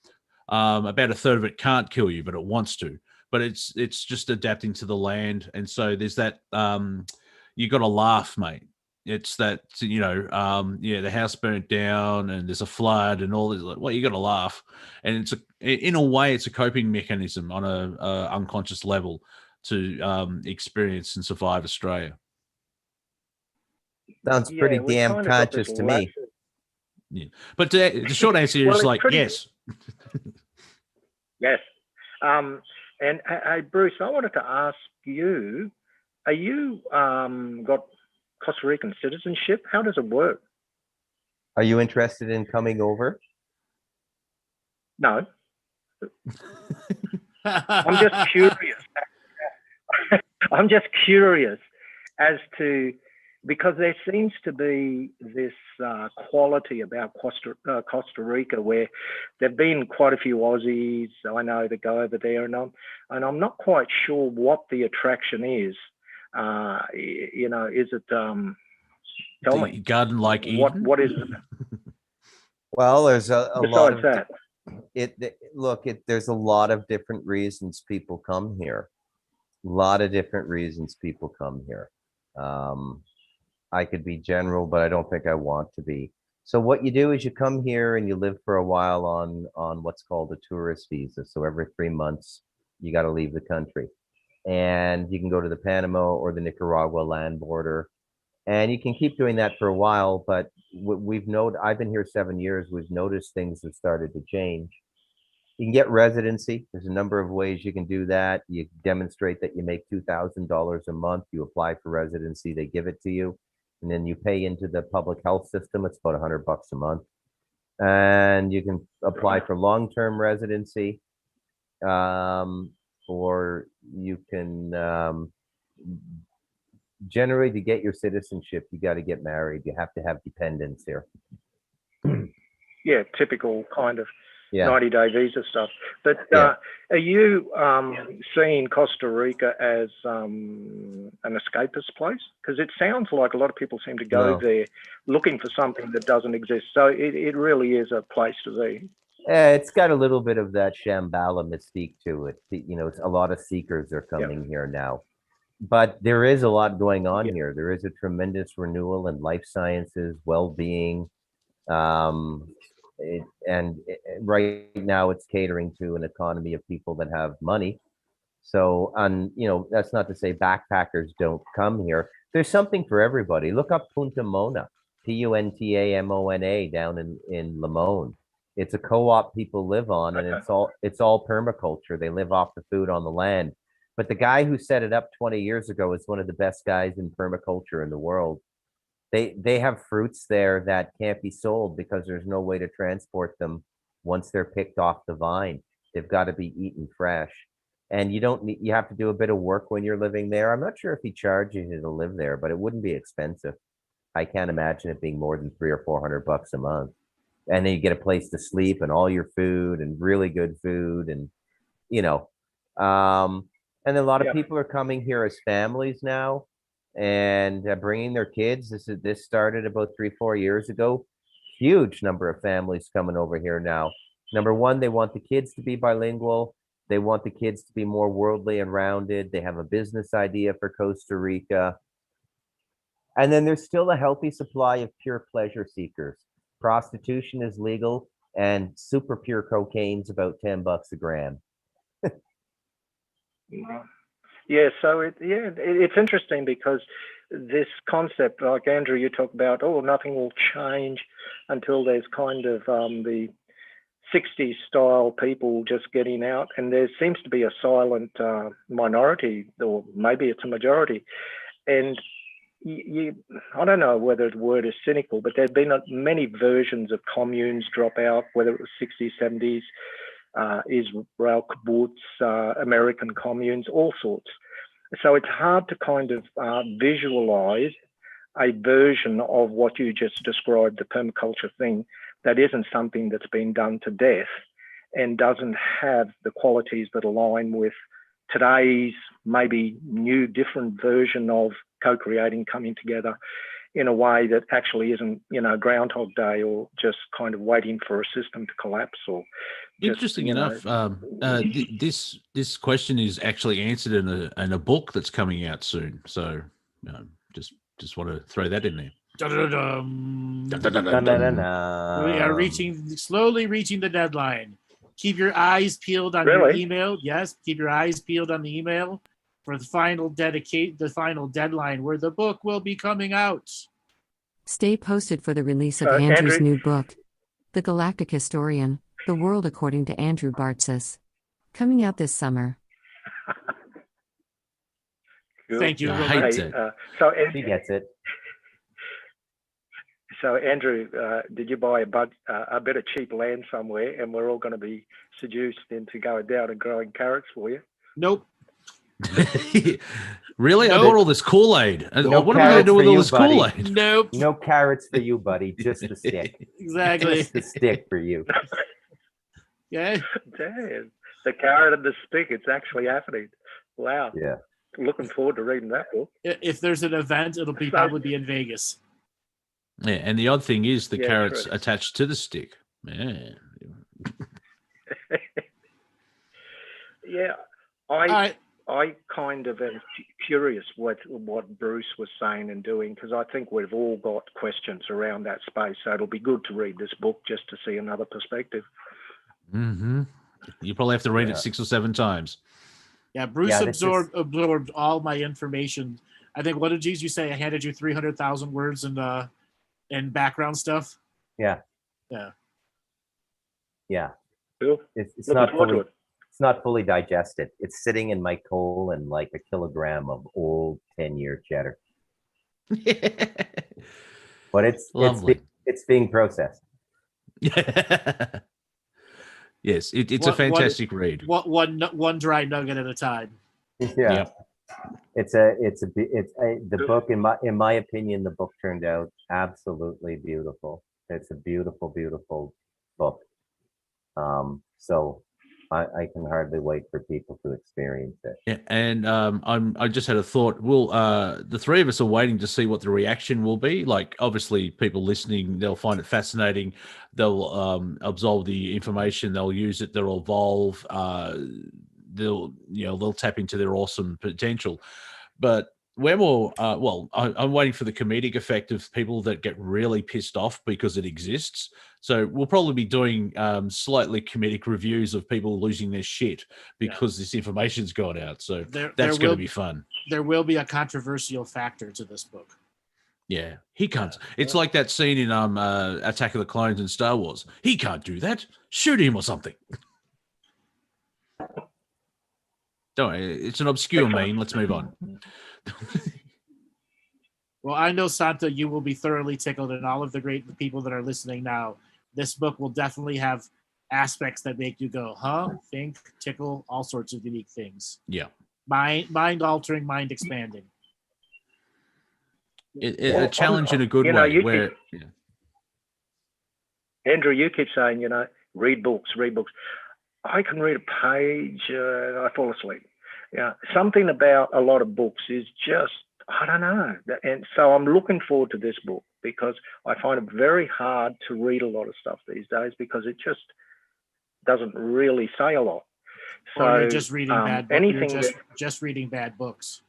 About a third of it can't kill you, but it wants to. But it's just adapting to the land, and so there's that you got to laugh, mate. It's that, you know, yeah, the house burnt down and there's a flood and all this. Well, you got to laugh, and in a way it's a coping mechanism on a unconscious level to experience and survive Australia. Sounds pretty we damn kind of got conscious this to me. Yeah, but the short answer Well, is it's like pretty- yes. Yes. And hey, Bruce, I wanted to ask you, are you got Costa Rican citizenship? How does it work? Are you interested in coming over? No, I'm just curious. I'm just curious as to, because there seems to be this quality about Costa Rica where there've been quite a few Aussies I know that go over there, and I'm not quite sure what the attraction is. You know, is it? Tell me, Garden like Eden. what is it? Well, there's a lot Besides of that, there's a lot of different reasons people come here. A lot of different reasons people come here. I could be general, but I don't think I want to be. So what you do is you come here and you live for a while on what's called a tourist visa. So every 3 months, you got to leave the country. And you can go to the Panama or the Nicaragua land border. And you can keep doing that for a while, but I've been here 7 years. We've noticed things have started to change. You can get residency. There's a number of ways you can do that. You demonstrate that you make $2,000 a month. You apply for residency. They give it to you, and then you pay into the public health system. It's about $100 a month, and you can apply for long-term residency, or you can generally, to get your citizenship, you got to get married. You have to have dependents here. Yeah, typical kind of Yeah. 90-day visa stuff. But Yeah. are you seeing Costa Rica as an escapist place? Because it sounds like a lot of people seem to go No. there looking for something that doesn't exist. So it really is a place to be. It's got a little bit of that Shambhala mystique to it. You know, it's a lot of seekers are coming here now. But there is a lot going on here. There is a tremendous renewal in life sciences, well-being. Right now it's catering to an economy of people that have money. So, you know, that's not to say backpackers don't come here. There's something for everybody. Look up Punta Mona, Puntamona down in Limon. It's a co-op people live on, and it's all permaculture. They live off the food on the land. But the guy who set it up 20 years ago is one of the best guys in permaculture in the world. They have fruits there that can't be sold because there's no way to transport them once they're picked off the vine. They've got to be eaten fresh. And you have to do a bit of work when you're living there. I'm not sure if he charges you to live there, but it wouldn't be expensive. I can't imagine it being more than $300 or $400 a month. And then you get a place to sleep and all your food and really good food, and you know, and a lot of people are coming here as families now, and bringing their kids. This started about 3-4 years ago. Huge number of families coming over here now. Number one, they want the kids to be bilingual. They want the kids to be more worldly and rounded. They have a business idea for Costa Rica. And then there's still a healthy supply of pure pleasure seekers. Prostitution is legal, and super pure cocaine's about $10 a gram. Yeah, so it's interesting because this concept, like Andrew, you talk about, nothing will change until there's kind of the 60s style people just getting out, and there seems to be a silent minority, or maybe it's a majority. And I don't know whether the word is cynical, but there have been many versions of communes drop out, whether it was 60s, 70s, Israel kibbutz, American communes, all sorts. So it's hard to kind of visualize a version of what you just described, the permaculture thing, that isn't something that's been done to death and doesn't have the qualities that align with today's maybe new, different version of co-creating, coming together in a way that actually isn't, Groundhog Day, or just kind of waiting for a system to collapse. Or interesting enough, this question is actually answered in a book that's coming out soon. So just want to throw that in there. We are slowly reaching the deadline. Keep your eyes peeled on your email. Yes, keep your eyes peeled on the email for the final deadline where the book will be coming out. Stay posted for the release of Andrew's new book, The Galactic Historian, The World According to Andrew Bartzis. Coming out this summer. Thank you. He gets it. So, Andrew, did you buy a bit of cheap land somewhere, and we're all going to be seduced into going down and growing carrots for you? Nope. Really? Nope. I bought all this Kool-Aid. No, what am I going to do with all this Kool-Aid? Nope. No carrots for you, buddy. Just the stick. Exactly. Just the stick for you. Yeah. Damn. The carrot and the stick. It's actually happening. Wow. Yeah. Looking forward to reading that book. If there's an event, it'll probably be in Vegas. Yeah, and the odd thing is the carrot's attached to the stick. Man. Yeah. I kind of am curious what Bruce was saying and doing, because I think we've all got questions around that space. So it'll be good to read this book just to see another perspective. Mm-hmm. You probably have to read it 6 or 7 times. Yeah, Bruce absorbed all my information. I think, what did you say? I handed you 300,000 words and background stuff. Yeah. But Cool. It's Looking not forward to fully it. it's not fully digested. It's sitting in my colon like a kilogram of old 10-year cheddar. But Lovely. it's being processed. Yes, it's a fantastic read. One dry nugget at a time. Yeah. Yep. The book, in my opinion, the book turned out absolutely beautiful. It's a beautiful, beautiful book. So I can hardly wait for people to experience it. Yeah, and I just had a thought. We'll the three of us are waiting to see what the reaction will be. Like, obviously, people listening, they'll find it fascinating. They'll absorb the information. They'll use it. They'll evolve. They'll tap into their awesome potential. But we're more I'm waiting for the comedic effect of people that get really pissed off because it exists. So we'll probably be doing slightly comedic reviews of people losing their shit because this information's gone out. So that's going to be fun. There will be a controversial factor to this book. Yeah, he can't. It's like that scene in Attack of the Clones in Star Wars. He can't do that. Shoot him or something. Don't worry, it's an obscure meme. Let's move on. Well, I know, Santo, you will be thoroughly tickled, and all of the great people that are listening now. This book will definitely have aspects that make you go, huh, think, tickle, all sorts of unique things. Yeah. Mind altering, mind expanding. A challenge in a good way. Andrew, you keep saying, read books. I can read a page, I fall asleep. Yeah, something about a lot of books is just, I don't know. And so I'm looking forward to this book because I find it very hard to read a lot of stuff these days because it just doesn't really say a lot. So or you're just reading bad books. You're just reading bad books.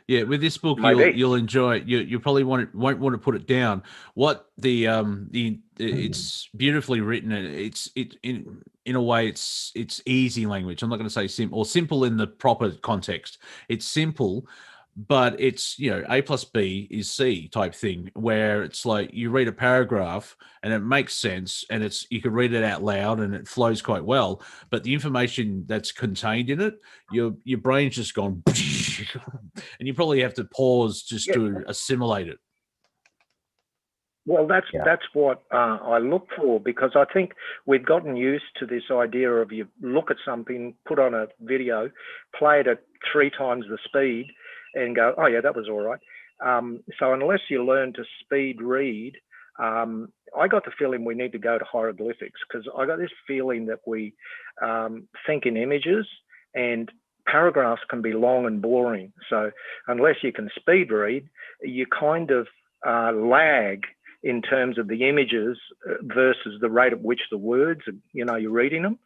Yeah, with this book, you'll enjoy it. You probably won't want to put it down. What it's beautifully written. It's in a way it's easy language. I'm not going to say simple in the proper context. It's simple, but it's A plus B is C type thing where it's like you read a paragraph and it makes sense and you can read it out loud and it flows quite well, but the information that's contained in it, your brain's just gone and you probably have to pause just to assimilate it. Well, that's what I look for, because I think we've gotten used to this idea of you look at something, put on a video, play it at 3 times the speed and go, oh yeah, that was all right. So unless you learn to speed read, I got the feeling we need to go to hieroglyphics, because I got this feeling that we think in images and paragraphs can be long and boring. So unless you can speed read, you kind of lag in terms of the images versus the rate at which the words, you're reading them.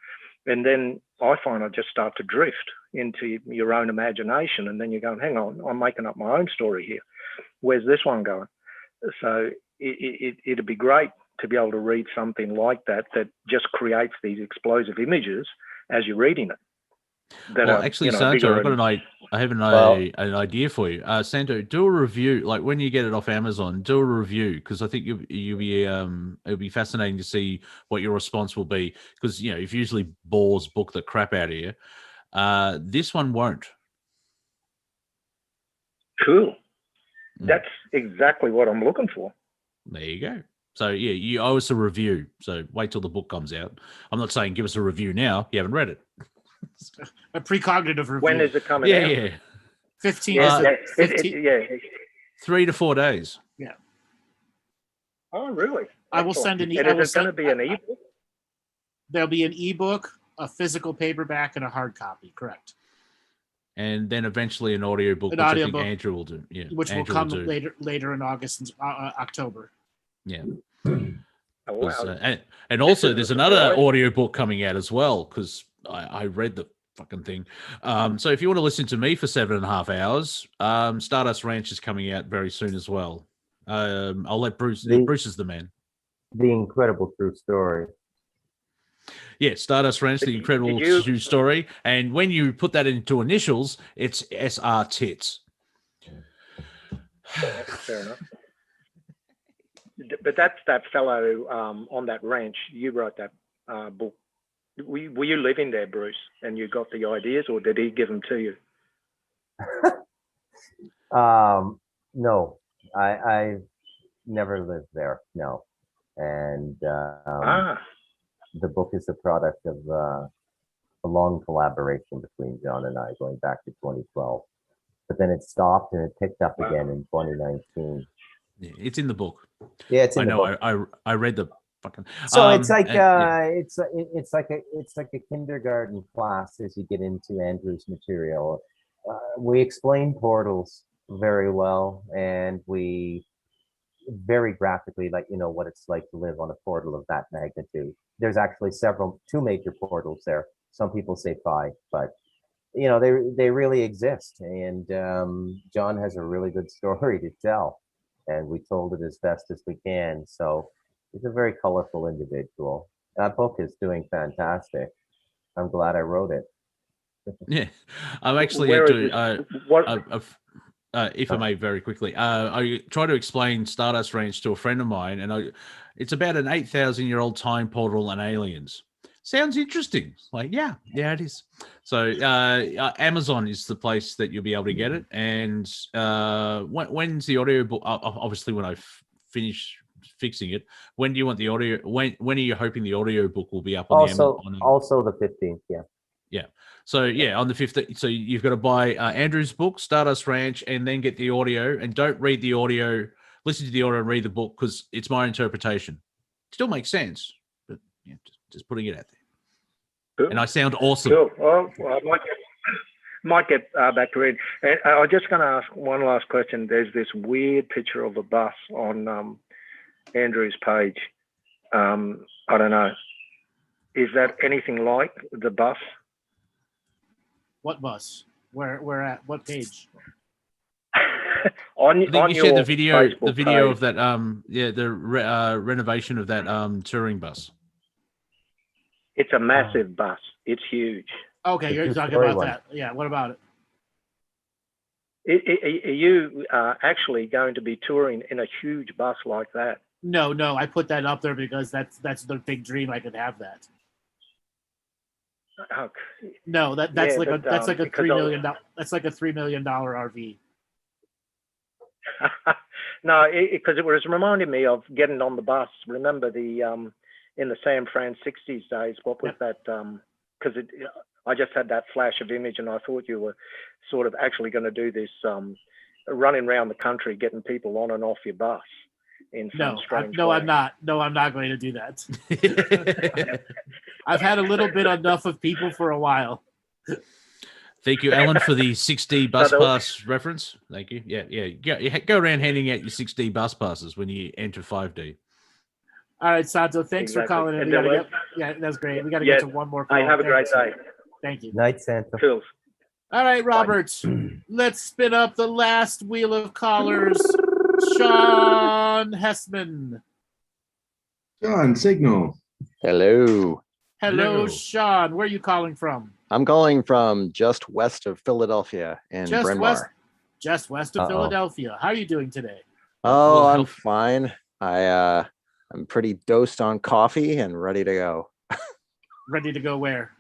And then I find I just start to drift into your own imagination. And then you're going, hang on, I'm making up my own story here. Where's this one going? So it'd be great to be able to read something like that just creates these explosive images as you're reading it. Well, actually, Santo, I have an idea for you. Santo, do a review. Like when you get it off Amazon, do a review, because I think it'll be fascinating to see what your response will be. Because if usually bores book the crap out of you, this one won't. Cool. That's exactly what I'm looking for. There you go. So yeah, you owe us a review. So wait till the book comes out. I'm not saying give us a review now. You haven't read it. A precognitive review. When is it coming out? Yeah. 15. 3 to 4 days. Yeah. Oh, really? I will send an ebook. Is it going to be an ebook? There'll be an ebook, a physical paperback, and a hard copy. Correct. And then eventually an audiobook, which I think Andrew will do. Yeah, which will come later in August and October. Yeah. Oh, wow. And also there's another audiobook coming out as well, because I read the fucking thing. So if you want to listen to me for 7.5 hours, Stardust Ranch is coming out very soon as well. I'll let Bruce. Bruce is the man. The incredible true story. Yeah, Stardust Ranch, the incredible true story. And when you put that into initials, it's SR Tits. Fair enough. But that's that fellow on that ranch. You wrote that book. were you living there, Bruce, and you got the ideas, or did he give them to you? No, I never lived there. No, and the book is a product of a long collaboration between John and I, going back to 2012. But then it stopped and it picked up again in 2019. Yeah, it's in the book. Yeah, it's in the book. I read the fucking. So it's like it's like a kindergarten class as you get into Andrew's material. We explain portals very well, and we very graphically let you know what it's like to live on a portal of that magnitude. There's actually two major portals there. Some people say 5, but they really exist. And John has a really good story to tell, and we told it as best as we can. So he's a very colorful individual. That book is doing fantastic. I'm glad I wrote it. Yeah, I'm actually if I may, very quickly, I try to explain Stardust Ranch to a friend of mine, and it's about an 8,000-year-old time portal and aliens. Sounds interesting. Like, yeah, it is. So Amazon is the place that you'll be able to get it. And when's the audio book? Obviously, when I finish fixing it, when do you want the audio? When are you hoping the audio book will be up on the Amazon? Also the 15th, yeah. Yeah. So on the 15th, so you've got to buy Andrew's book, Stardust Ranch, and then get the audio. And don't read the audio. Listen to the audio and read the book, because it's my interpretation. It still makes sense, but yeah, just putting it out there. Cool. And I sound awesome. Cool. Well, I might get back to it. And I'm just going to ask one last question. There's this weird picture of a bus on Andrew's page. I don't know. Is that anything like the bus? What bus? Where at? What page? I think you shared the video page of that. The renovation of that touring bus. It's a massive bus. It's huge. Okay, you're talking about that. Yeah, what about it? Are you actually going to be touring in a huge bus like that? No, I put that up there because that's the big dream. I could have that. No, that's like a $3 million. That's like a $3 million RV. No, because it was reminding me of getting on the bus. Remember the in the San Fran 60s days, what was that? Because I just had that flash of image, and I thought you were sort of actually going to do this running around the country, getting people on and off your bus in some strange way. I'm not. No, I'm not going to do that. I've had a little bit enough of people for a while. Thank you, Alan, for the 6D bus pass reference. Thank you. Yeah. Go around handing out your 6D bus passes when you enter 5D. All right, Santo, thanks for calling in. That's great. We got to get to one more call. I have a great day. Thank you. Night, Santo. Cool. All right, Robert, let's spin up the last wheel of callers. Sean Hessman. Sean, signal. Hello. Hello, Sean. Where are you calling from? I'm calling from just west of Philadelphia in Bryn Mawr. Just west of Philadelphia. How are you doing today? Oh, I'm fine. I'm pretty dosed on coffee and ready to go. Ready to go where?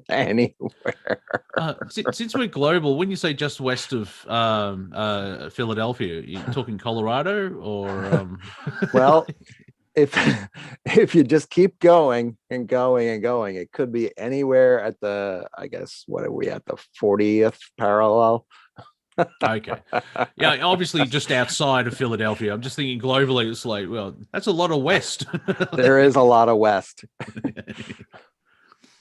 Anywhere. Since we're global, when you say just west of Philadelphia, you talking Colorado or? Well, if you just keep going and going and going, it could be anywhere at the, I guess, what are we at, the 40th parallel? Okay. Yeah, obviously just outside of Philadelphia. I'm just thinking globally, it's like, well, that's a lot of west. There is a lot of west.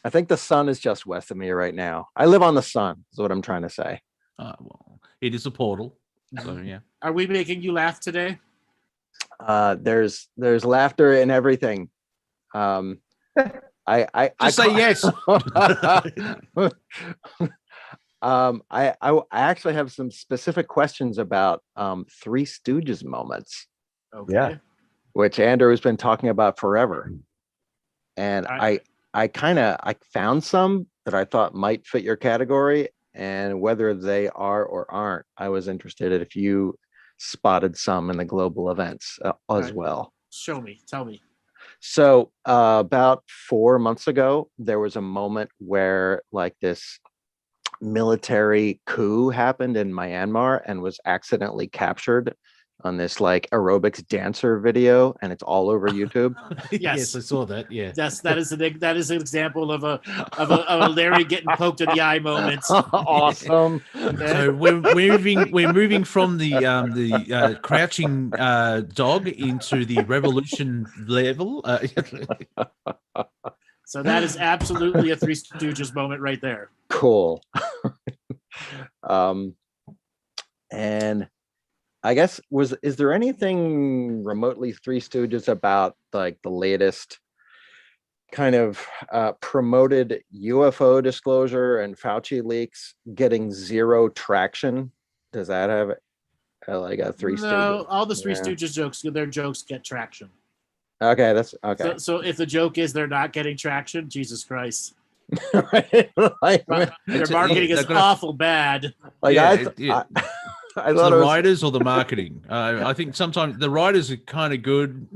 I think the sun is just west of me right now. I live on the sun, is what I'm trying to say. Well, it is a portal. So yeah. Are we making you laugh today? There's laughter in everything. I say yes. I actually have some specific questions about Three Stooges moments. Okay. Yeah. Which Andrew has been talking about forever. And I found some that I thought might fit your category, and whether they are or aren't, I was interested if you spotted some in the global events as well. Show me. Tell me. So about 4 months ago, there was a moment where like this military coup happened in Myanmar and was accidentally captured on this like aerobics dancer video, and it's all over YouTube. Yes, I saw that. Yeah. Yes, that is an example of a Larry getting poked in the eye moment. Awesome. So we're moving from the crouching dog into the revolution level. So that is absolutely a Three Stooges moment right there. Cool. And I guess is there anything remotely Three Stooges about like the latest kind of promoted UFO disclosure and Fauci leaks getting zero traction? Does that have like a Three Stooges? No, all the Three Stooges jokes, their jokes get traction. Okay, that's okay. So if the joke is they're not getting traction, Jesus Christ. Right? Like, their marketing is awful bad. Like I thought the writers or the marketing. I think sometimes the writers are kind of good,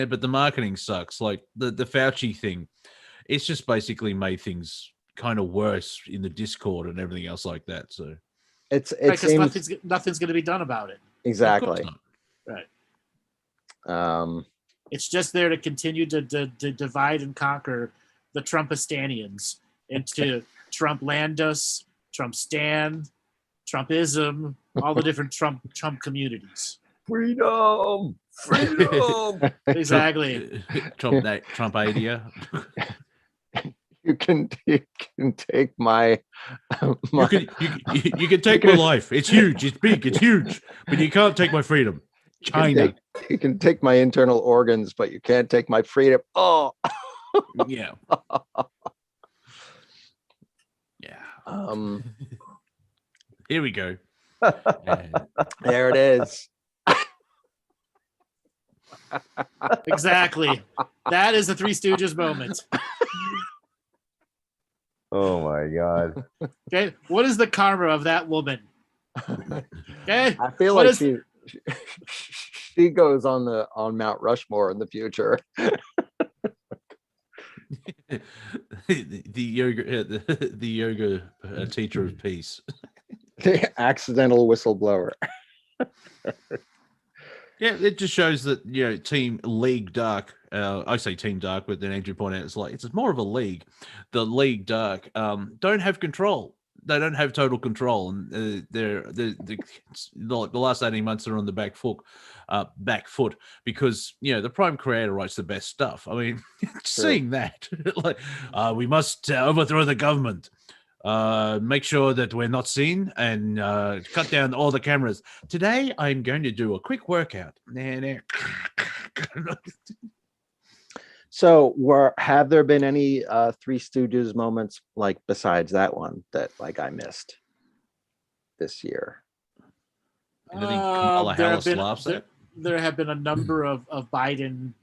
but the marketing sucks. Like the Fauci thing, it's just basically made things kind of worse in the Discord and everything else like that. So it seems nothing's going to be done about it. Exactly. Right. It's just there to continue to divide and conquer the Trumpistanians into Trump Landus, Trump Stan, Trumpism, all the different Trump communities. Freedom. Exactly. Trump idea. You can take my you can take my life. It's huge. It's big. It's huge. But you can't take my freedom. China. You can take my internal organs, but you can't take my freedom. Oh. Yeah. Yeah. Here we go. There it is. Exactly. That is the Three Stooges moment. Oh my God. Okay. What is the karma of that woman? Okay. I feel like she goes on Mount Rushmore in the future. the yoga teacher of peace. The accidental whistleblower. Yeah, it just shows that Team League Dark. I say Team Dark, but then Andrew pointed out it's more of a league. The League Dark don't have control. They don't have total control, and they're the last 18 months are on the back foot because the Prime Creator writes the best stuff. I mean, seeing that we must overthrow the government. Make sure that we're not seen and cut down all the cameras. Today, I'm going to do a quick workout. So, have there been any Three Stooges moments like besides that one that I missed this year? There have been a number of Biden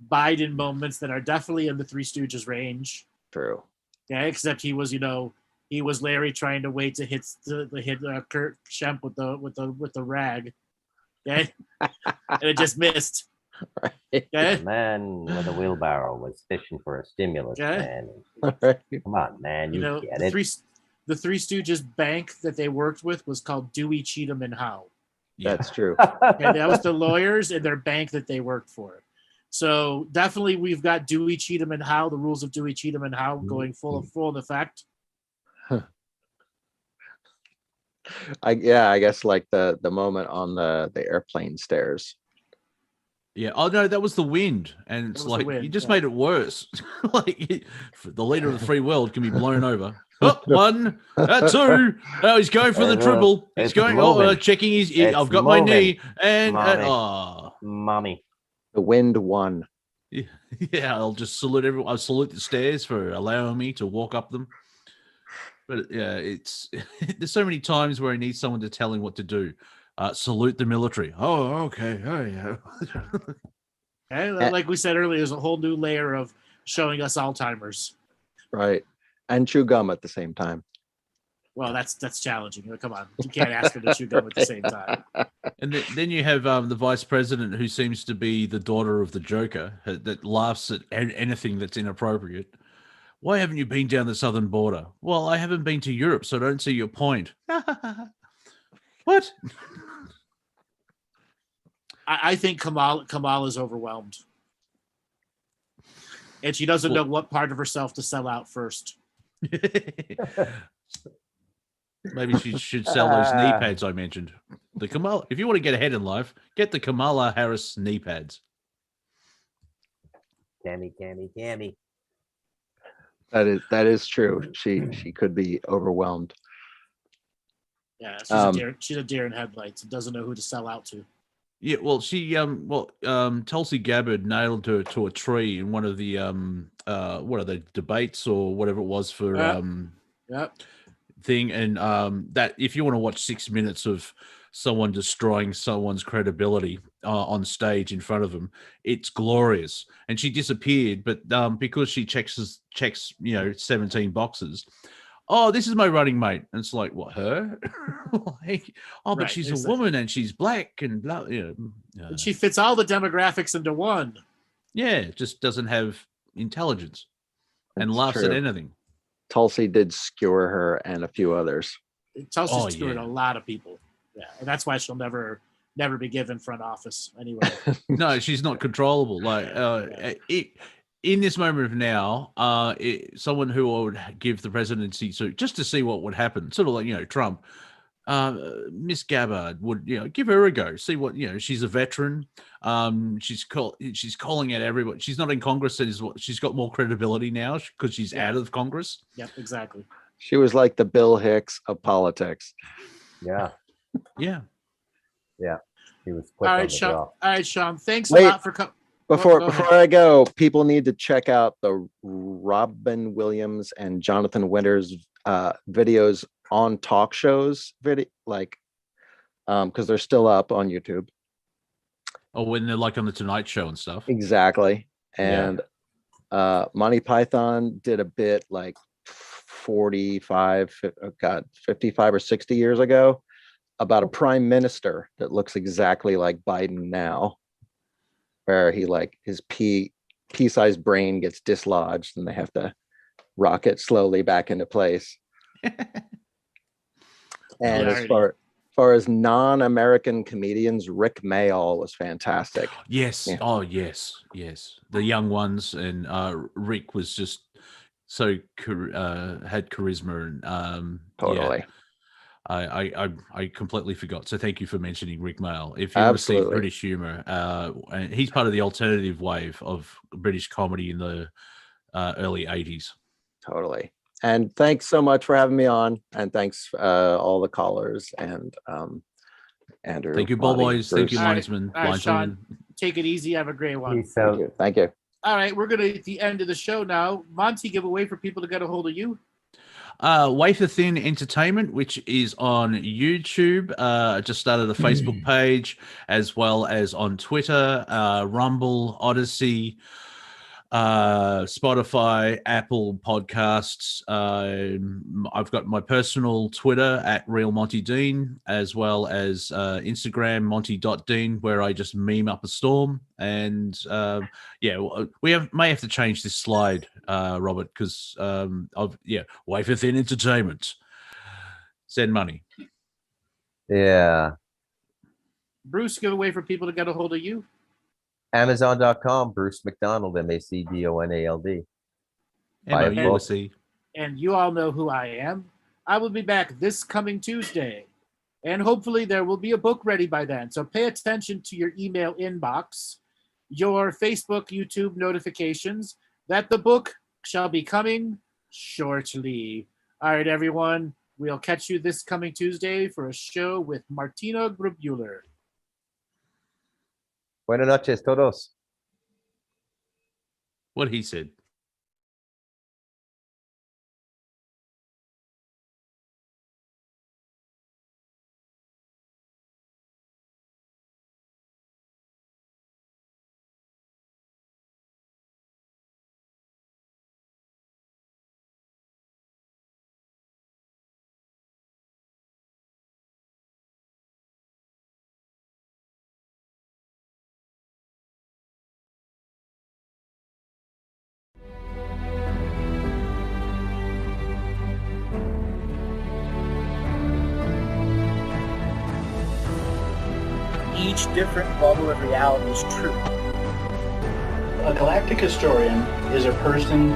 moments that are definitely in the Three Stooges range. True. Yeah, except he was Larry trying to wait to hit Kurt Schempp with the rag. Okay, and it just missed. Right. Okay? The man with a wheelbarrow was fishing for a stimulus, okay. Man. Right. Come on, man, you get the it. The Three Stooges bank that they worked with was called Dewey, Cheatham, and Howe. That's true. Okay, that was the lawyers and their bank that they worked for. So definitely we've got Dewey, Cheatham, and Howe, the rules of Dewey, Cheatham, and Howe going full in effect. I guess the moment on the airplane stairs. Yeah. Oh no, that was the wind, and it's you just made it worse. The leader of the free world can be blown over. Oh, 1, 2. Oh, he's going for the triple. He's going. Checking his. I've got my knee, and mommy. The wind won. Yeah, I'll just salute everyone. I'll salute the stairs for allowing me to walk up them. But yeah, there's so many times where I need someone to tell him what to do. Salute the military. Oh, okay. Oh, yeah. Okay, like we said earlier, there's a whole new layer of showing us Alzheimer's. Right. And chew gum at the same time. Well, that's challenging. Come on, you can't ask her to chew gum at the same time. And then you have the vice president, who seems to be the daughter of the Joker, that laughs at anything that's inappropriate. Why haven't you been down the southern border? Well, I haven't been to Europe, so I don't see your point. What? I think Kamala's overwhelmed. And she doesn't know what part of herself to sell out first. Maybe she should sell those knee pads I mentioned. The Kamala. If you want to get ahead in life, get the Kamala Harris knee pads. Cammy. That is true. She could be overwhelmed. Yeah, she's a deer in headlights and doesn't know who to sell out to. Yeah, well, Tulsi Gabbard nailed her to a tree in one of the what are they, debates or whatever it was for thing, and that if you want to watch 6 minutes of someone destroying someone's credibility on stage in front of them, it's glorious. And she disappeared, but because she checks 17 boxes. Oh, this is my running mate. And it's like, what, her? Like, but Right, she's exactly. a woman and she's black and blah. And she fits all the demographics into one. Yeah, just doesn't have intelligence and That's laughs at true. anything. Tulsi did skewer her and a few others. Tulsi's screwed a lot of people. Yeah, and that's why she'll never be given front office anyway. No, she's not controllable. Like in this moment of now, someone who I would give the presidency to just to see what would happen, sort of like Trump. Miss Gabbard would give her a go. See what she's a veteran. She's calling out everybody. She's not in Congress. She's got more credibility now because she's out of Congress. Yep, exactly. She was like the Bill Hicks of politics. Yeah. Yeah. He was quick on the draw. All right, Sean. Thanks Wait. a lot for coming. Before I go, people need to check out the Robin Williams and Jonathan Winters videos on talk shows, because they're still up on YouTube. Oh, when they're like on the Tonight Show and stuff. Exactly. And Monty Python did a bit like 55 or 60 years ago about a prime minister that looks exactly like Biden now, where he his pea-sized brain gets dislodged and they have to rock it slowly back into place. And as far as non-American comedians, Rick Mayall was fantastic. Yes. Yeah. Oh, yes. The young ones, and Rick was just so had charisma and Totally. Yeah. I completely forgot. So thank you for mentioning Rick Mayall. If you want to see British humor, and he's part of the alternative wave of British comedy in the early 80s. Totally. And thanks so much for having me on. And thanks all the callers and Andrew. Thank you, ball boys. Thank you, All right. linesman. All right, Sean. Take it easy. Have a great one. Peace out. Thank you. All right, we're going to at the end of the show now. Monty, give a way for people to get a hold of you. Wafer Thin Entertainment, which is on YouTube. Just started a Facebook page, as well as on Twitter, Rumble, Odyssey, Spotify, Apple Podcasts. I've got my personal Twitter at Real Monty Dean, as well as Instagram Monty.Dean, where I just meme up a storm. And we may have to change this slide, Robert, because Wafer Thin Entertainment. Send money. Yeah. Bruce, give a way for people to get a hold of you. Amazon.com, Bruce MacDonald, MacDonald. Buy a book. And you all know who I am. I will be back this coming Tuesday. And hopefully there will be a book ready by then. So pay attention to your email inbox, your Facebook, YouTube notifications, that the book shall be coming shortly. All right, everyone. We'll catch you this coming Tuesday for a show with Martina Grubuller. Buenas noches, todos. What he said. each different bubble of reality is true. A galactic historian is a person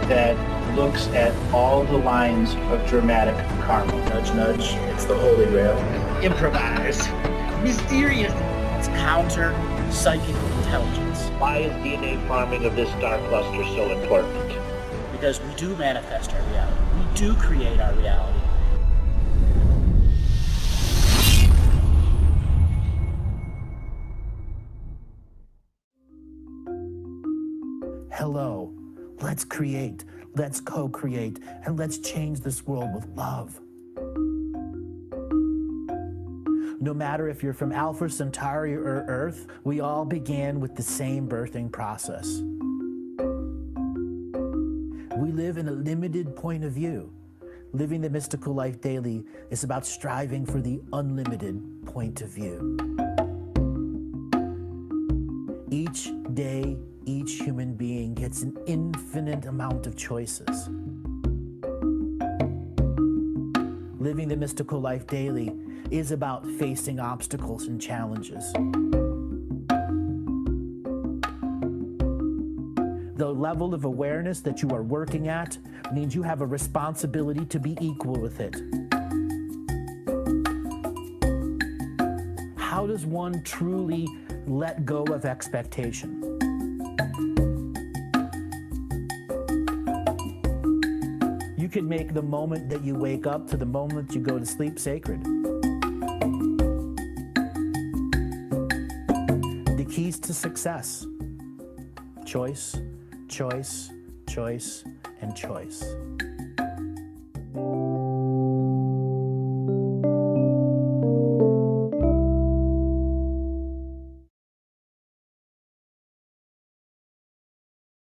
that looks at all the lines of dramatic karma. Nudge, nudge. It's the holy grail. Improvise. Mysterious. It's counter psychic intelligence. Why is DNA farming of this star cluster so important? Because we do manifest our reality. We do create our reality. Hello, let's create, let's co-create, and let's change this world with love. No matter if you're from Alpha Centauri or Earth, we all began with the same birthing process. We live in a limited point of view. Living the mystical life daily is about striving for the unlimited point of view. Each day, each human being gets an infinite amount of choices. Living the mystical life daily is about facing obstacles and challenges. The level of awareness that you are working at means you have a responsibility to be equal with it. How does one truly let go of expectation? You can make the moment that you wake up to the moment you go to sleep sacred. The keys to success: choice, choice, choice, and choice.